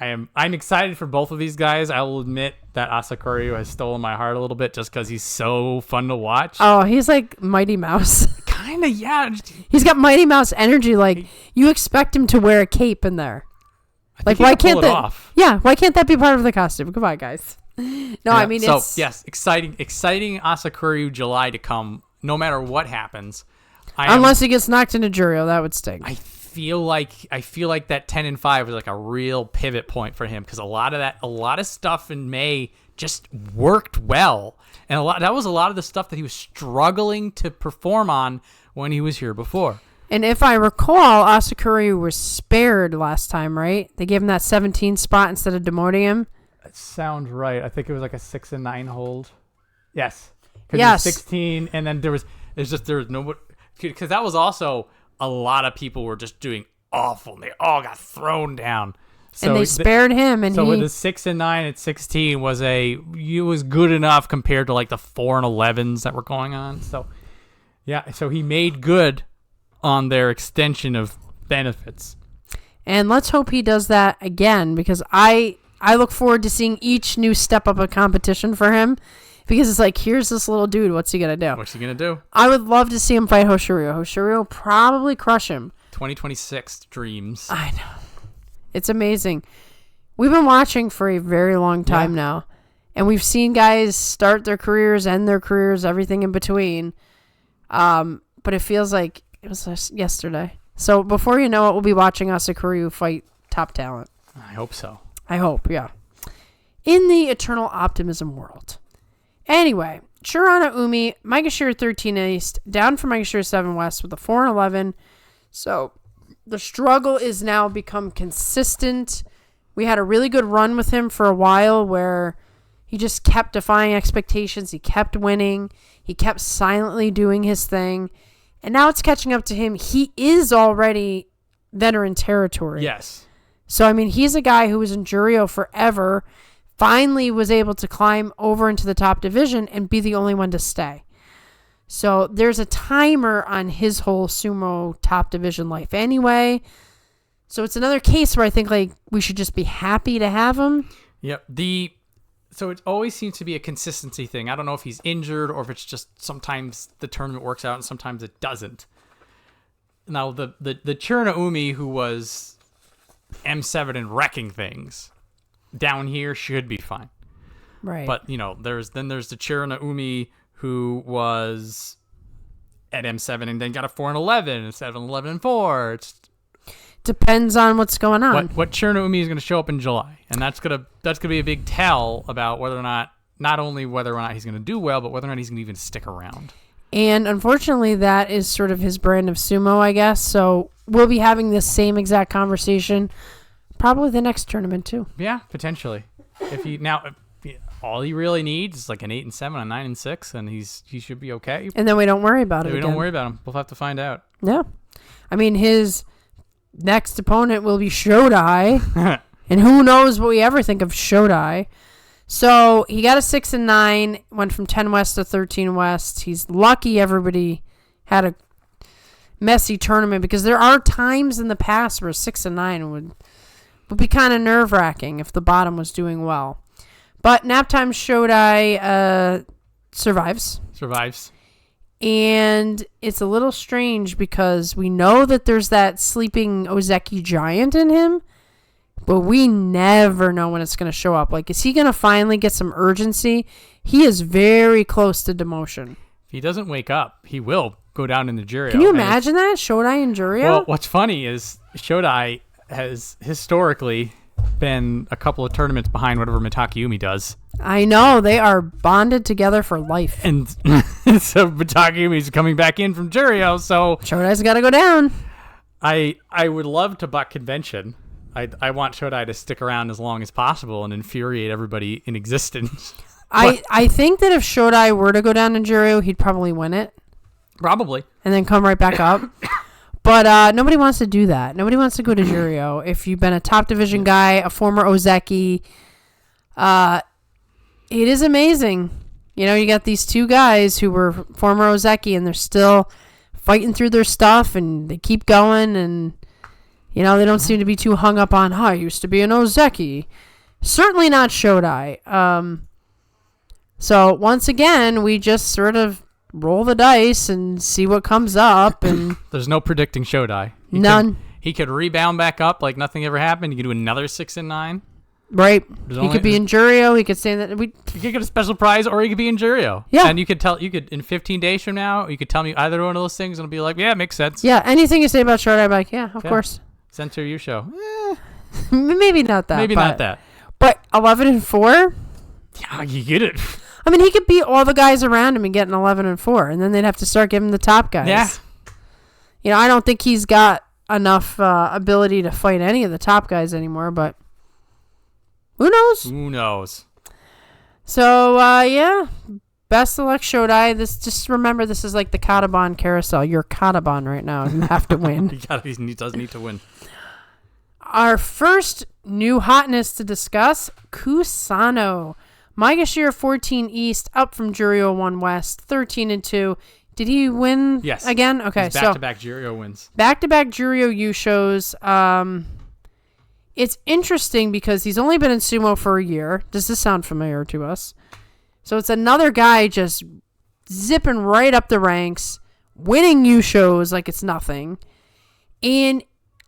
I'm excited for both of these guys. I will admit that Asakura has stolen my heart a little bit just because he's so fun to watch. Oh, he's like Mighty Mouse. Kind of, yeah. He's got Mighty Mouse energy. Like, you expect him to wear a cape in there. Like, why can't that? Off. Yeah, why can't that be part of the costume? Goodbye, guys. No, yeah, I mean, so, it's... yes, exciting Asakura July to come, no matter what happens. Unless he gets knocked into Jurio, that would sting. I feel like that 10-5 was like a real pivot point for him because a lot of stuff in May just worked well, and that was a lot of the stuff that he was struggling to perform on when he was here before. And if I recall, Asakura was spared last time, right? They gave him that 17 spot instead of demoting him. That sounds right. I think it was like a 6 and 9 hold. Yes. Yes. 16, and then there was no, because that was also a lot of people were just doing awful. And they all got thrown down. So and they spared him, and with the 6 and 9 at 16 was good enough compared to like the 4 and 11s that were going on. So yeah, so he made good on their extension of benefits. And let's hope he does that again, because I look forward to seeing each new step up of competition for him, because it's like, here's this little dude. What's he going to do? What's he going to do? I would love to see him fight Hoshirio. Hoshirio will probably crush him. 2026 dreams. I know. It's amazing. We've been watching for a very long time now, and we've seen guys start their careers, end their careers, everything in between. But it feels like it was just yesterday. So before you know it, we'll be watching Asakura fight top talent. I hope so. I hope, yeah. In the Eternal Optimism world. Anyway, Shirana Umi, Maegashira 13 East, down from Maegashira 7 West with a 4 and 11. So the struggle is now become consistent. We had a really good run with him for a while where he just kept defying expectations. He kept winning. He kept silently doing his thing. And now it's catching up to him. He is already veteran territory. Yes. So, I mean, he's a guy who was in Jurio forever, finally was able to climb over into the top division and be the only one to stay. So there's a timer on his whole sumo top division life anyway. So it's another case where I think like we should just be happy to have him. Yep. So it always seems to be a consistency thing. I don't know if he's injured or if it's just sometimes the tournament works out and sometimes it doesn't. Now the Chirna Umi who was M7 and wrecking things down here should be fine. Right. But there's the Chirna Umi who was at M7 and then got a 4 and 11 instead of an 11 and 4. It's depends on what's going on. What Chirna Umi is going to show up in July, and that's gonna be a big tell about whether or not only whether or not he's going to do well, but whether or not he's going to even stick around. And unfortunately, that is sort of his brand of sumo, I guess. So we'll be having this same exact conversation probably the next tournament too. Yeah, potentially. All he really needs is like an 8 and 7, a 9 and 6, and he should be okay. And then we don't worry about it. We don't worry about him. We'll have to find out. Yeah, I mean his next opponent will be Shodai, and who knows what we ever think of Shodai. So he got a 6 and 9, went from 10 West to 13 West. He's lucky everybody had a messy tournament, because there are times in the past where 6 and 9 would be kind of nerve-wracking if the bottom was doing well. But Naptime Shodai survives. And it's a little strange because we know that there's that sleeping Ozeki giant in him, but we never know when it's going to show up. Like, is he going to finally get some urgency? He is very close to demotion. If he doesn't wake up, he will go down in the Jurio. Can you imagine that? Shodai and Jurio? Well, what's funny is Shodai has historically been a couple of tournaments behind whatever Mitakeumi does. I know. They are bonded together for life. And so Mitakeumi's coming back in from Jurio, so Shodai's got to go down. I would love to buck convention. I want Shodai to stick around as long as possible and infuriate everybody in existence. I think that if Shodai were to go down in Jurio, he'd probably win it. Probably. And then come right back up. But nobody wants to do that. Nobody wants to go to Jurio. If you've been a top division guy, a former Ozeki, It is amazing. You know, you got these two guys who were former Ozeki, and they're still fighting through their stuff, and they keep going, and, you know, they don't seem to be too hung up on, I used to be an Ozeki. Certainly not Shodai. So, once again, we just sort of roll the dice and see what comes up, and... There's no predicting Shodai. None. He could rebound back up like nothing ever happened. He could do another 6-9. Right. He could be in Jurio. He could say that he could get a special prize, or he could be in Jurio. Yeah. And you could in 15 days from now, you could tell me either one of those things, and it'll be like, yeah, it makes sense. Yeah. Anything you say about Shodai, I'm like, yeah, of course. Center Yusho. Maybe not that. Not that. But 11-4. Yeah, you get it. I mean, he could beat all the guys around him and get an 11-4, and then they'd have to start giving the top guys. Yeah. You know, I don't think he's got enough ability to fight any of the top guys anymore, but who knows? Who knows? So, yeah. Best of luck, Shodai. Just remember, this is like the Kataban carousel. You're Kataban right now. You have to win. He does need to win. Our first new hotness to discuss, Kusano. Maegashira 14 East, up from Jurio 1 West, 13-2. Did he win again? Okay, he's back-to-back Jurio wins. Back-to-back Jurio U-shows. It's interesting because he's only been in Sumo for a year. Does this sound familiar to us? So it's another guy just zipping right up the ranks, winning U-shows like it's nothing. And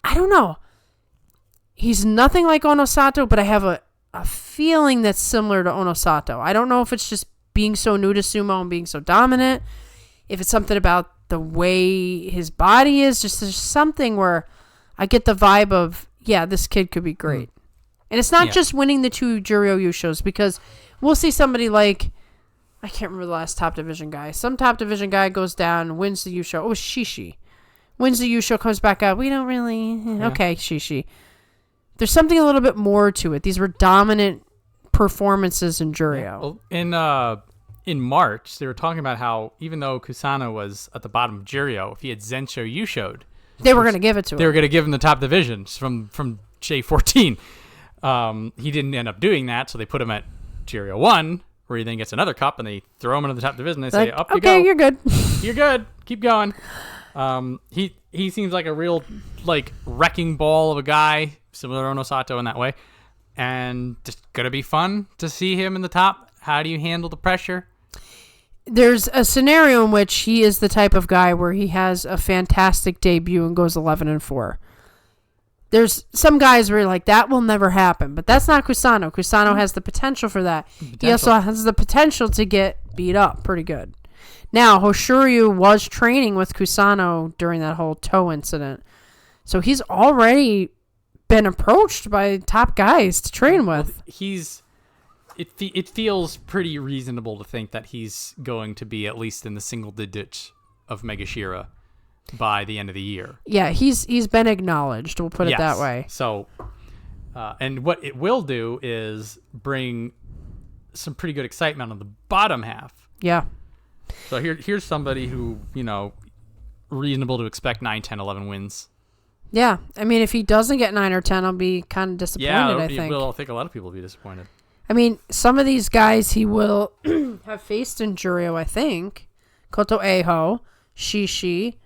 I don't know. He's nothing like Onosato, but I have a feeling that's similar to Onosato. I don't know if it's just being so new to Sumo and being so dominant, if it's something about the way his body is, just there's something where I get the vibe of, yeah, this kid could be great. And it's not just winning the 2 Jurio U shows, because we'll see somebody like, I can't remember the last top division guy. Some top division guy goes down, wins the U show. Oh, Shishi. Wins the U show, comes back out. We don't really, okay, Shishi. There's something a little bit more to it. These were dominant performances in Jurio. Well, in March, they were talking about how even though Kusano was at the bottom of Jurio, if he had Zensho Yusho'd, they were going to give it to him. They were going to give him the top divisions from J14. He didn't end up doing that, so they put him at Jurio 1, where he then gets another cup, and they throw him into the top division. They say, up you go. Okay, you're good. You're good. Keep going. He seems like a real wrecking ball of a guy, similar to Onosato in that way, and just gonna be fun to see him in the top. How do you handle the pressure? There's a scenario in which he is the type of guy where he has a fantastic debut and goes 11-4. There's some guys where you're like, that will never happen, but that's not Kusano. Kusano has the potential for that. He also has the potential to get beat up pretty good. Now, Hoshoryu was training with Kusano during that whole toe incident, so he's already been approached by top guys to train with. It feels pretty reasonable to think that he's going to be at least in the single digits of Megashira by the end of the year. Yeah, he's been acknowledged. We'll put it that way. So, and what it will do is bring some pretty good excitement on the bottom half. Yeah. So here's somebody who, reasonable to expect 9, 10, 11 wins. Yeah. I mean, if he doesn't get 9 or 10, I'll be kind of disappointed, I think. I think a lot of people will be disappointed. I mean, some of these guys he will have faced in Jurio, I think. Koto Eho, Shishi,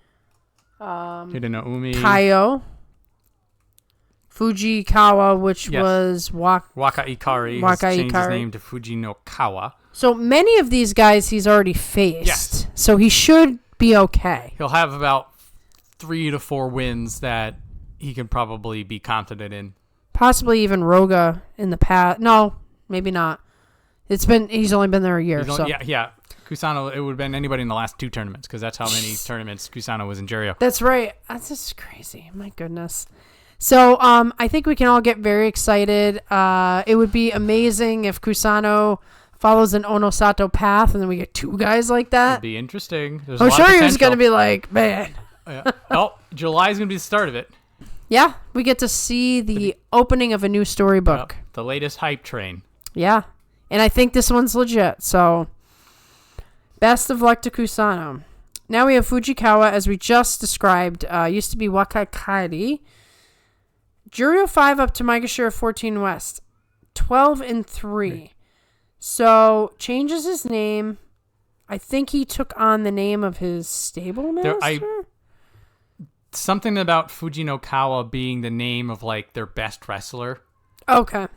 Hideno Umi, Kaio, Fujikawa, which was Waka Ikari. Changed his name to Fujinokawa. So many of these guys he's already faced. Yes. So he should be okay. He'll have about 3 to 4 wins that he can probably be confident in. Possibly even Roga in the past. No, maybe not. He's only been there a year. Yeah. Kusano, it would have been anybody in the last 2 tournaments, because that's how many tournaments Kusano was in Jurio. That's right. That's just crazy. My goodness. So I think we can all get very excited. It would be amazing if Kusano follows an Onosato path, and then we get 2 guys like that. It'd be interesting. I'm sure he's going to be like, man. Yeah. Oh, July's going to be the start of it. Yeah, we get to see the opening of a new storybook. Yep, the latest hype train. Yeah, and I think this one's legit, so best of luck to Kusano. Now we have Fujikawa, as we just described, used to be Wakakari. Jurio 5 up to Maegashira 14 West, 12-3. So changes his name. I think he took on the name of his stable master. Something about Fujinokawa being the name of like their best wrestler. Okay.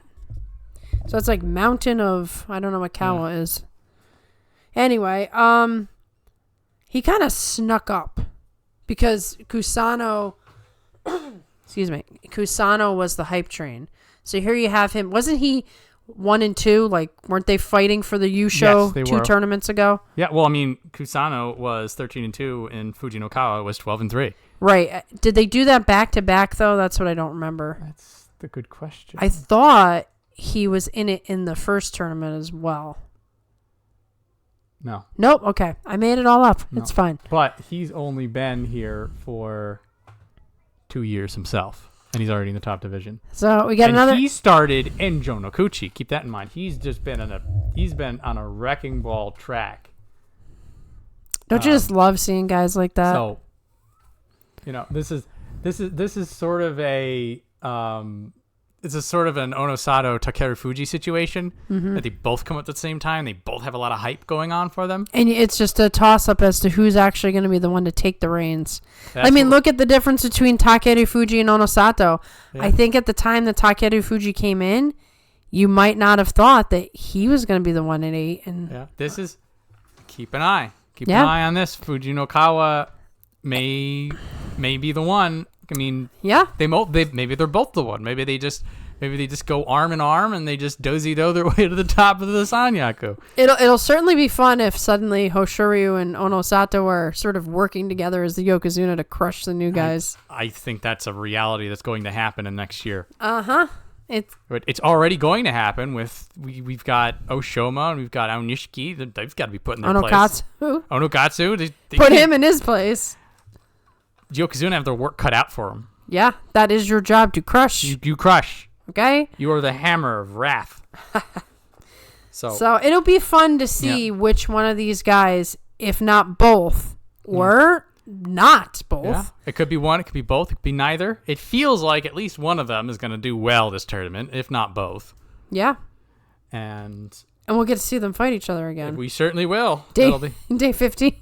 So it's like Mountain of, I don't know what Kawa is. Anyway, he kind of snuck up because Kusano, Kusano was the hype train. So here you have him. Wasn't he 1 and 2? Like, weren't they fighting for the Yusho Yes, they 2 were. tournaments ago? Yeah, well, I mean, Kusano was 13 and 2, and Fujinokawa was 12 and 3. Right. Did they do that back to back though? That's what I don't remember. That's the good question. I thought he was in it in the first tournament as well. No. Nope. Okay. I made it all up. No. It's fine. But he's only been here for 2 years himself, and he's already in the top division. So we got and another. He started in Jonokuchi. Keep that in mind. He's just been on a wrecking ball track. Don't you just love seeing guys like that? So, this is sort of a it's a sort of an Onosato Takeru Fuji situation that they both come at the same time. They both have a lot of hype going on for them. And it's just a toss-up as to who's actually going to be the one to take the reins. Look at the difference between Takeru Fuji and Onosato. Yeah. I think at the time that Takeru Fuji came in, you might not have thought that he was going to be the one at 8. And yeah, this is keep an eye on this. Fujinokawa may be the one. I mean, yeah, maybe they're both the one. Maybe they just go arm in arm and they just dozy-do their way to the top of the Sanyaku. It'll certainly be fun if suddenly Hoshoryu and Onosato are sort of working together as the Yokozuna to crush the new guys. I think that's a reality that's going to happen in next year. It's already going to happen with we've got Oshoma and we've got Aonishiki. They've got to be put in their place. Onokatsu. They put him in his place. Yokozuna have their work cut out for them. Yeah, that is your job to crush. You crush. Okay? You are the hammer of wrath. So it'll be fun to see which one of these guys, if not both, or not both. Yeah. It could be one, it could be both, it could be neither. It feels like at least one of them is going to do well this tournament, if not both. Yeah. And we'll get to see them fight each other again. We certainly will. Day 15.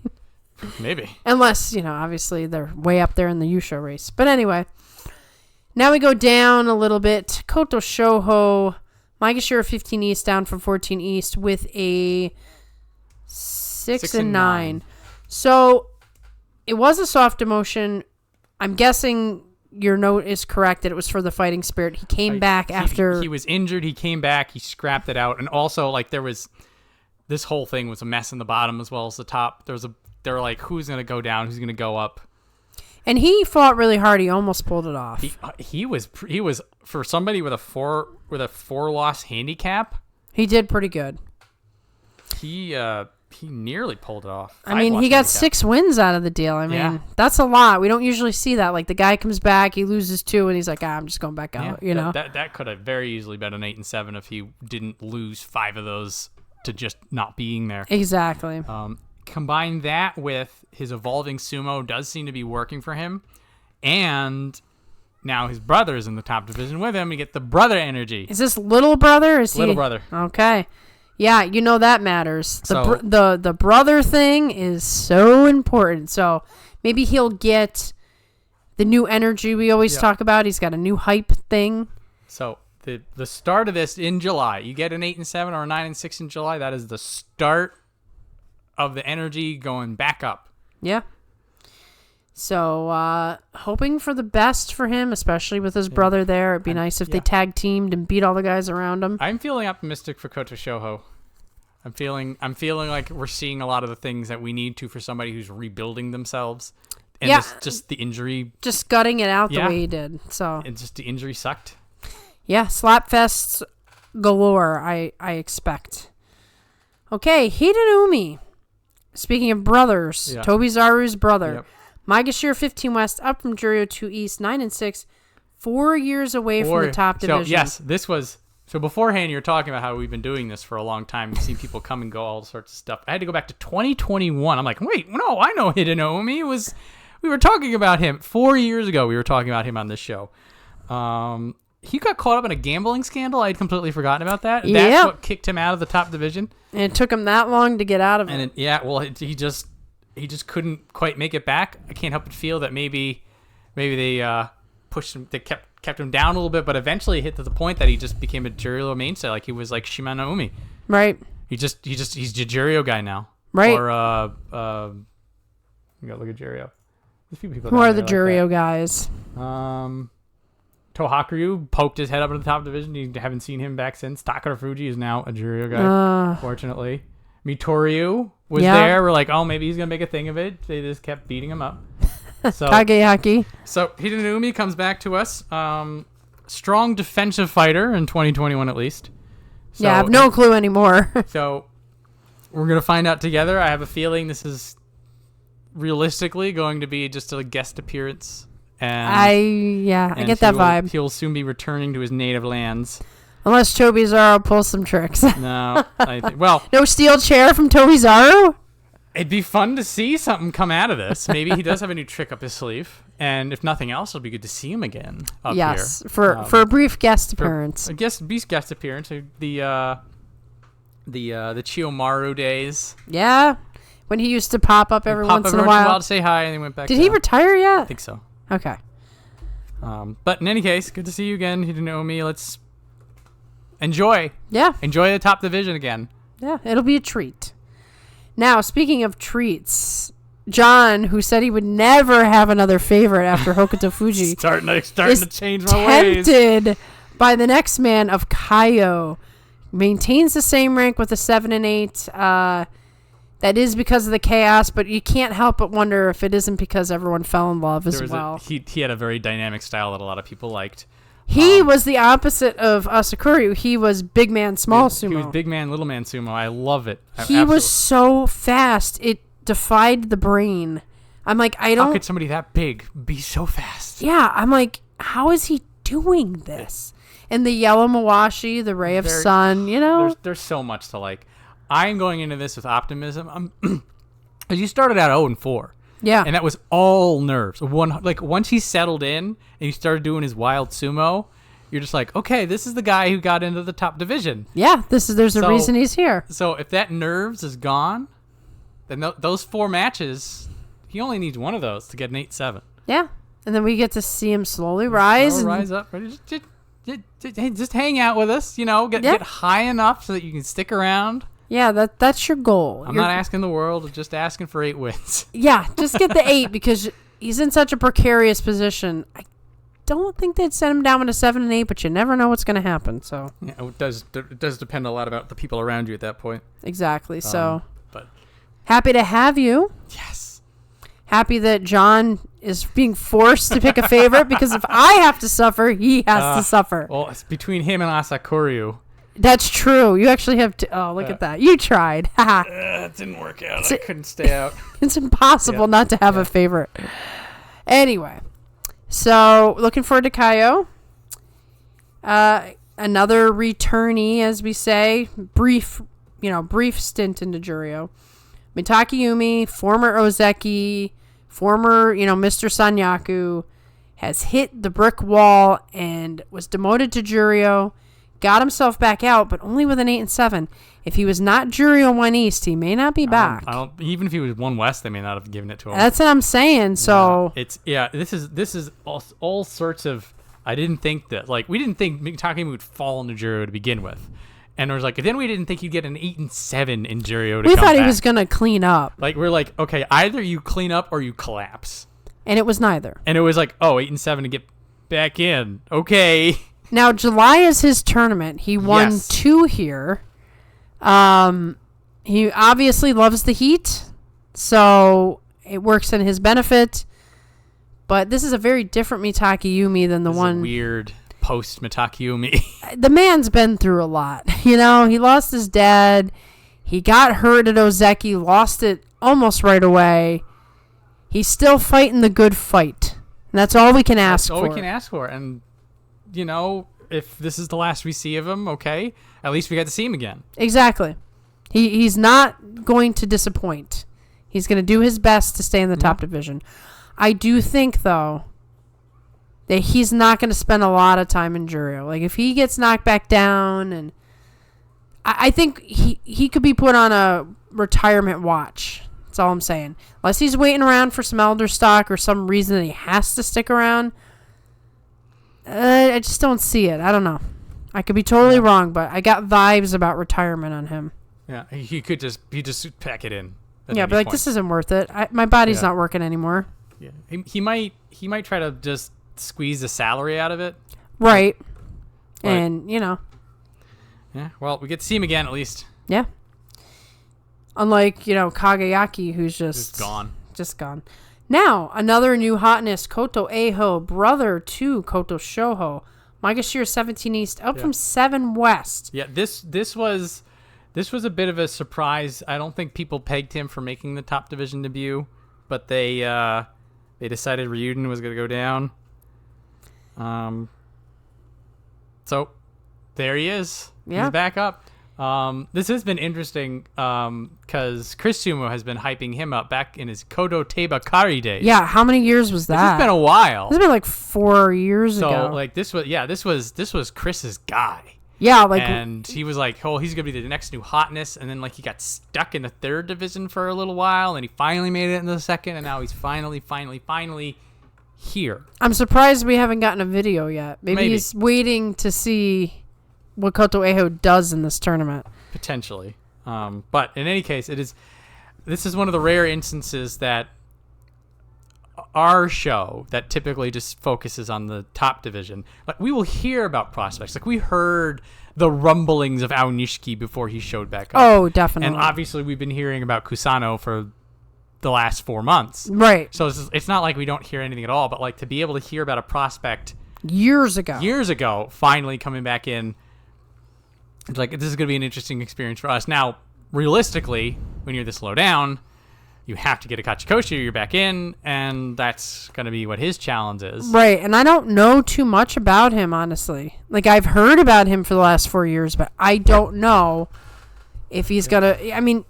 Maybe. Unless, obviously they're way up there in the Yusho race. But anyway, now we go down a little bit. Koto Shoho, Maegashira 15 East down from 14 East with a 6 and 9. So it was a soft demotion. I'm guessing your note is correct that it was for the fighting spirit. He came back after... He was injured. He came back. He scrapped it out. And also, this whole thing was a mess in the bottom as well as the top. They were like, who's going to go down? Who's going to go up? And he fought really hard. He almost pulled it off. He was for somebody with a 4-loss handicap. He did pretty good. He nearly pulled it off. I mean, he got 6 wins out of the deal. I mean, that's a lot. We don't usually see that. Like the guy comes back, he loses 2, and he's like, I'm just going back out. That could have very easily been an 8 and 7 if he didn't lose 5 of those to just not being there. Exactly. Combine that with his evolving sumo does seem to be working for him, and now his brother's in the top division with him. You get the brother energy. Is this little brother? Little brother? Okay, yeah, that matters. The brother thing is so important. So maybe he'll get the new energy we always talk about. He's got a new hype thing. So the start of this in July, you get an 8 and 7 or a 9 and 6 in July. That is the start of the energy going back up. Yeah. So, hoping for the best for him, especially with his brother there. It'd be nice if they tag teamed and beat all the guys around him. I'm feeling optimistic for Koto Shoho. I'm feeling like we're seeing a lot of the things that we need to for somebody who's rebuilding themselves. And just the injury. Just gutting it out the way he did. So. And just the injury sucked. Yeah, slap fests galore, I expect. Okay, Hidenumi. Speaking of brothers, Tobizaru's brother. Yep. Maegashira 15 West, up from Juryo 2 East, 9 and 6, 4 years away from the top division. So, yes, this was... So beforehand, you were talking about how we've been doing this for a long time. You've seen people come and go, all sorts of stuff. I had to go back to 2021. I'm like, wait, no, I know Hidenumi. We were talking about him 4 years ago. We were talking about him on this show. he got caught up in a gambling scandal. I'd completely forgotten about that. Yeah. That's what kicked him out of the top division. And it took him that long to get out of it. And he just couldn't quite make it back. I can't help but feel that maybe they pushed him, they kept him down a little bit, but eventually hit to the point that he just became a Juryo mainstay. Like he was like Shimano Umi. Right. He's a Juryo guy now. Right. Or you gotta look at Juryo. There's a few people. Who are the Juryo guys? Tohakuryu poked his head up in the top division. You haven't seen him back since. Takara Fuji is now a Juryo guy, fortunately. Mitoryu was there. We're like, oh, maybe he's going to make a thing of it. They just kept beating him up. So, Kageyaki. So Hidenumi comes back to us. Strong defensive fighter in 2021 at least. So, I have no clue anymore. So we're going to find out together. I have a feeling this is realistically going to be just a guest appearance. I get that vibe. He'll soon be returning to his native lands. Unless Tobizaru pulls some tricks. No. No steel chair from Tobizaru? It'd be fun to see something come out of this. Maybe he does have a new trick up his sleeve. And if nothing else, it'll be good to see him again up here. Yes, for a brief guest appearance. I guess guest appearance. The Chiyomaru days. Yeah. When he used to pop up every once in a while. To say hi and he went back. Did he retire yet? I think so. Okay. But in any case, good to see you again, Hidenomi. Let's enjoy. Yeah. Enjoy the top division again. Yeah, it'll be a treat. Now, speaking of treats, John, who said he would never have another favorite after Hokuto Fuji, starting to change my ways. Tempted by the next man of Kaio, maintains the same rank with a 7 and 8. That is because of the chaos, but you can't help but wonder if it isn't because everyone fell in love as well. He had a very dynamic style that a lot of people liked. He was the opposite of Asakura. He was big man, small sumo. He was big man, little man sumo. I love it. He was so fast. It defied the brain. I'm like, How could somebody that big be so fast? Yeah, I'm like, how is he doing this? And the yellow Mawashi, the ray of sun, There's so much to like. I'm going into this with optimism. You started out 0-4. Yeah. And that was all nerves. Once he settled in and he started doing his wild sumo, you're just like, okay, this is the guy who got into the top division. Yeah, there's a reason he's here. So if that nerves is gone, then those 4 matches, he only needs one of those to get an 8-7. Yeah. And then we get to see him slowly rise. Rise up. Just hang out with us, get high enough so that you can stick around. Yeah, that's your goal. I'm not asking the world, just asking for 8 wins. Yeah, just get the 8 because he's in such a precarious position. I don't think they'd send him down with a 7 and 8, but you never know what's going to happen. So yeah, it does depend a lot about the people around you at that point. Exactly. So, but happy to have you. Yes. Happy that John is being forced to pick a favorite because if I have to suffer, he has to suffer. Well, it's between him and Asakura. That's true. You actually have to. Oh, look at that. You tried. It didn't work out. I couldn't stay out. It's impossible not to have a favorite. Anyway, so looking forward to Kaio. Another returnee, as we say. Brief stint into Juryo. Mitake Yumi, former Ozeki, former, Mr. Sanyaku, has hit the brick wall and was demoted to Juryo. Got himself back out, but only with an 8 and 7. If he was not Juryo 1 East, he may not be back. Even if he was 1 West, they may not have given it to him. That's what I'm saying. So this is all sorts of. I didn't think that we didn't think Mitake would fall into Juryo to begin with, and it was then we didn't think he'd get an 8 and 7 in Juryo. We thought he was gonna clean up. We're like, okay, either you clean up or you collapse, and it was neither. And it was 8 and 7 to get back in. Okay. Now, July is his tournament. He won 2 here. He obviously loves the heat, so it works in his benefit. But this is a very different Mitake Yumi than the one... weird post Mitake Yumi. The man's been through a lot. He lost his dad. He got hurt at Ozeki, lost it almost right away. He's still fighting the good fight. And that's all we can ask for. That's all we can ask for. And... if this is the last we see of him, okay, at least we got to see him again. Exactly. He's not going to disappoint. He's going to do his best to stay in the top division. I do think, though, that he's not going to spend a lot of time in Juryo. Like, if he gets knocked back down, and I think he could be put on a retirement watch. That's all I'm saying. Unless he's waiting around for some elder stock or some reason that he has to stick around, I just don't see it. I don't know. I could be totally wrong, but I got vibes about retirement on him. Yeah, he just pack it in. Yeah, but like, this isn't worth it. My body's not working anymore. Yeah, he might try to just squeeze the salary out of it. Right. And yeah. Well, we get to see him again at least. Yeah. Unlike Kagayaki, who's just gone. Just gone. Now, another new hotness, Koto Eiho, brother to Koto Shoho. Maegashira 17 East, up from 7 West. Yeah, this was a bit of a surprise. I don't think people pegged him for making the top division debut, but they decided Ryuden was going to go down. So there he is. Yeah. He's back up. This has been interesting because Chris Sumo has been hyping him up back in his Kodo Teibakari days. Yeah, how many years was that? This has been a while. This has been like 4 years ago. So like this was Chris's guy. Yeah, like, and he was like, oh, he's gonna be the next new hotness, and then like he got stuck in the 3rd division for a little while, and he finally made it in the 2nd, and now he's finally here. I'm surprised we haven't gotten a video yet. Maybe he's waiting to see what Koto Eiho does in this tournament. Potentially. But in any case, this is one of the rare instances that our show that typically just focuses on the top division, like, we will hear about prospects. Like, we heard the rumblings of Aonishiki before he showed back up. Oh, definitely. And obviously we've been hearing about Kusano for the last 4 months. Right. So it's not like we don't hear anything at all, but like to be able to hear about a prospect years ago finally coming back in, it's like, this is going to be an interesting experience for us. Now, realistically, when you're this low down, you have to get a Kachikoshi, you're back in, and that's going to be what his challenge is. Right, and I don't know too much about him, honestly. Like, I've heard about him for the last 4 years, but I don't know if he's going to... I mean,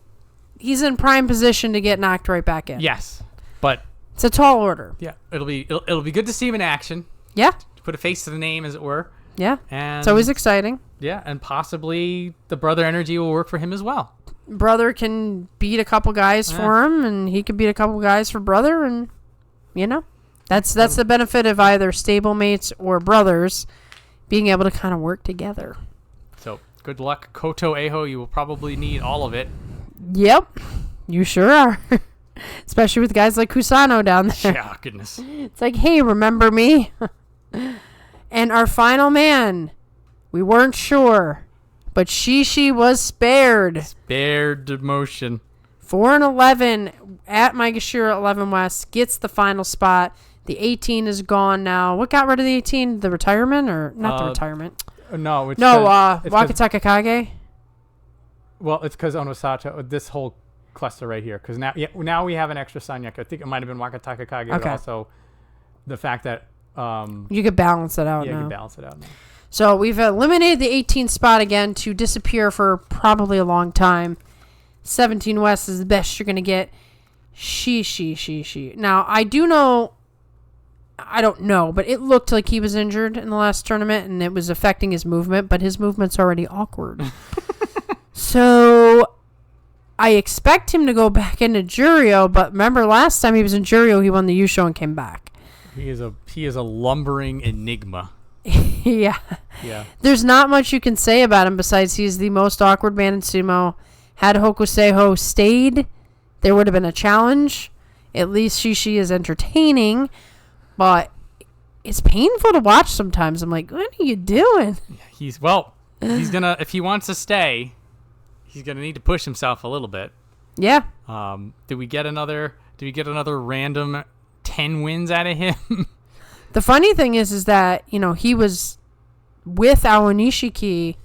he's in prime position to get knocked right back in. Yes, but... It's a tall order. Yeah, it'll be good to see him in action. Yeah. To put a face to the name, as it were. Yeah, and it's always exciting. Yeah, and possibly the brother energy will work for him as well. Brother can beat a couple guys for him, and he can beat a couple guys for brother, and that's the benefit of either stablemates or brothers being able to kind of work together. So good luck, Koto Eiho. You will probably need all of it. Yep, you sure are. Especially with guys like Kusano down there. Yeah, goodness. It's like, hey, remember me? And our final man, we weren't sure, but Shishi was spared. Spared demotion. 4-11 at Maegashira 11 West gets the final spot. The 18 is gone now. What got rid of the 18? The retirement or not the retirement? No, Wakataka Kage. Well, it's because Onosato, this whole cluster right here, because now we have an extra Sanyaku. I think it might have been Wakataka Kage, but also the fact that you could balance it out. Yeah, now. you can balance it out now. So we've eliminated the 18 spot again to disappear for probably a long time. 17 West is the best you're going to get. She. Now, I don't know, but it looked like he was injured in the last tournament and it was affecting his movement, but his movement's already awkward. So I expect him to go back into Juryo, but remember last time he was in Juryo, he won the Yusho and came back. He is a lumbering enigma. Yeah. There's not much you can say about him besides he's the most awkward man in sumo. Had Hokuseiho stayed, there would have been a challenge. At least Shishi is entertaining, but it's painful to watch sometimes. I'm like, what are you doing? He's gonna, if he wants to stay, he's gonna need to push himself a little bit. Yeah. Do we get another random 10 wins out of him? The funny thing is that, he was with Aonishiki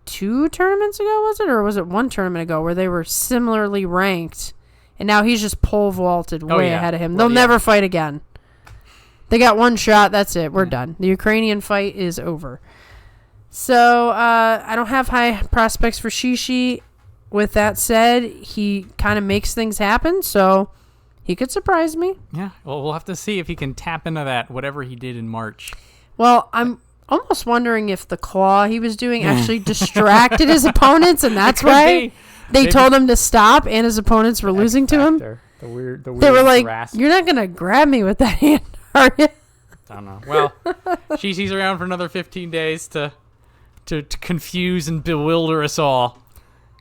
2 tournaments ago, was it? Or was it 1 tournament ago where they were similarly ranked? And now he's just pole vaulted way ahead of him. They'll never fight again. They got 1 shot. That's it. We're done. The Ukrainian fight is over. So I don't have high prospects for Shishi. With that said, he kind of makes things happen. So He could surprise me. Yeah, well, we'll have to see if he can tap into that, whatever he did in March. Well, I'm almost wondering if the claw he was doing actually distracted his opponents, and that's why they told him to stop, and his opponents were losing to him. The weird they were like, grasp. "You're not gonna grab me with that hand, are you?" I don't know. Well, Shiishi's around for another 15 days to confuse and bewilder us all.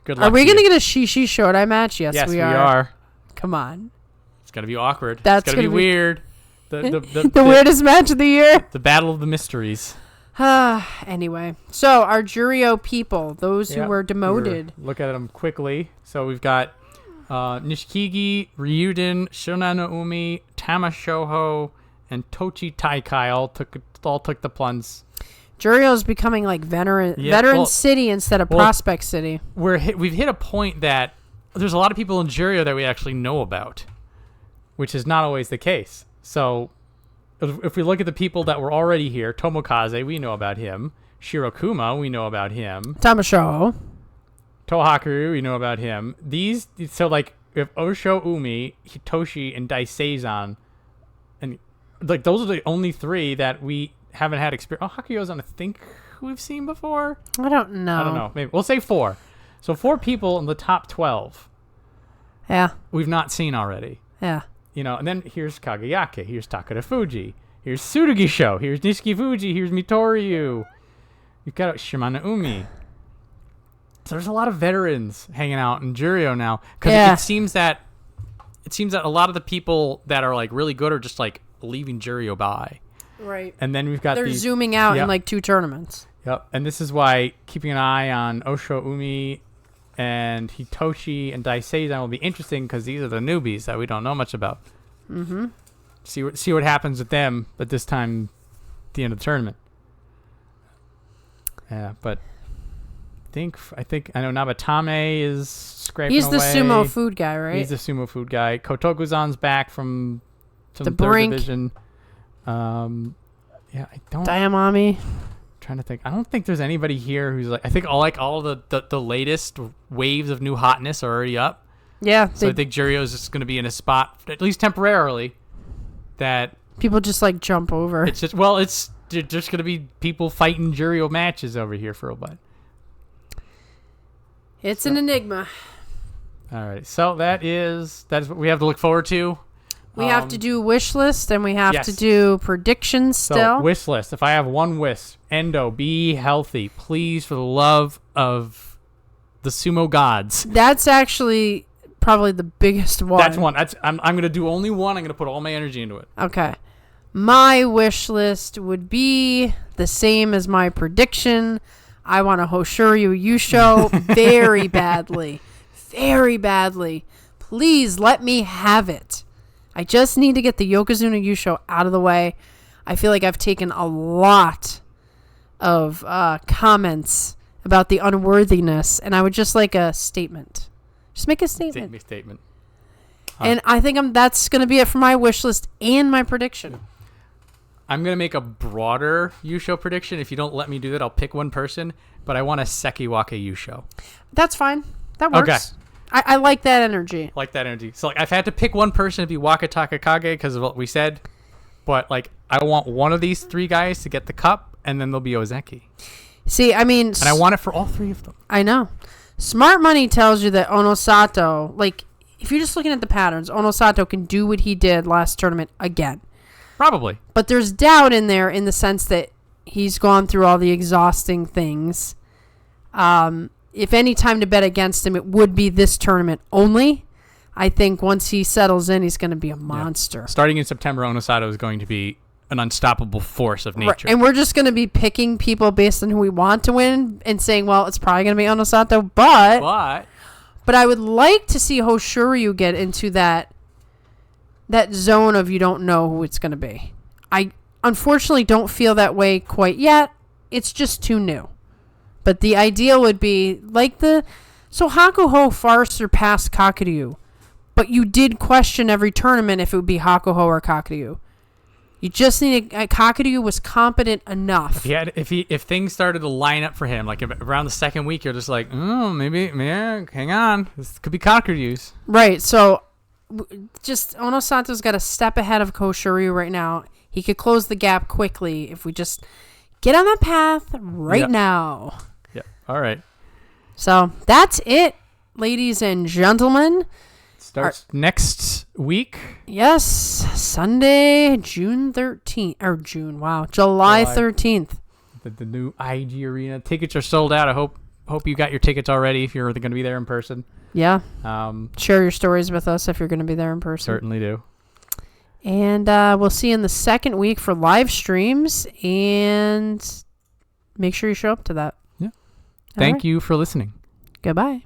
Good luck. Are we gonna get a Shishi Shodai match? Yes, we are. Come on. It's gonna be awkward. That's gonna be weird. The weirdest match of the year. The battle of the mysteries. Anyway, so our Juryo people, those who were demoted. Look at them quickly. So we've got Nishikigi, Ryuden, Shona Umi, Tamashoho, and Tochi Taikai all took the plunge. Juryo's becoming like veteran city instead of prospect city. We've hit a point that there's a lot of people in Juryo that we actually know about, which is not always the case. So if we look at the people that were already here, Tomokaze, we know about him. Shirokuma, we know about him. Tamashoho. Tohaku, we know about him. So like if Osho Umi, Hitoshi, and Daiseizan, and like those are the only three that we haven't had experience. Oh, Hakuyo's I think we've seen before. I don't know. Maybe we'll say 4. So 4 people in the top 12. Yeah. We've not seen already. Yeah. And then here's Kagayake, here's Takada Fuji, here's Tsurugisho, here's Nishiki Fuji, here's Mitoryu. You've got Shimano Umi. So there's a lot of veterans hanging out in Juryo now, because it seems that a lot of the people that are like really good are just like leaving Juryo by. Right. And then we've got they're zooming out in like 2 tournaments. Yep. And this is why keeping an eye on Osho Umi and Hitoshi and Daiseizan will be interesting, because these are the newbies that we don't know much about. Mm-hmm. See what happens with them at this time, at the end of the tournament. Yeah, but I think I know Nabatame is scraping He's the away. sumo food guy, right? He's the sumo food guy. Kotokuzan's back from the third brink. division. I don't. Diamami. Trying to think. I don't think there's anybody here who's like. I think all the latest waves of new hotness are already up. Yeah. So I think Juryo's just going to be in a spot, at least temporarily, that people just like jump over. It's just just going to be people fighting Juryo matches over here for a bit. It's an enigma. All right. So that is what we have to look forward to. We have to do wish list, and we have to do predictions still. So wish list. If I have one wish, Endo, be healthy, please, for the love of the sumo gods. That's actually probably the biggest one. That's one. I'm going to do only one. I'm going to put all my energy into it. Okay. My wish list would be the same as my prediction. I want a Hoshoryu Yusho very badly. Very badly. Please let me have it. I just need to get the Yokozuna Yusho out of the way. I feel like I've taken a lot of comments about the unworthiness, and I would just like a statement. Just make a statement. Statement. And I think that's going to be it for my wish list and my prediction. I'm going to make a broader Yusho prediction. If you don't let me do that, I'll pick one person, but I want a Sekiwake Yusho. That's fine. That works. Okay. I like that energy. So like I've had to pick one person to be Waka Takakage because of what we said, but like I want one of these 3 guys to get the cup, and then there'll be Ozeki. See, I mean, and I want it for all 3 of them. I know. Smart money tells you that Onosato, like if you're just looking at the patterns, Onosato can do what he did last tournament again. Probably. But there's doubt in there in the sense that he's gone through all the exhausting things. If any time to bet against him, it would be this tournament only. I think once he settles in, he's going to be a monster. Yeah. Starting in September, Onosato is going to be an unstoppable force of nature. Right. And we're just going to be picking people based on who we want to win and saying, well, it's probably going to be Onosato, but I would like to see Hoshoryu get into that zone of you don't know who it's going to be. I unfortunately don't feel that way quite yet. It's just too new. But the ideal would be like so Hakuho far surpassed Kakuryu, but you did question every tournament if it would be Hakuho or Kakuryu. You just need Kakuryu was competent enough. If things started to line up for him, like around the second week, you're just like, maybe hang on, this could be Kakuryu's. Right. So just Onosato's got a step ahead of Koshiryu right now. He could close the gap quickly if we just get on that path right now. Yeah. All right. So that's it, ladies and gentlemen. Starts next week. Yes, Sunday, June 13th. Or June, wow. July 13th. The new IG Arena. Tickets are sold out. I hope you got your tickets already if you're going to be there in person. Yeah. Share your stories with us if you're going to be there in person. Certainly do. And we'll see you in the second week for live streams. And make sure you show up to that. Yeah. Thank you for listening. Goodbye.